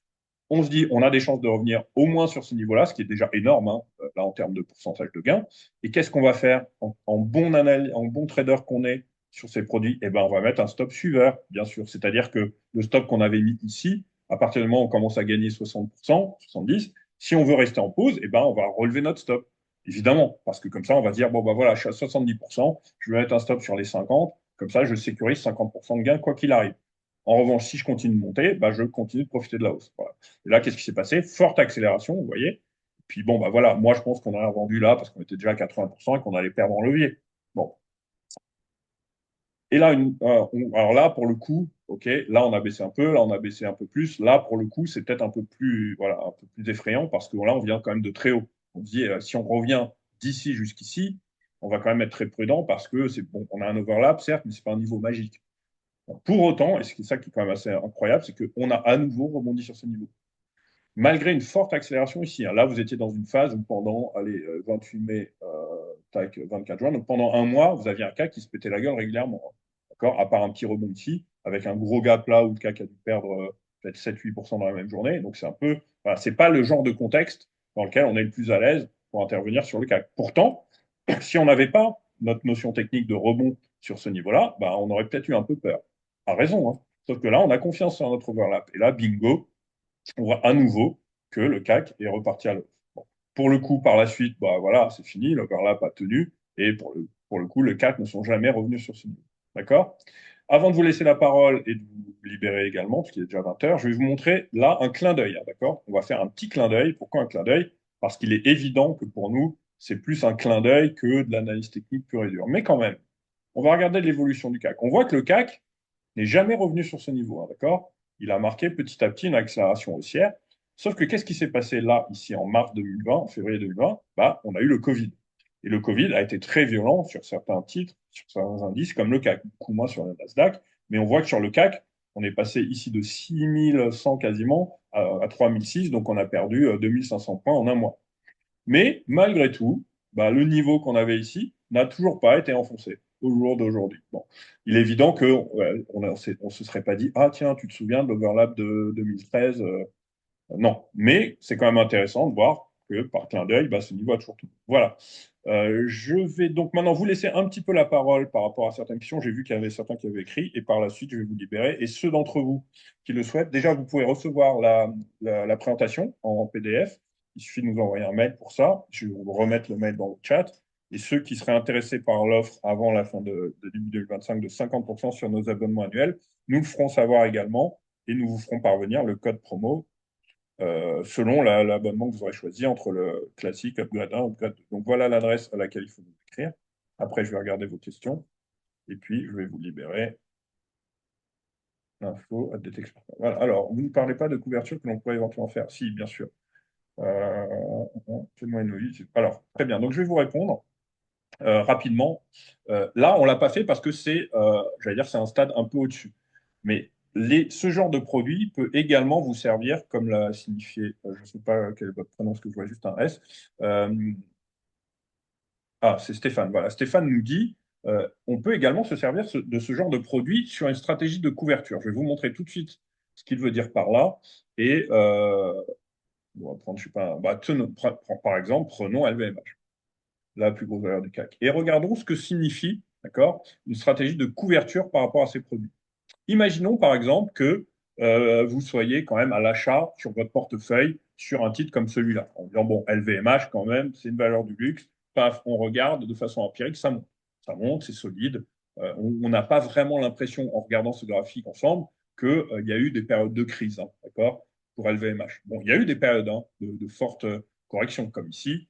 On se dit, on a des chances de revenir au moins sur ce niveau-là, ce qui est déjà énorme, hein, là, en termes de pourcentage de gain. Et qu'est-ce qu'on va faire en bon trader qu'on est sur ces produits? Eh ben, on va mettre un stop suiveur, bien sûr. C'est-à-dire que le stop qu'on avait mis ici, à partir du moment où on commence à gagner 60%, 70%, si on veut rester en pause, eh ben, on va relever notre stop. Évidemment, parce que comme ça, on va dire, bon, ben voilà, je suis à 70%, je vais mettre un stop sur les 50, comme ça, je sécurise 50% de gain quoi qu'il arrive. En revanche, si je continue de monter, bah, je continue de profiter de la hausse. Voilà. Et là, qu'est-ce qui s'est passé? Forte accélération, vous voyez. Puis bon, bah voilà, moi je pense qu'on a vendu là parce qu'on était déjà à 80% et qu'on allait perdre en levier. Bon. Et là, alors là, pour le coup, ok, là on a baissé un peu, là on a baissé un peu plus. Là, pour le coup, c'est peut-être un peu plus, voilà, un peu plus effrayant parce que là, on vient quand même de très haut. On se dit, si on revient d'ici jusqu'ici, on va quand même être très prudent parce que c'est bon, on a un overlap, certes, mais c'est pas un niveau magique. Pour autant, et c'est ça qui est quand même assez incroyable, c'est qu'on a à nouveau rebondi sur ce niveau malgré une forte accélération ici. Hein. Là, vous étiez dans une phase où pendant, allez, 28 mai, tac, 24 juin, donc pendant un mois, vous aviez un CAC qui se pétait la gueule régulièrement. Hein. D'accord? À part un petit rebond ici, avec un gros gap là où le CAC a dû perdre peut-être 7-8% dans la même journée. Donc c'est un peu, voilà, c'est pas le genre de contexte dans lequel on est le plus à l'aise pour intervenir sur le CAC. Pourtant, si on n'avait pas notre notion technique de rebond sur ce niveau-là, bah, on aurait peut-être eu un peu peur. A raison, hein. Sauf que là, on a confiance sur notre overlap. Et là, bingo, on voit à nouveau que le CAC est reparti à l'eau. Bon. Pour le coup, par la suite, bah voilà, c'est fini, l'overlap a tenu, et pour le coup, le CAC ne sont jamais revenus sur ce niveau. D'accord? Avant de vous laisser la parole et de vous libérer également, parce qu'il est déjà 20 heures, je vais vous montrer là un clin d'œil. Hein, d'accord? On va faire un petit clin d'œil. Pourquoi un clin d'œil? Parce qu'il est évident que pour nous, c'est plus un clin d'œil que de l'analyse technique pure et dure. Mais quand même, on va regarder l'évolution du CAC. On voit que le CAC n'est jamais revenu sur ce niveau, hein, d'accord? Il a marqué petit à petit une accélération haussière. Sauf que qu'est-ce qui s'est passé là, ici, en mars 2020, en février 2020? Bah, on a eu le Covid. Et le Covid a été très violent sur certains titres, sur certains indices, comme le CAC, beaucoup moins sur le Nasdaq. Mais on voit que sur le CAC, on est passé ici de 6100 quasiment à 3006, donc on a perdu 2500 points en un mois. Mais malgré tout, bah, le niveau qu'on avait ici n'a toujours pas été enfoncé au jour d'aujourd'hui. Bon. Il est évident que ouais, on se serait pas dit, ah tiens, tu te souviens de l'overlap de 2013 non, mais c'est quand même intéressant de voir que par clin d'œil, bah, ce niveau a toujours tout. Voilà. Je vais donc maintenant vous laisser un petit peu la parole par rapport à certaines questions. J'ai vu qu'il y avait certains qui avaient écrit et par la suite, je vais vous libérer. Et ceux d'entre vous qui le souhaitent, déjà, vous pouvez recevoir la présentation en PDF. Il suffit de nous envoyer un mail pour ça. Je vais vous remettre le mail dans le chat. Et ceux qui seraient intéressés par l'offre avant la fin de début 2025 de 50% sur nos abonnements annuels, nous le ferons savoir également et nous vous ferons parvenir le code promo selon l'abonnement que vous aurez choisi entre le classique, upgrade 1, upgrade 2. Donc voilà l'adresse à laquelle il faut vous écrire. Après, je vais regarder vos questions et puis je vais vous libérer l'info à détection. Voilà. Alors, vous ne parlez pas de couverture que l'on pourrait éventuellement faire. Si, bien sûr. Euh, Faites-moi une avis. Alors, très bien. Donc, je vais vous répondre rapidement. Là, on ne l'a pas fait parce que j'allais dire, c'est un stade un peu au-dessus. Mais ce genre de produit peut également vous servir, comme l'a signifié, je ne sais pas quel est votre prénom, parce que je vois juste un S. Euh, c'est Stéphane. Voilà, Stéphane nous dit, on peut également se servir de ce genre de produit sur une stratégie de couverture. Je vais vous montrer tout de suite ce qu'il veut dire par là. Et on va prendre, je sais pas, par exemple, prenons LVMH, la plus grosse valeur du CAC. Et regardons ce que signifie, d'accord, une stratégie de couverture par rapport à ces produits. Imaginons par exemple que vous soyez quand même à l'achat sur votre portefeuille sur un titre comme celui-là, en disant, bon, LVMH quand même, c'est une valeur du luxe, paf, on regarde de façon empirique, ça monte, c'est solide. On n'a pas vraiment l'impression, en regardant ce graphique ensemble, qu'il y a eu des périodes de crise, hein, d'accord, pour LVMH. Bon, il y a eu des périodes hein, de fortes corrections, comme ici,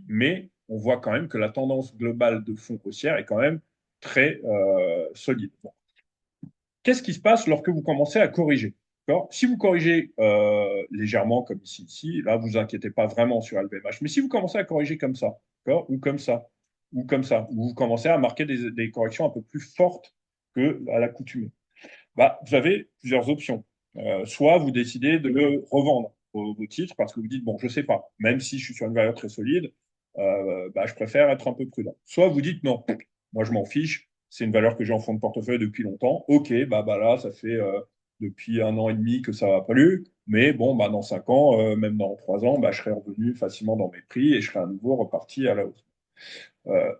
mais on voit quand même que la tendance globale de fonds haussière est quand même très solide. Bon. Qu'est-ce qui se passe lorsque vous commencez à corriger? Si vous corrigez légèrement, comme ici, là, vous inquiétez pas vraiment sur LVMH. Mais si vous commencez à corriger comme ça, ou comme ça, ou comme ça, ou vous commencez à marquer des corrections un peu plus fortes que à l'accoutumée, bah, vous avez plusieurs options. Soit vous décidez de le revendre, vos titres, parce que vous dites, bon, je sais pas, même si je suis sur une valeur très solide, bah, je préfère être un peu prudent. Soit vous dites, non, moi je m'en fiche, c'est une valeur que j'ai en fond de portefeuille depuis longtemps. Ok, bah là, ça fait depuis 1 an et demi que ça va pas lu, mais bon, bah, dans 5 ans, même dans 3 ans, bah, je serai revenu facilement dans mes prix et je serai à nouveau reparti à la hausse.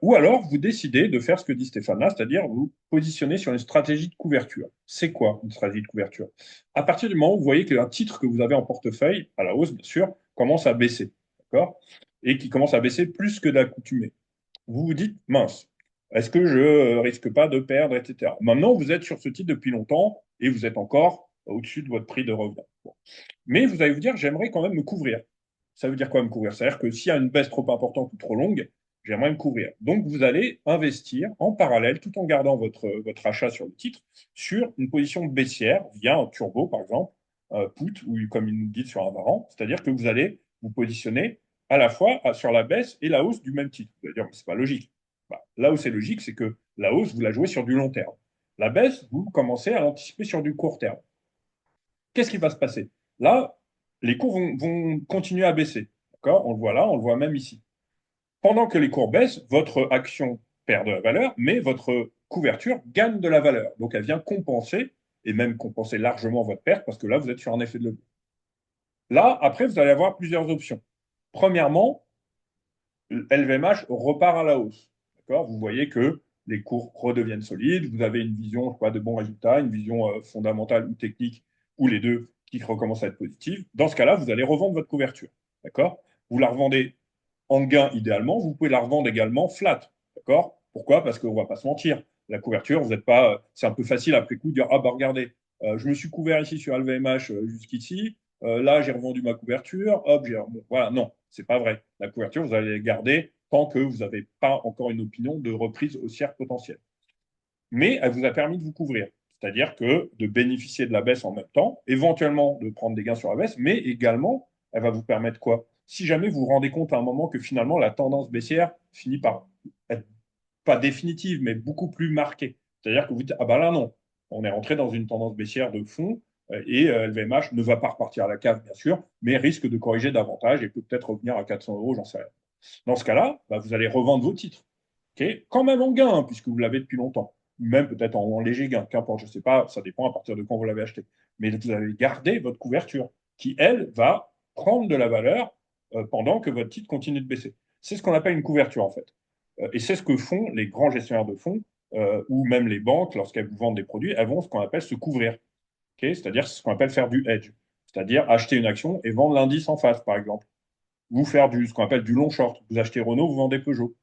Ou alors, vous décidez de faire ce que dit Stéphane là, c'est-à-dire vous positionnez sur une stratégie de couverture. C'est quoi une stratégie de couverture? À partir du moment où vous voyez qu'un titre que vous avez en portefeuille, à la hausse bien sûr, commence à baisser, d'accord? Et qui commence à baisser plus que d'accoutumé. Vous vous dites, mince, Est-ce que je risque pas de perdre, etc. Maintenant, vous êtes sur ce titre depuis longtemps et vous êtes encore au-dessus de votre prix de revient. Bon. Mais vous allez vous dire, j'aimerais quand même me couvrir. Ça veut dire quoi me couvrir? C'est-à-dire que s'il y a une baisse trop importante ou trop longue, j'aimerais me couvrir. Donc, vous allez investir en parallèle, tout en gardant votre achat sur le titre, sur une position baissière via un turbo, par exemple, put, ou comme il nous dit sur un varan. C'est-à-dire que vous allez vous positionner à la fois sur la baisse et la hausse du même titre. Vous allez dire, c'est pas logique. Bah, là où c'est logique, c'est que la hausse, vous la jouez sur du long terme. La baisse, vous commencez à l'anticiper sur du court terme. Qu'est-ce qui va se passer? Là, les cours vont continuer à baisser. D'accord? On le voit là, on le voit même ici. Pendant que les cours baissent, votre action perd de la valeur, mais votre couverture gagne de la valeur. Donc, elle vient compenser, et même compenser largement votre perte, parce que là, vous êtes sur un effet de levier. Là, après, vous allez avoir plusieurs options. Premièrement, LVMH repart à la hausse. D'accord? Vous voyez que les cours redeviennent solides, vous avez une vision quoi, de bons résultats, une vision fondamentale ou technique, ou les deux qui recommencent à être positives. Dans ce cas-là, vous allez revendre votre couverture. D'accord? Vous la revendez en gain idéalement, vous pouvez la revendre également flat. D'accord? Pourquoi? Parce qu'on ne va pas se mentir. La couverture, vous n'êtes pas. C'est un peu facile après coup de dire ah bah regardez, je me suis couvert ici sur LVMH jusqu'ici, là j'ai revendu ma couverture, hop, bon, voilà, non, c'est pas vrai. La couverture, vous allez la garder tant que vous n'avez pas encore une opinion de reprise haussière potentielle. Mais elle vous a permis de vous couvrir. C'est-à-dire que de bénéficier de la baisse en même temps, éventuellement de prendre des gains sur la baisse, mais également, elle va vous permettre quoi? Si jamais vous vous rendez compte à un moment que finalement la tendance baissière finit par être pas définitive, mais beaucoup plus marquée. C'est-à-dire que vous dites, ah ben là non, on est rentré dans une tendance baissière de fond et LVMH ne va pas repartir à la cave, bien sûr, mais risque de corriger davantage et peut peut-être revenir à 400 euros, j'en sais rien. Dans ce cas-là, bah, vous allez revendre vos titres. Okay, quand même en gain, hein, puisque vous l'avez depuis longtemps. Même peut-être en léger gain, qu'importe, je ne sais pas, ça dépend à partir de quand vous l'avez acheté. Mais vous avez gardé votre couverture, qui, elle, va prendre de la valeur pendant que votre titre continue de baisser. C'est ce qu'on appelle une couverture, en fait. Et c'est ce que font les grands gestionnaires de fonds, ou même les banques, lorsqu'elles vous vendent des produits, elles vont ce qu'on appelle se couvrir. Okay, c'est-à-dire ce qu'on appelle faire du hedge. C'est-à-dire acheter une action et vendre l'indice en face, par exemple. Ou faire ce qu'on appelle du long short. Vous achetez Renault, vous vendez Peugeot.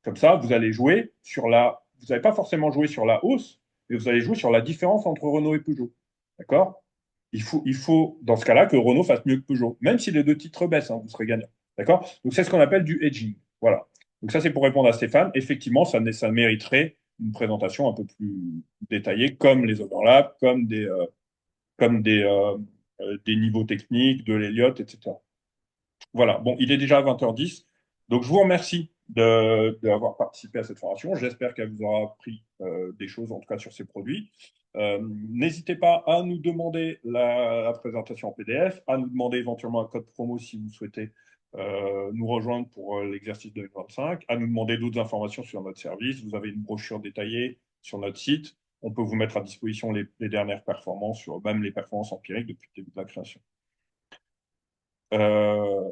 Comme ça, vous allez jouer sur la. Vous n'allez pas forcément jouer sur la hausse, mais vous allez jouer sur la différence entre Renault et Peugeot. D'accord? Il faut, dans ce cas-là, que Renault fasse mieux que Peugeot. Même si les deux titres baissent, hein, vous serez gagnant. D'accord? Donc, c'est ce qu'on appelle du hedging. Voilà. Donc, ça, c'est pour répondre à Stéphane. Effectivement, ça mériterait une présentation un peu plus détaillée, comme les overlaps, comme des niveaux techniques, de l'Elliott, etc. Voilà, bon, il est déjà 20h10. Donc, je vous remercie d'avoir participé à cette formation. J'espère qu'elle vous aura appris des choses, en tout cas sur ces produits. N'hésitez pas à nous demander la présentation en PDF, à nous demander éventuellement un code promo si vous souhaitez nous rejoindre pour l'exercice 2025, à nous demander d'autres informations sur notre service. Vous avez une brochure détaillée sur notre site. On peut vous mettre à disposition les dernières performances, même les performances empiriques depuis le début de la création. Euh,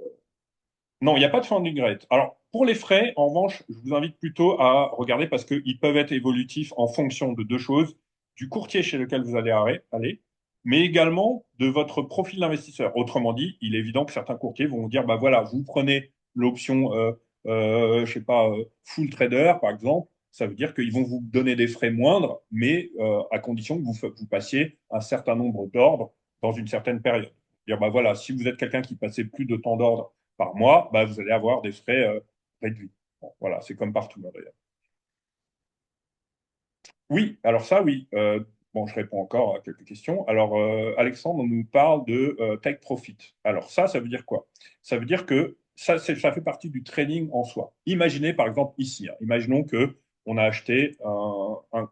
non, il n'y a pas de funding rate. Alors, pour les frais, en revanche, je vous invite plutôt à regarder parce qu'ils peuvent être évolutifs en fonction de deux choses, du courtier chez lequel vous allez aller, mais également de votre profil d'investisseur. Autrement dit, il est évident que certains courtiers vont vous dire, bah voilà, vous prenez l'option, je sais pas, full trader, par exemple, ça veut dire qu'ils vont vous donner des frais moindres, mais à condition que vous passiez un certain nombre d'ordres dans une certaine période. Dire, bah voilà, si vous êtes quelqu'un qui passait plus de temps d'ordre par mois, bah, vous allez avoir des frais réduits. Bon, voilà, c'est comme partout, hein, d'ailleurs. Oui, alors ça, oui. Bon, je réponds encore à quelques questions. Alors, Alexandre nous parle de take profit. Alors, ça veut dire quoi? Ça veut dire que ça fait partie du trading en soi. Imaginez, par exemple, ici, hein, imaginons que on a acheté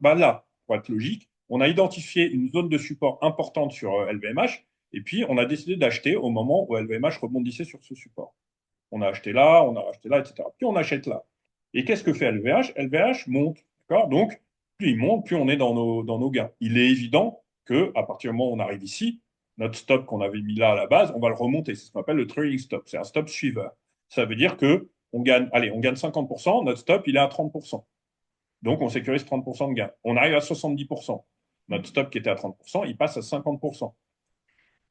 bah là, pour être logique, on a identifié une zone de support importante sur LVMH, et puis on a décidé d'acheter au moment où LVMH rebondissait sur ce support. On a acheté là, etc. Puis on achète là. Et qu'est-ce que fait LVH? LVH monte, d'accord? Donc, plus il monte, plus on est dans nos gains. Il est évident que à partir du moment où on arrive ici, notre stop qu'on avait mis là à la base, on va le remonter. C'est ce qu'on appelle le trailing stop. C'est un stop suiveur. Ça veut dire que on gagne, allez, on gagne 50%, notre stop, il est à 30%. Donc, on sécurise 30% de gain. On arrive à 70%. Notre stop qui était à 30%, il passe à 50%.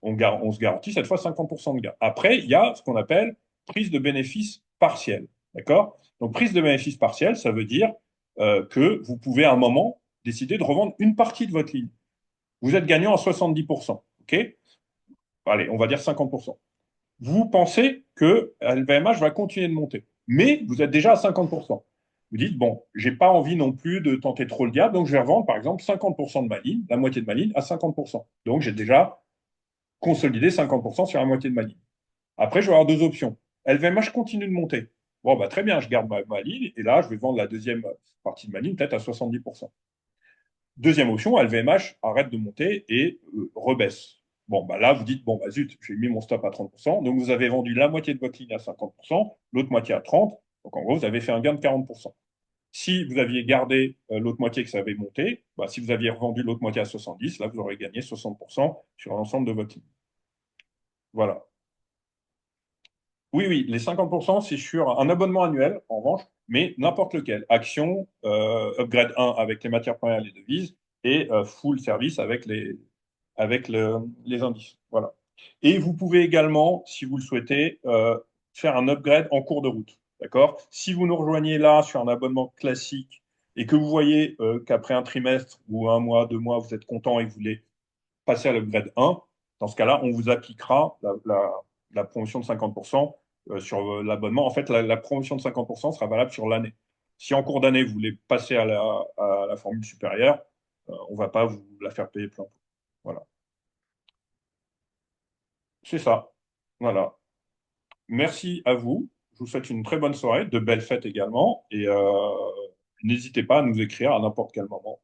On se garantit cette fois 50% de gain. Après, il y a ce qu'on appelle prise de bénéfice partielle. D'accord? Donc, prise de bénéfice partielle, ça veut dire que vous pouvez à un moment décider de revendre une partie de votre ligne. Vous êtes gagnant à 70%. OK? Allez, on va dire 50%. Vous pensez que LVMH va continuer de monter, mais vous êtes déjà à 50%. Vous dites, bon, j'ai pas envie non plus de tenter trop le diable, donc je vais revendre par exemple 50% de ma ligne, la moitié de ma ligne, à 50%. Donc j'ai déjà consolidé 50% sur la moitié de ma ligne. Après, je vais avoir deux options. LVMH continue de monter. Bon, bah, très bien, je garde ma ligne, et là, je vais vendre la deuxième partie de ma ligne, peut-être à 70%. Deuxième option, LVMH arrête de monter et rebaisse. Bon, bah là, vous dites, bon, bah zut, j'ai mis mon stop à 30%. Donc, vous avez vendu la moitié de votre ligne à 50%, l'autre moitié à 30%. Donc, en gros, vous avez fait un gain de 40%. Si vous aviez gardé l'autre moitié que ça avait monté, bah, si vous aviez revendu l'autre moitié à 70, là, vous aurez gagné 60% sur l'ensemble de votre ligne. Voilà. Oui, oui, les 50%, c'est sur un abonnement annuel, en revanche, mais n'importe lequel. Action, upgrade 1 avec les matières premières et les devises, et full service avec les indices. Voilà. Et vous pouvez également, si vous le souhaitez, faire un upgrade en cours de route. D'accord? Si vous nous rejoignez là sur un abonnement classique et que vous voyez qu'après un trimestre ou un mois, 2 mois, vous êtes content et que vous voulez passer à l'upgrade 1, dans ce cas-là, on vous appliquera la promotion de 50% sur l'abonnement. En fait, la promotion de 50% sera valable sur l'année. Si en cours d'année, vous voulez passer à la formule supérieure, on ne va pas vous la faire payer plein pot. Voilà. C'est ça. Voilà. Merci à vous. Je vous souhaite une très bonne soirée, de belles fêtes également. Et n'hésitez pas à nous écrire à n'importe quel moment.